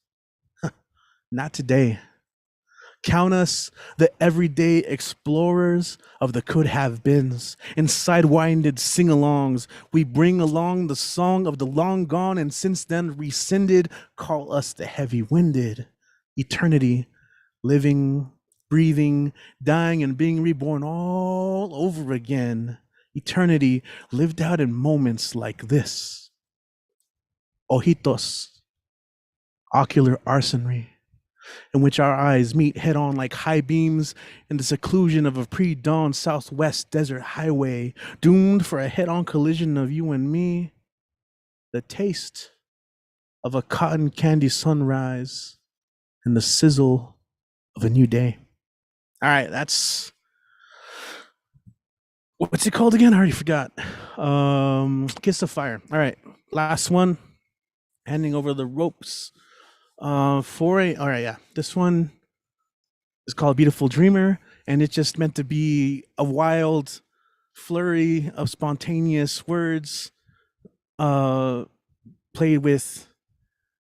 not today. Count us the everyday explorers of the could-have-beens. In sidewinded sing-alongs, we bring along the song of the long gone and since then rescinded. Call us the heavy-winded. Eternity, living, breathing, dying, and being reborn all over again. Eternity lived out in moments like this. Ojitos, ocular arsenry, in which our eyes meet head-on like high beams in the seclusion of a pre-dawn southwest desert highway, doomed for a head-on collision of you and me. The taste of a cotton candy sunrise and the sizzle of a new day. All right, that's... What's it called again? I already forgot. Kiss of Fire. All right, last one. Handing over the ropes. All right, yeah. This one is called Beautiful Dreamer, and it's just meant to be a wild flurry of spontaneous words played with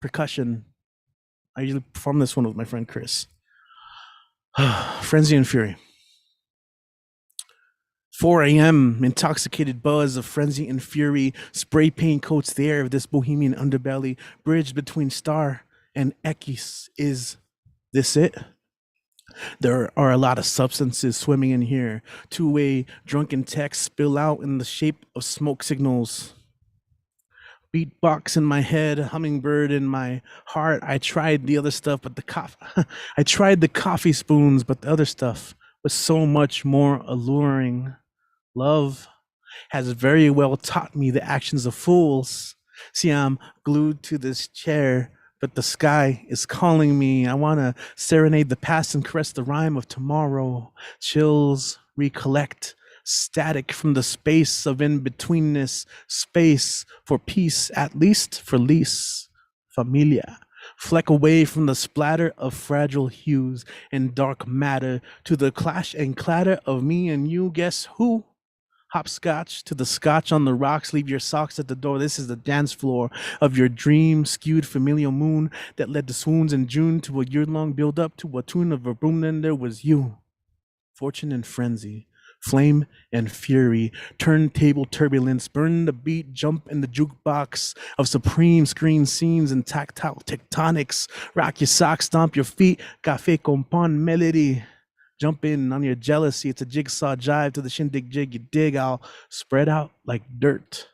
percussion. I usually perform this one with my friend Chris. Frenzy and Fury. 4 a.m., intoxicated buzz of frenzy and fury, spray paint coats the air of this bohemian underbelly, bridged between star and Ekis. Is this it? There are a lot of substances swimming in here. Two-way drunken texts spill out in the shape of smoke signals. Beatbox in my head, hummingbird in my heart. I tried the other stuff, but I tried the coffee spoons, but the other stuff was so much more alluring. Love has very well taught me the actions of fools. See, I'm glued to this chair, but the sky is calling me. I want to serenade the past and caress the rhyme of tomorrow. Chills, recollect, static from the space of in-betweenness, space for peace, at least for lease. Familia, Fleck away from the splatter of fragile hues and dark matter to the clash and clatter of me and you. Guess who? Hopscotch to the scotch on the rocks. Leave your socks at the door. This is the dance floor of your dream skewed familial moon that led to swoons in June to a year-long build-up to a tune of a boom. Then there was you. Fortune and frenzy, flame and fury, turntable turbulence, burn the beat, jump in the jukebox of supreme screen scenes and tactile tectonics. Rock your socks, stomp your feet, cafe con pan melody. Jump in on your jealousy. It's a jigsaw jive to the shindig jig you dig. I'll spread out like dirt.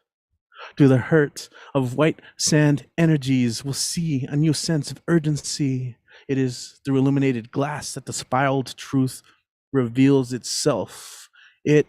To the hurt of white sand energies, we'll see a new sense of urgency. It is through illuminated glass that the spiraled truth reveals itself. It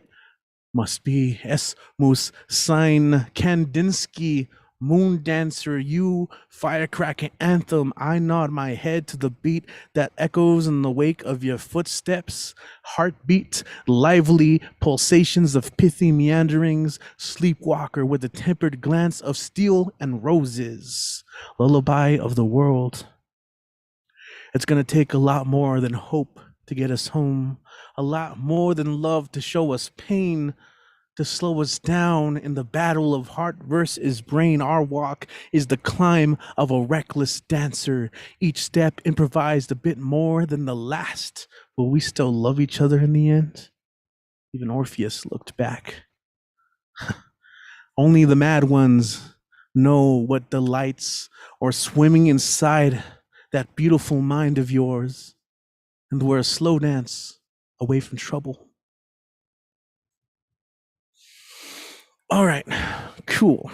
must be Es muss sein Kandinsky, moon dancer, you firecracker anthem. I nod my head to the beat that echoes in the wake of your footsteps. Heartbeat, lively pulsations of pithy meanderings. Sleepwalker with a tempered glance of steel and roses. Lullaby of the world. It's gonna take a lot more than hope to get us home. A lot more than love to show us pain, to slow us down in the battle of heart versus brain. Our walk is the climb of a reckless dancer. Each step improvised a bit more than the last. Will we still love each other in the end? Even Orpheus looked back. Only the mad ones know what delights or swimming inside that beautiful mind of yours. And we're a slow dance away from trouble. All right, cool.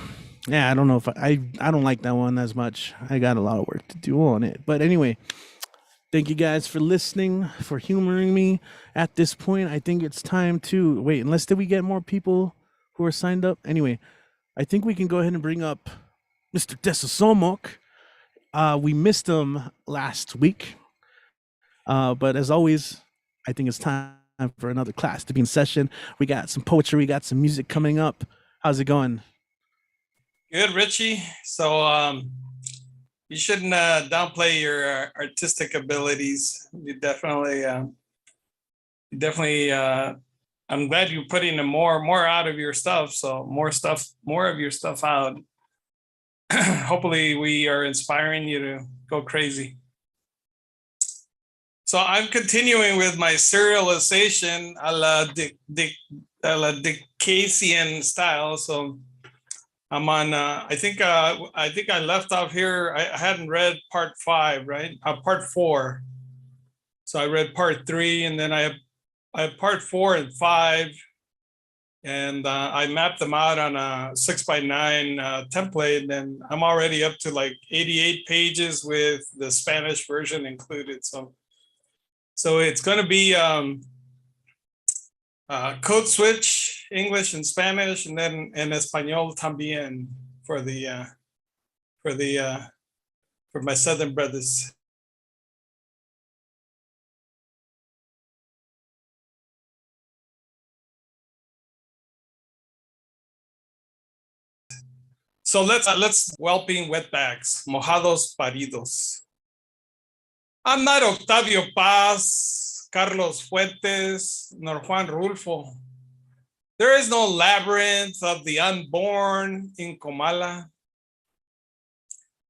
Yeah, I don't know if I don't like that one as much. I got a lot of work to do on it. But anyway, thank you guys for listening, for humoring me. At this point, I think it's time to wait, unless did we get more people who are signed up? Anyway, I think we can go ahead and bring up Mr. Tesosomok. We missed him last week. But as always, I think it's time for another class to be in session. We got some poetry, we got some music coming up. How's it going? Good, Richie. So you shouldn't downplay your artistic abilities. You definitely, I'm glad you're putting more out of your stuff. So more of your stuff out. Hopefully we are inspiring you to go crazy. So I'm continuing with my serialization a la Dicasian style. So I'm on, I think I left off here. I hadn't read part 5, right? Part 4. So I read part 3, and then I have part 4 and 5. And I mapped them out on a 6x9 template. And I'm already up to like 88 pages with the Spanish version included. So it's going to be code switch, English and Spanish, and then en español también for my Southern brothers. So let's whelping wetbacks, mojados paridos. I'm not Octavio Paz, Carlos Fuentes, nor Juan Rulfo. There is no labyrinth of the unborn in Comala.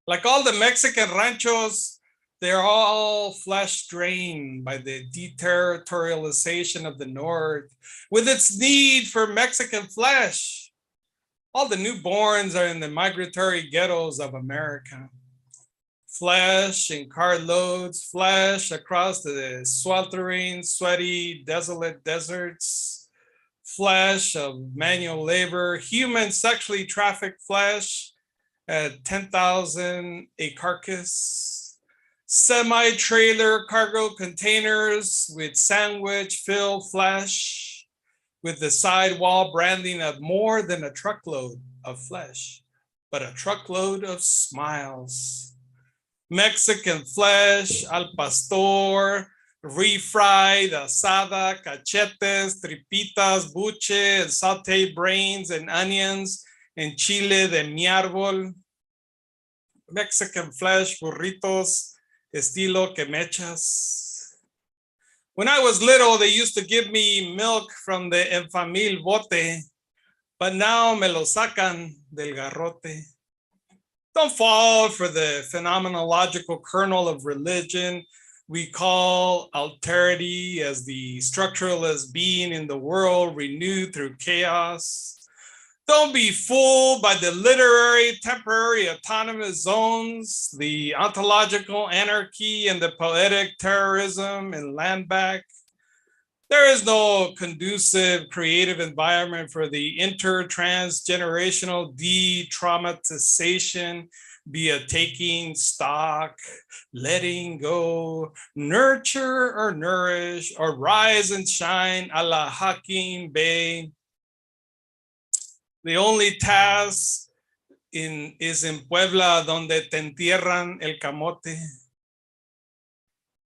Like all the Mexican ranchos, they're all flesh drained by the deterritorialization of the North, with its need for Mexican flesh. All the newborns are in the migratory ghettos of America. Flesh in carloads, flesh across the sweltering, sweaty, desolate deserts, flesh of manual labor, human sexually trafficked flesh at 10,000 a carcass, semi-trailer cargo containers with sandwich-filled flesh, with the sidewall branding of more than a truckload of flesh, but a truckload of smiles. Mexican flesh, al pastor, refried, asada, cachetes, tripitas, buche, and sauteed brains and onions, and chile de mi árbol. Mexican flesh, burritos, estilo que mechas. When I was little, they used to give me milk from the enfamil bote, but now me lo sacan del garrote. Don't fall for the phenomenological kernel of religion we call alterity as the structuralist being in the world renewed through chaos. Don't be fooled by the literary temporary autonomous zones, the ontological anarchy and the poetic terrorism in land back. There is no conducive creative environment for the inter-transgenerational de-traumatization via taking stock, letting go, nurture or nourish, or rise and shine a la Hakim Bey. The only task is in Puebla donde te entierran el camote.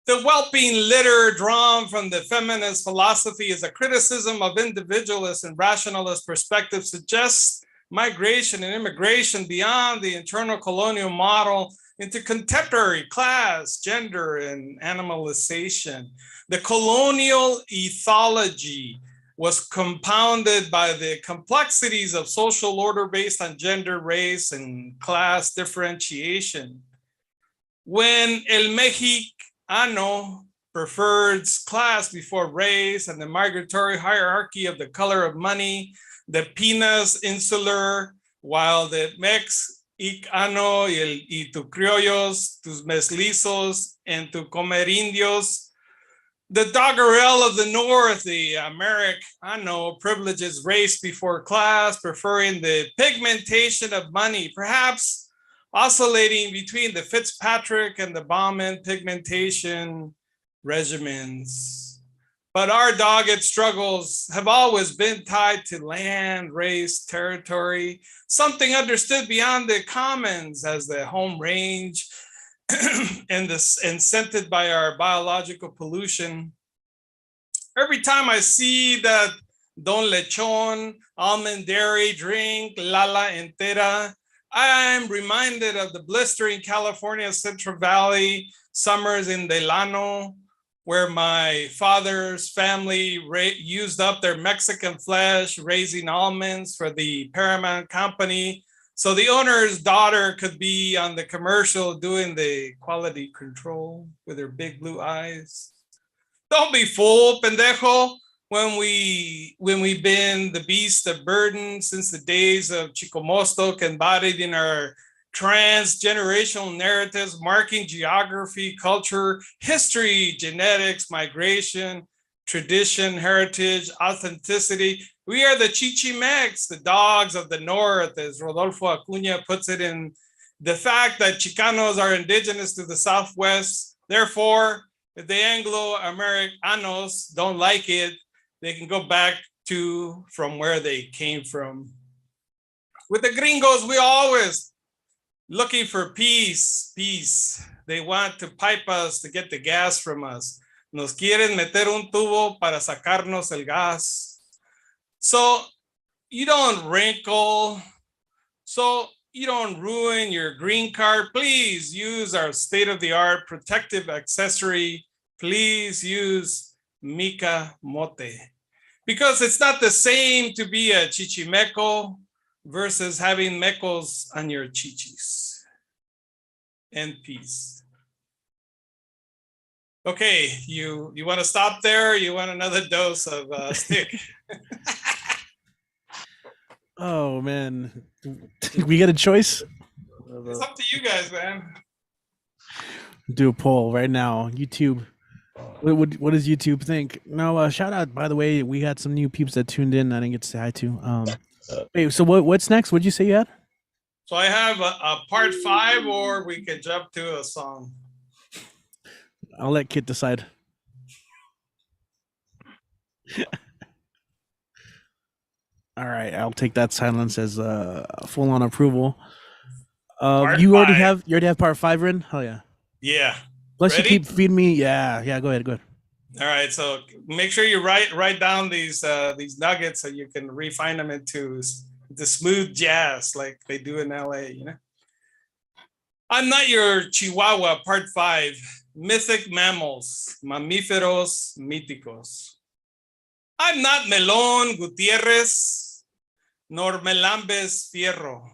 The whelping litter drawn from the feminist philosophy is a criticism of individualist and rationalist perspectives suggests migration and immigration beyond the internal colonial model into contemporary class, gender, and animalization. The colonial ethology was compounded by the complexities of social order based on gender, race, and class differentiation. When El Mexicano prefers class before race and the migratory hierarchy of the color of money, the Pinas Insular, while the Mexicano y tu criollos, tus mestizos, and tu comerindios, the doggerel of the North, the Americano, privileges race before class, preferring the pigmentation of money, perhaps oscillating between the Fitzpatrick and the Bauman pigmentation regimens. But our dogged struggles have always been tied to land, race, territory, something understood beyond the commons as the home range and scented by our biological pollution. Every time I see that Don Lechon, almond dairy drink, Lala Entera, I am reminded of the blistering California Central Valley summers in Delano, where my father's family used up their Mexican flesh, raising almonds for the Paramount Company. So the owner's daughter could be on the commercial doing the quality control with her big blue eyes. Don't be fooled, pendejo, when we've been the beast of burden since the days of Chico Mostoc, embodied in our transgenerational narratives marking geography, culture, history, genetics, migration, tradition, heritage, authenticity. We are the Chichimecs, the dogs of the North, as Rodolfo Acuña puts it in the fact that Chicanos are indigenous to the Southwest. Therefore, if the Anglo-Americanos don't like it, they can go back to from where they came from. With the gringos, we always looking for peace. They want to pipe us to get the gas from us. Nos quieren meter un tubo para sacarnos el gas. So you don't wrinkle. So you don't ruin your green card. Please use our state-of-the-art protective accessory. Please use Mica Mote. Because it's not the same to be a chichimeco versus having mecos on your chichis. And peace. Okay, you want to stop there? Or you want another dose of stick? Oh man, we get a choice. It's up to you guys, man. Do a poll right now. YouTube. What does YouTube think? No, shout out, by the way, we had some new peeps that tuned in. I didn't get to say hi to. Wait, so what's next? What'd you say you had? So I have a part 5, or we could jump to a song. I'll let Kit decide. All right, I'll take that silence as full-on approval. You already have part 5 written? Hell yeah. Yeah. Plus Ready? you keep feeding me. Yeah. Go ahead. All right. So make sure you write down these nuggets so you can refine them into the smooth jazz like they do in LA. You know. I'm not your Chihuahua, part 5, mythic mammals, mamíferos míticos. I'm not Melón Gutierrez, nor Melambes Fierro.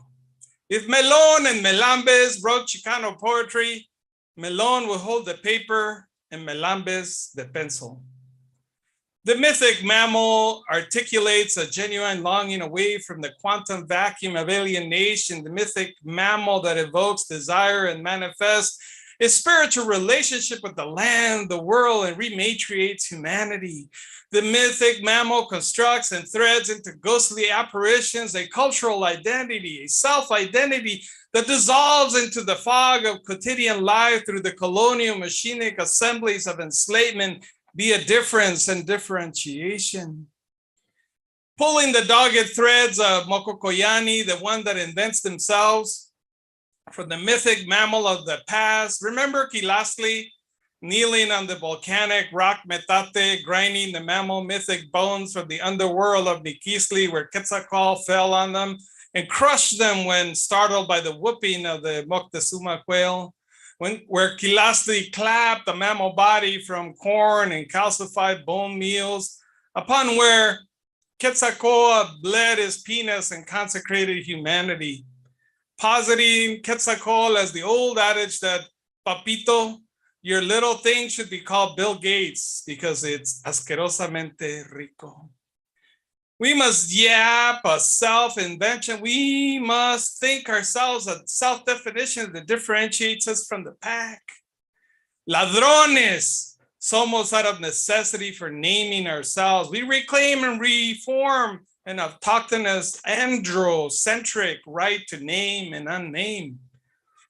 If Melón and Melambes wrote Chicano poetry, Melón will hold the paper and Melambes the pencil. The mythic mammal articulates a genuine longing away from the quantum vacuum of alienation. The mythic mammal that evokes desire and manifests a spiritual relationship with the land, the world, and rematriates humanity. The mythic mammal constructs and threads into ghostly apparitions a cultural identity, a self-identity that dissolves into the fog of quotidian life through the colonial machinic assemblies of enslavement via difference and differentiation. Pulling the dogged threads of Mokokoyani, the one that invents themselves, from the mythic mammal of the past. Remember Kilastli kneeling on the volcanic rock Metate, grinding the mammal mythic bones from the underworld of Nikisli, where Quetzalcoatl fell on them and crushed them when startled by the whooping of the Moctezuma quail. Where Kilastli clapped the mammal body from corn and calcified bone meals, upon where Quetzalcoatl bled his penis and consecrated humanity, positing Quetzalcoatl as the old adage that, Papito, your little thing should be called Bill Gates because it's asquerosamente rico. We must yap a self-invention. We must think ourselves a self-definition that differentiates us from the pack. Ladrones, somos out of necessity for naming ourselves. We reclaim and reform an autochthonous androcentric right to name and unname.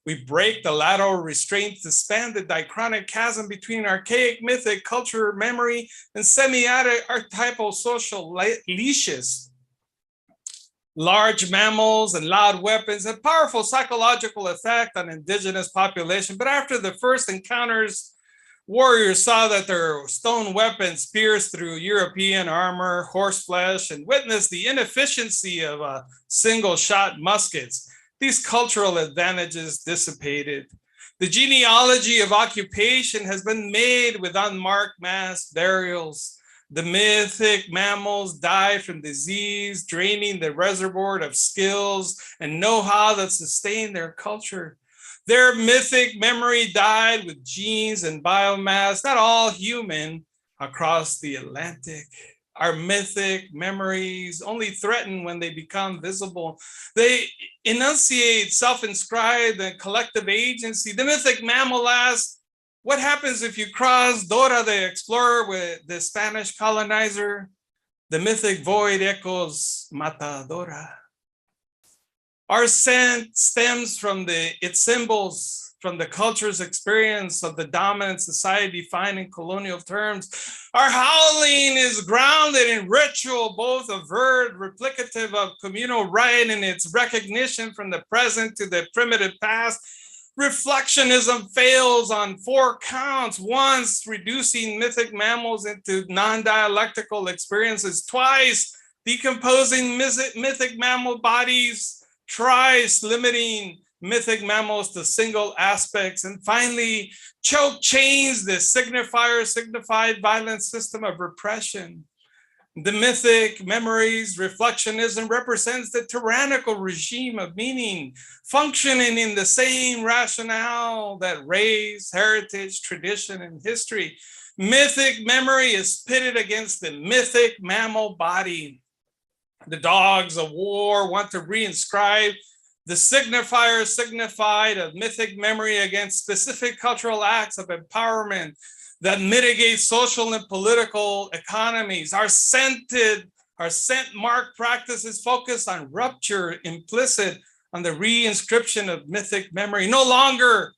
We break the lateral restraints to span the diachronic chasm between archaic mythic culture, memory, and semi-archetypal social leashes. Large mammals and loud weapons have powerful psychological effect on indigenous population, but after the first encounters, warriors saw that their stone weapons pierced through European armor, horse flesh, and witnessed the inefficiency of single-shot muskets. These cultural advantages dissipated. The genealogy of occupation has been made with unmarked mass burials. The mythic mammals die from disease, draining the reservoir of skills and know-how that sustain their culture. Their mythic memory died with genes and biomass, not all human, across the Atlantic. Our mythic memories only threaten when they become visible. They enunciate self-inscribed and collective agency. The mythic mammal asks, what happens if you cross Dora the Explorer with the Spanish colonizer? The mythic void echoes Matadora. Our scent stems from its symbols, from the culture's experience of the dominant society defined in colonial terms. Our howling is grounded in ritual, both avert, replicative of communal right and its recognition from the present to the primitive past. Reflectionism fails on 4 counts: once, reducing mythic mammals into non-dialectical experiences; twice, decomposing mythic mammal bodies; thrice, limiting mythic mammals to single aspects; and finally, choke chains the signified violent system of repression. The mythic memories reflectionism represents the tyrannical regime of meaning, functioning in the same rationale that race, heritage, tradition, and history. Mythic memory is pitted against the mythic mammal body. The dogs of war want to reinscribe the signifier signified of mythic memory against specific cultural acts of empowerment that mitigate social and political economies. Our scent mark practices focus on rupture implicit on the reinscription of mythic memory. No longer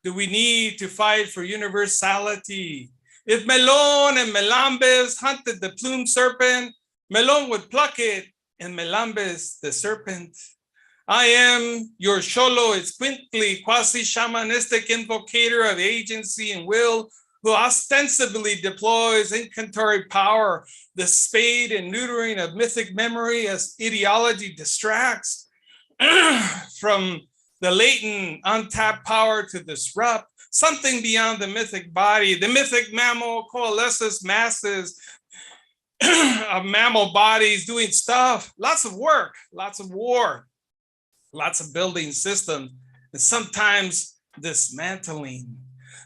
do we need to fight for universality. If Melon and Melambes hunted the plumed serpent, Melon would pluck it and Melambes the serpent. I am your Xolo Escuintli, quasi-shamanistic invocator of agency and will, who ostensibly deploys incantory power, the spade and neutering of mythic memory as ideology distracts from the latent, untapped power to disrupt, something beyond the mythic body. The mythic mammal coalesces masses of mammal bodies doing stuff, lots of work, lots of war, lots of building systems, and sometimes dismantling.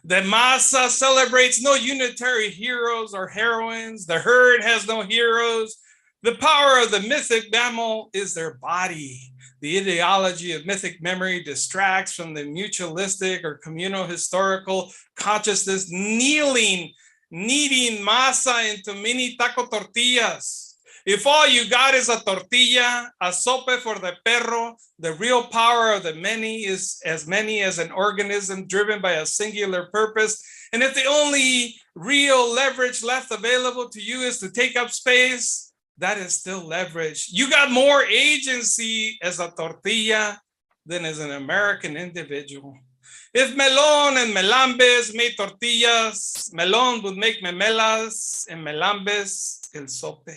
The massa celebrates no unitary heroes or heroines. The herd has no heroes. The power of the mythic mammal is their body. The ideology of mythic memory distracts from the mutualistic or communal historical consciousness, kneading masa into mini taco tortillas. If all you got is a tortilla, a sope for the perro, the real power of the many is as many as an organism driven by a singular purpose. And if the only real leverage left available to you is to take up space, that is still leverage. You got more agency as a tortilla than as an American individual. If Melon and Melambes made tortillas, Melon would make memelas and Melambes el sope.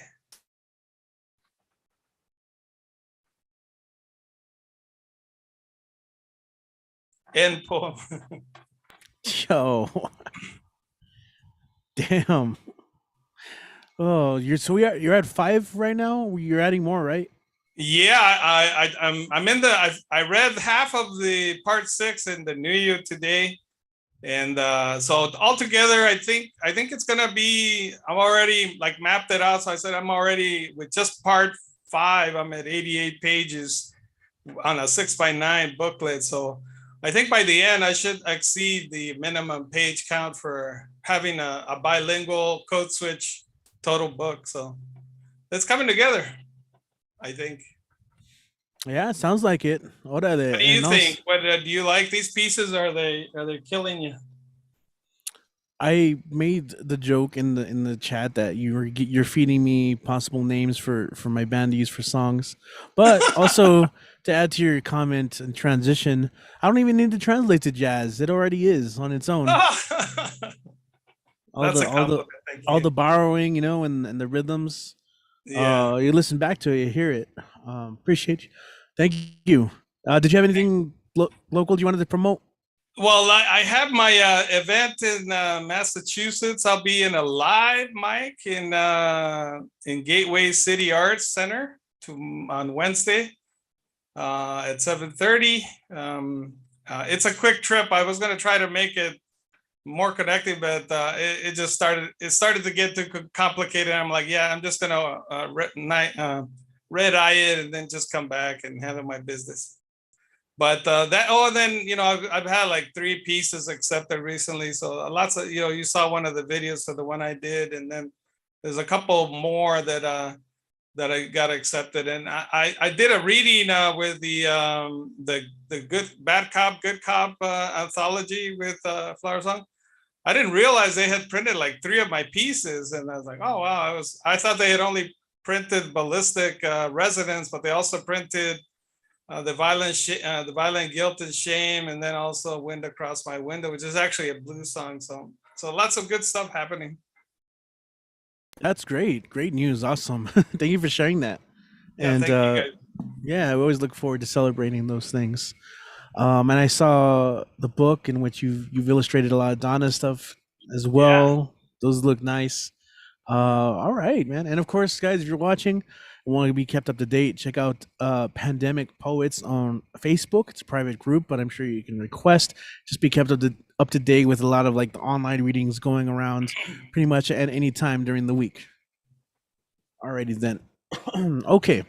End poem. Yo. Damn. Oh, you're at 5 right now. You're adding more, right? Yeah, I'm in the. I read half of the part 6 in the New Year today, and so altogether, I think it's gonna be. I'm already like mapped it out. So I said I'm already with just part 5. I'm at 88 pages on a 6x9 booklet. So I think by the end, I should exceed the minimum page count for having a bilingual code switch total book. So it's coming together, I think. Yeah, it sounds like it. What are they? What do you think? Do you like these pieces? Are they killing you? I made the joke in the chat that you're feeding me possible names for my band to use for songs, but also to add to your comment and transition, I don't even need to translate to jazz. It already is on its own. all the borrowing, and the rhythms. Yeah. You listen back to it, you hear it. Appreciate you. Thank you. Did you have anything local you wanted to promote? Well, I have my event in Massachusetts. I'll be in a live mic in Gateway City Arts Center on Wednesday at 7:30. It's a quick trip. I was going to try to make it more connected, but it just started to get too complicated. I'm like, yeah, I'm just going to red eye it and then just come back and handle my business. But then I've had like 3 pieces accepted recently. So lots of you saw one of the videos for the one I did, and then there's a couple more that I got accepted. And I did a reading with the good bad cop good cop anthology with Flower Song. I didn't realize they had printed like 3 of my pieces, and I was like, oh wow! I thought they had only printed Ballistic Resonance, but they also printed the violent guilt and shame, and then also Wind Across My Window, which is actually a blues song. So lots of good stuff happening. That's great news. Awesome. Thank you for sharing that. Yeah, And thank you guys. yeah, we always look forward to celebrating those things. And I saw the book in which you've illustrated a lot of Donna stuff as well. Those look nice. All right, man. And of course, guys, if you're watching and want to be kept up to date, check out Pandemic Poets on Facebook. It's a private group, but I'm sure you can request. Just be kept up to date with a lot of like the online readings going around pretty much at any time during the week. Alrighty then. Okay.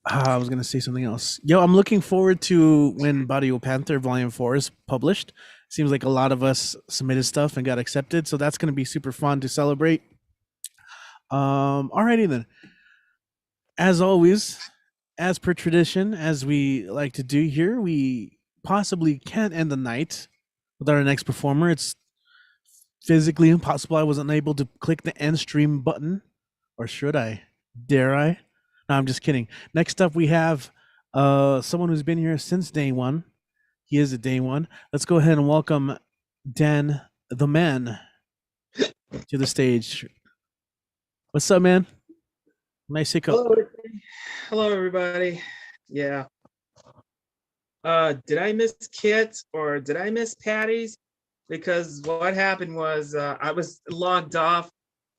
I was gonna say something else. Yo, I'm looking forward to when Barrio Panther Volume 4 is published. Seems like a lot of us submitted stuff and got accepted, so that's gonna be super fun to celebrate. Alrighty then. As always, as per tradition, as we like to do here, we possibly can't end the night without our next performer. It's physically impossible. I wasn't able to click the end stream button, or should I? Dare I? No, I'm just kidding. Next up, we have someone who's been here since day one. He is at day one. Let's go ahead and welcome Dan the Man to the stage. What's up, man? Nice hiccup. Hello, everybody. Yeah. Did I miss Kit or did I miss Patty's? Because what happened was I was logged off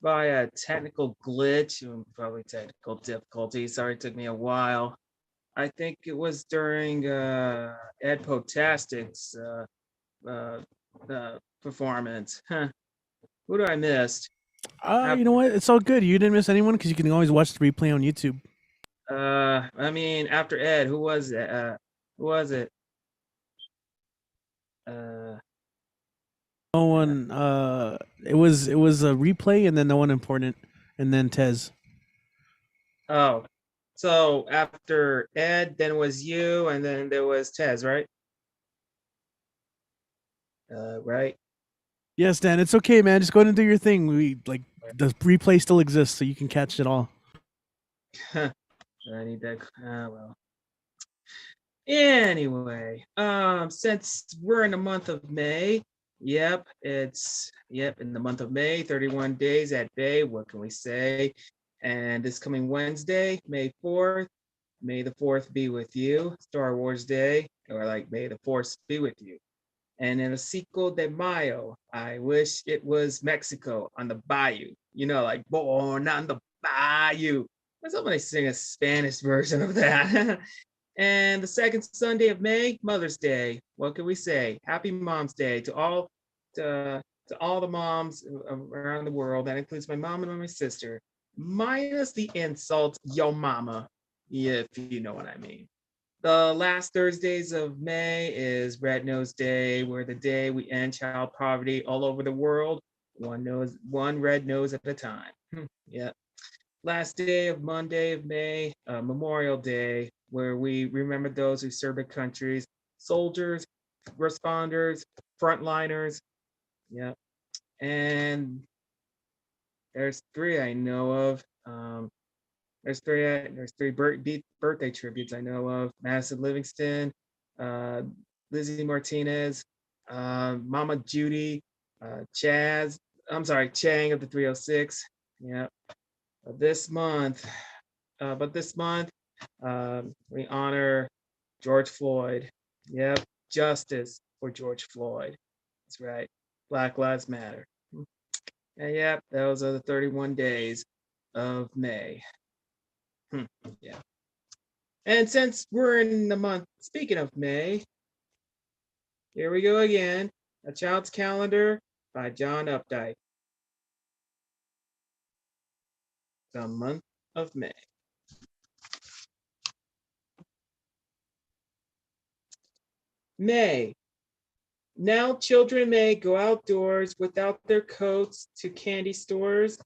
by a technical glitch, probably technical difficulty. Sorry, it took me a while. I think it was during Ed Potastic's performance. Huh. Who do I miss? You know what? It's all good. You didn't miss anyone because you can always watch the replay on YouTube. I mean, after Ed, who was it? Who was it? No one. It was a replay and then no one important, and then Tez. Oh, so after Ed, then was you, and then there was Tez, right? Right. Yes, Dan. It's okay, man. Just go ahead and do your thing. We like the replay still exists, so you can catch it all. I need that. Well. Anyway, since we're in the month of May, yep, it's in the month of May, 31 days at bay. What can we say? And this coming Wednesday, May 4th, May the 4th be with you, Star Wars Day, or like May the 4th be with you. And in a Cinco de Mayo, I wish it was Mexico on the bayou, you know, like born on the bayou. Somebody sing a Spanish version of that. And the second Sunday of May, Mother's Day. What can we say? Happy Mom's Day to all the moms around the world. That includes my mom and my sister, minus the insult, yo mama, if you know what I mean. The last Thursdays of May is Red Nose Day, where the day we end child poverty all over the world, one red nose at a time. Yeah. Last day of Monday of May, Memorial Day, where we remember those who serve our countries, soldiers, responders, frontliners. Yep. And there's 3 I know of. There's three birthday tributes I know of. Madison Livingston, Lizzie Martinez, Mama Judy, Chang of the 306. Yeah. This month, we honor George Floyd. Yep, justice for George Floyd. That's right. Black Lives Matter. And yep, those are the 31 days of May. Yeah. And since we're in the month, speaking of May, here we go again. A Child's Calendar by John Updike. The month of May. May. Now children may go outdoors without their coats to candy stores,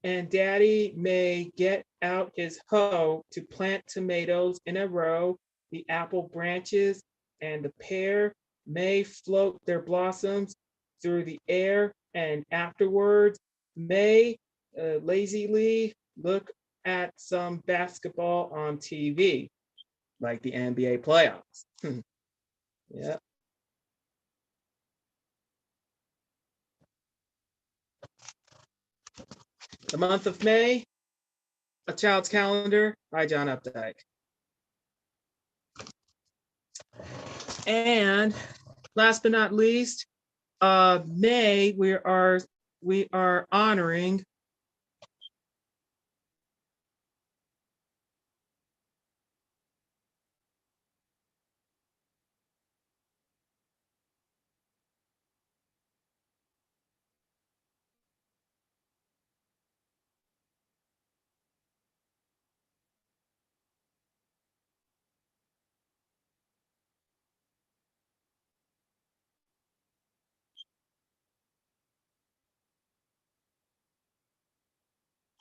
and daddy may get out his hoe to plant tomatoes in a row. The apple branches and the pear may float their blossoms through the air, and afterwards may lazily look at some basketball on TV, like the NBA playoffs. Yeah. The month of May, A Child's Calendar by John Updike. And last but not least, May, we are honoring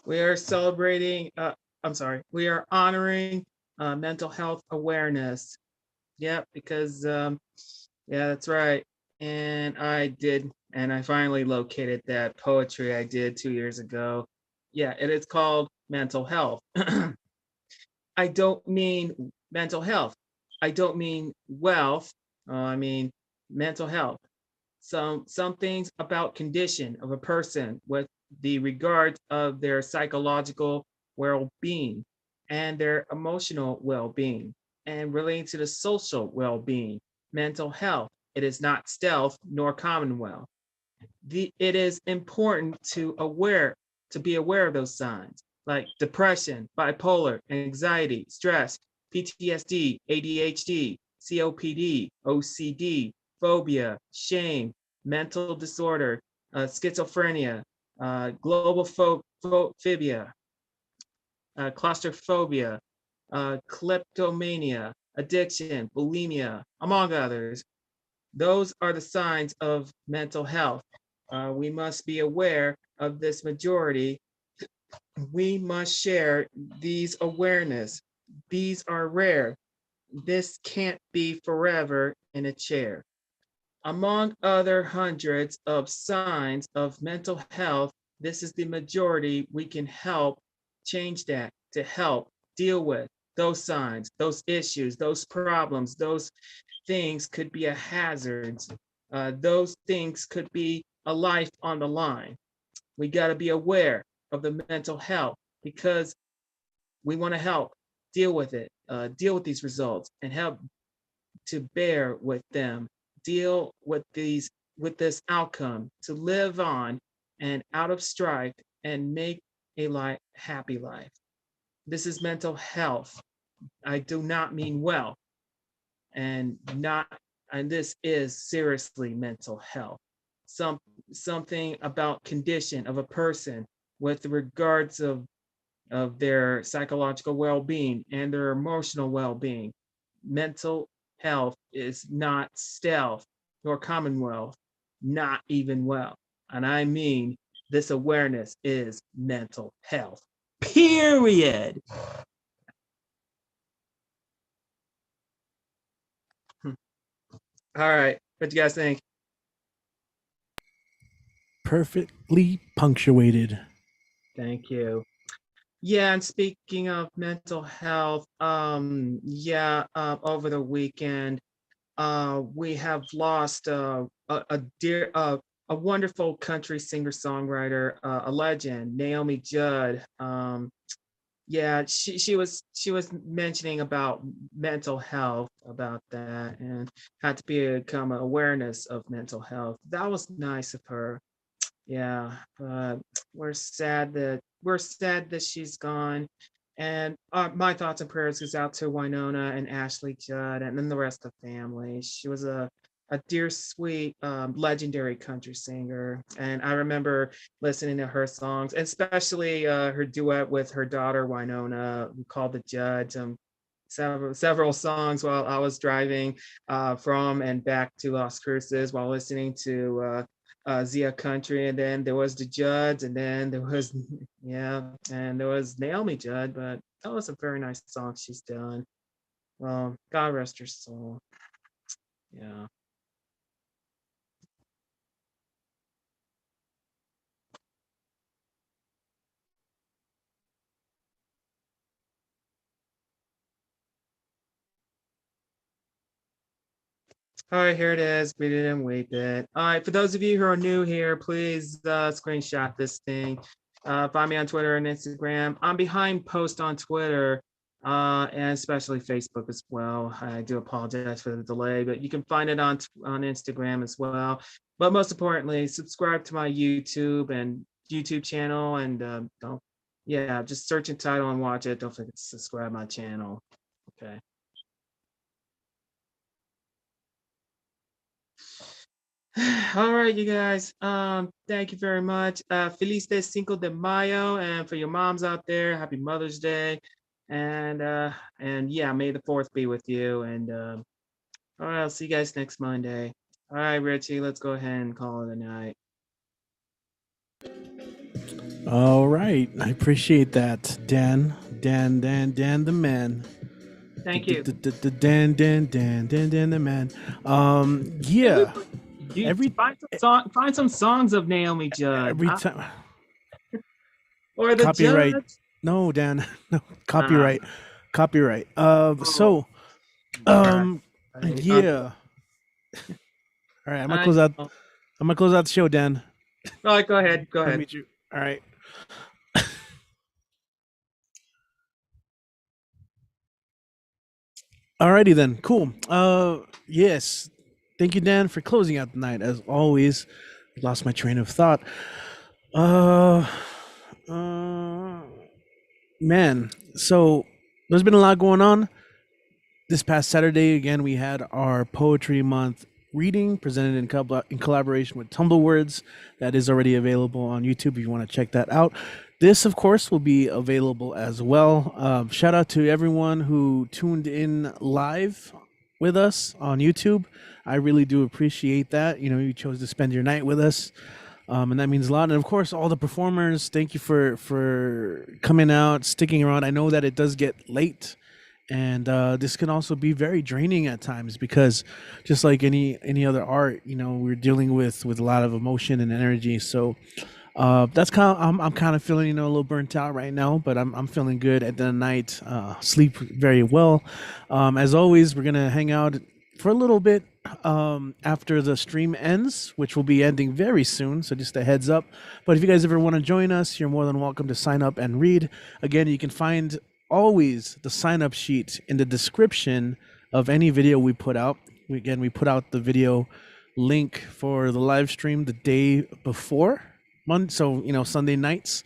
we are celebrating, we are honoring mental health awareness. Yep, because, yeah, that's right. And I finally located that poetry I did 2 years ago. Yeah, it is called Mental Health. I don't mean mental health. I don't mean wealth. I mean mental health. Some things about condition of a person with the regard of their psychological well-being and their emotional well-being. and relating to the social well-being, mental health. It is not stealth nor commonwealth. It is important to be aware of those signs like depression, bipolar, anxiety, stress, PTSD, ADHD, COPD, OCD, phobia, shame, mental disorder, schizophrenia, global phobia, claustrophobia, kleptomania, addiction, bulimia, among others. Those are the signs of mental health. We must be aware of this majority. We must share these awareness. These are rare. This can't be forever in a chair. Among other hundreds of signs of mental health, this is the majority. We can help change that, to help deal with those signs, those issues, those problems, those things could be a hazard. Those things could be a life on the line. We got to be aware of the mental health because we want to help deal with it, deal with these results and help to bear with them, deal with this outcome, to live on and out of strife and make a happy life. This is mental health. I do not mean wealth, and this is seriously mental health. Something about condition of a person with regards of their psychological well-being and their emotional well-being. Mental health is not stealth nor commonwealth, not even wealth. And I mean, this awareness is mental health, period. All right, what do you guys think? Perfectly punctuated. Thank you. Yeah, and speaking of mental health, over the weekend, we have lost a wonderful country singer-songwriter, a legend, Naomi Judd. She was mentioning about mental health, about that, and had to become an awareness of mental health. That was nice of her. Yeah, but we're sad that she's gone. And my thoughts and prayers goes out to Winona and Ashley Judd and then the rest of the family. She was a dear, sweet, legendary country singer. And I remember listening to her songs, especially her duet with her daughter, Winona, called The Judge. Several songs while I was driving from and back to Las Cruces while listening to Zia Country, and then there was The Judds, and then there was and there was Naomi Judd, but that was a very nice song she's done. Well, God rest her soul. Yeah. All right, here it is. Beat it and weep it. All right, for those of you who are new here, please screenshot this thing. Find me on Twitter and Instagram. I'm behind post on Twitter and especially Facebook as well. I do apologize for the delay, but you can find it on Instagram as well. But most importantly, subscribe to my YouTube channel and just search and title and watch it. Don't forget to subscribe my channel. Okay. All right, you guys. Thank you very much. Feliz de Cinco de Mayo, and for your moms out there, happy Mother's Day, and may the 4th be with you. And all right, I'll see you guys next Monday. All right, Richie, let's go ahead and call it a night. All right, I appreciate that, Dan the man. Thank you. Dan the man. Yeah. Find some songs of Naomi Judd. Every time. Or the copyright. Judge. No, Dan. No, copyright. Copyright. Yeah. All right, I'm gonna close out. I'm gonna close out the show, Dan. All right, go ahead. Go ahead. Meet you. All right. Alrighty then, cool. Yes, thank you, Dan, for closing out the night. As always, I lost my train of thought. Uh, man, so there's been a lot going on. This past Saturday, again, we had our Poetry Month reading presented in collaboration with Tumblewords. That is already available on YouTube if you want to check that out. This, of course, will be available as well. Shout out to everyone who tuned in live with us on YouTube. I really do appreciate that. You know, you chose to spend your night with us. And that means a lot. And of course, all the performers, thank you for coming out, sticking around. I know that it does get late, and this can also be very draining at times because, just like any other art, you know, we're dealing with a lot of emotion and energy. So that's kind of I'm kind of feeling, you know, a little burnt out right now, but I'm feeling good at the night. Sleep very well. As always, we're gonna hang out for a little bit after the stream ends, which will be ending very soon. So just a heads up. But if you guys ever want to join us, you're more than welcome to sign up and read. Again, you can find always the sign up sheet in the description of any video we put out. We put out the video link for the live stream the day before Monday, so you know, Sunday nights.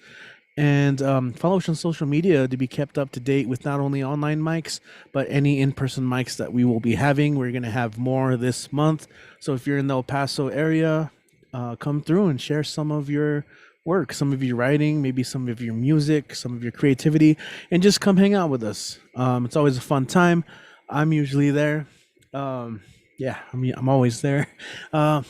And follow us on social media to be kept up to date with not only online mics, but any in-person mics that we will be having. We're going to have more this month. So if you're in the El Paso area, come through and share some of your work, some of your writing, maybe some of your music, some of your creativity, and just come hang out with us. It's always a fun time. I'm usually there. Yeah, I mean, I'm always there. All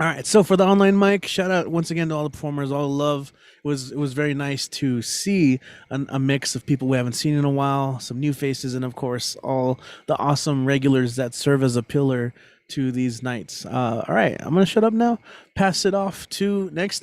right, so for the online mic, shout out once again to all the performers, all the love. It was very nice to see a mix of people we haven't seen in a while, some new faces, and of course, all the awesome regulars that serve as a pillar to these nights. All right, I'm going to shut up now, pass it off to next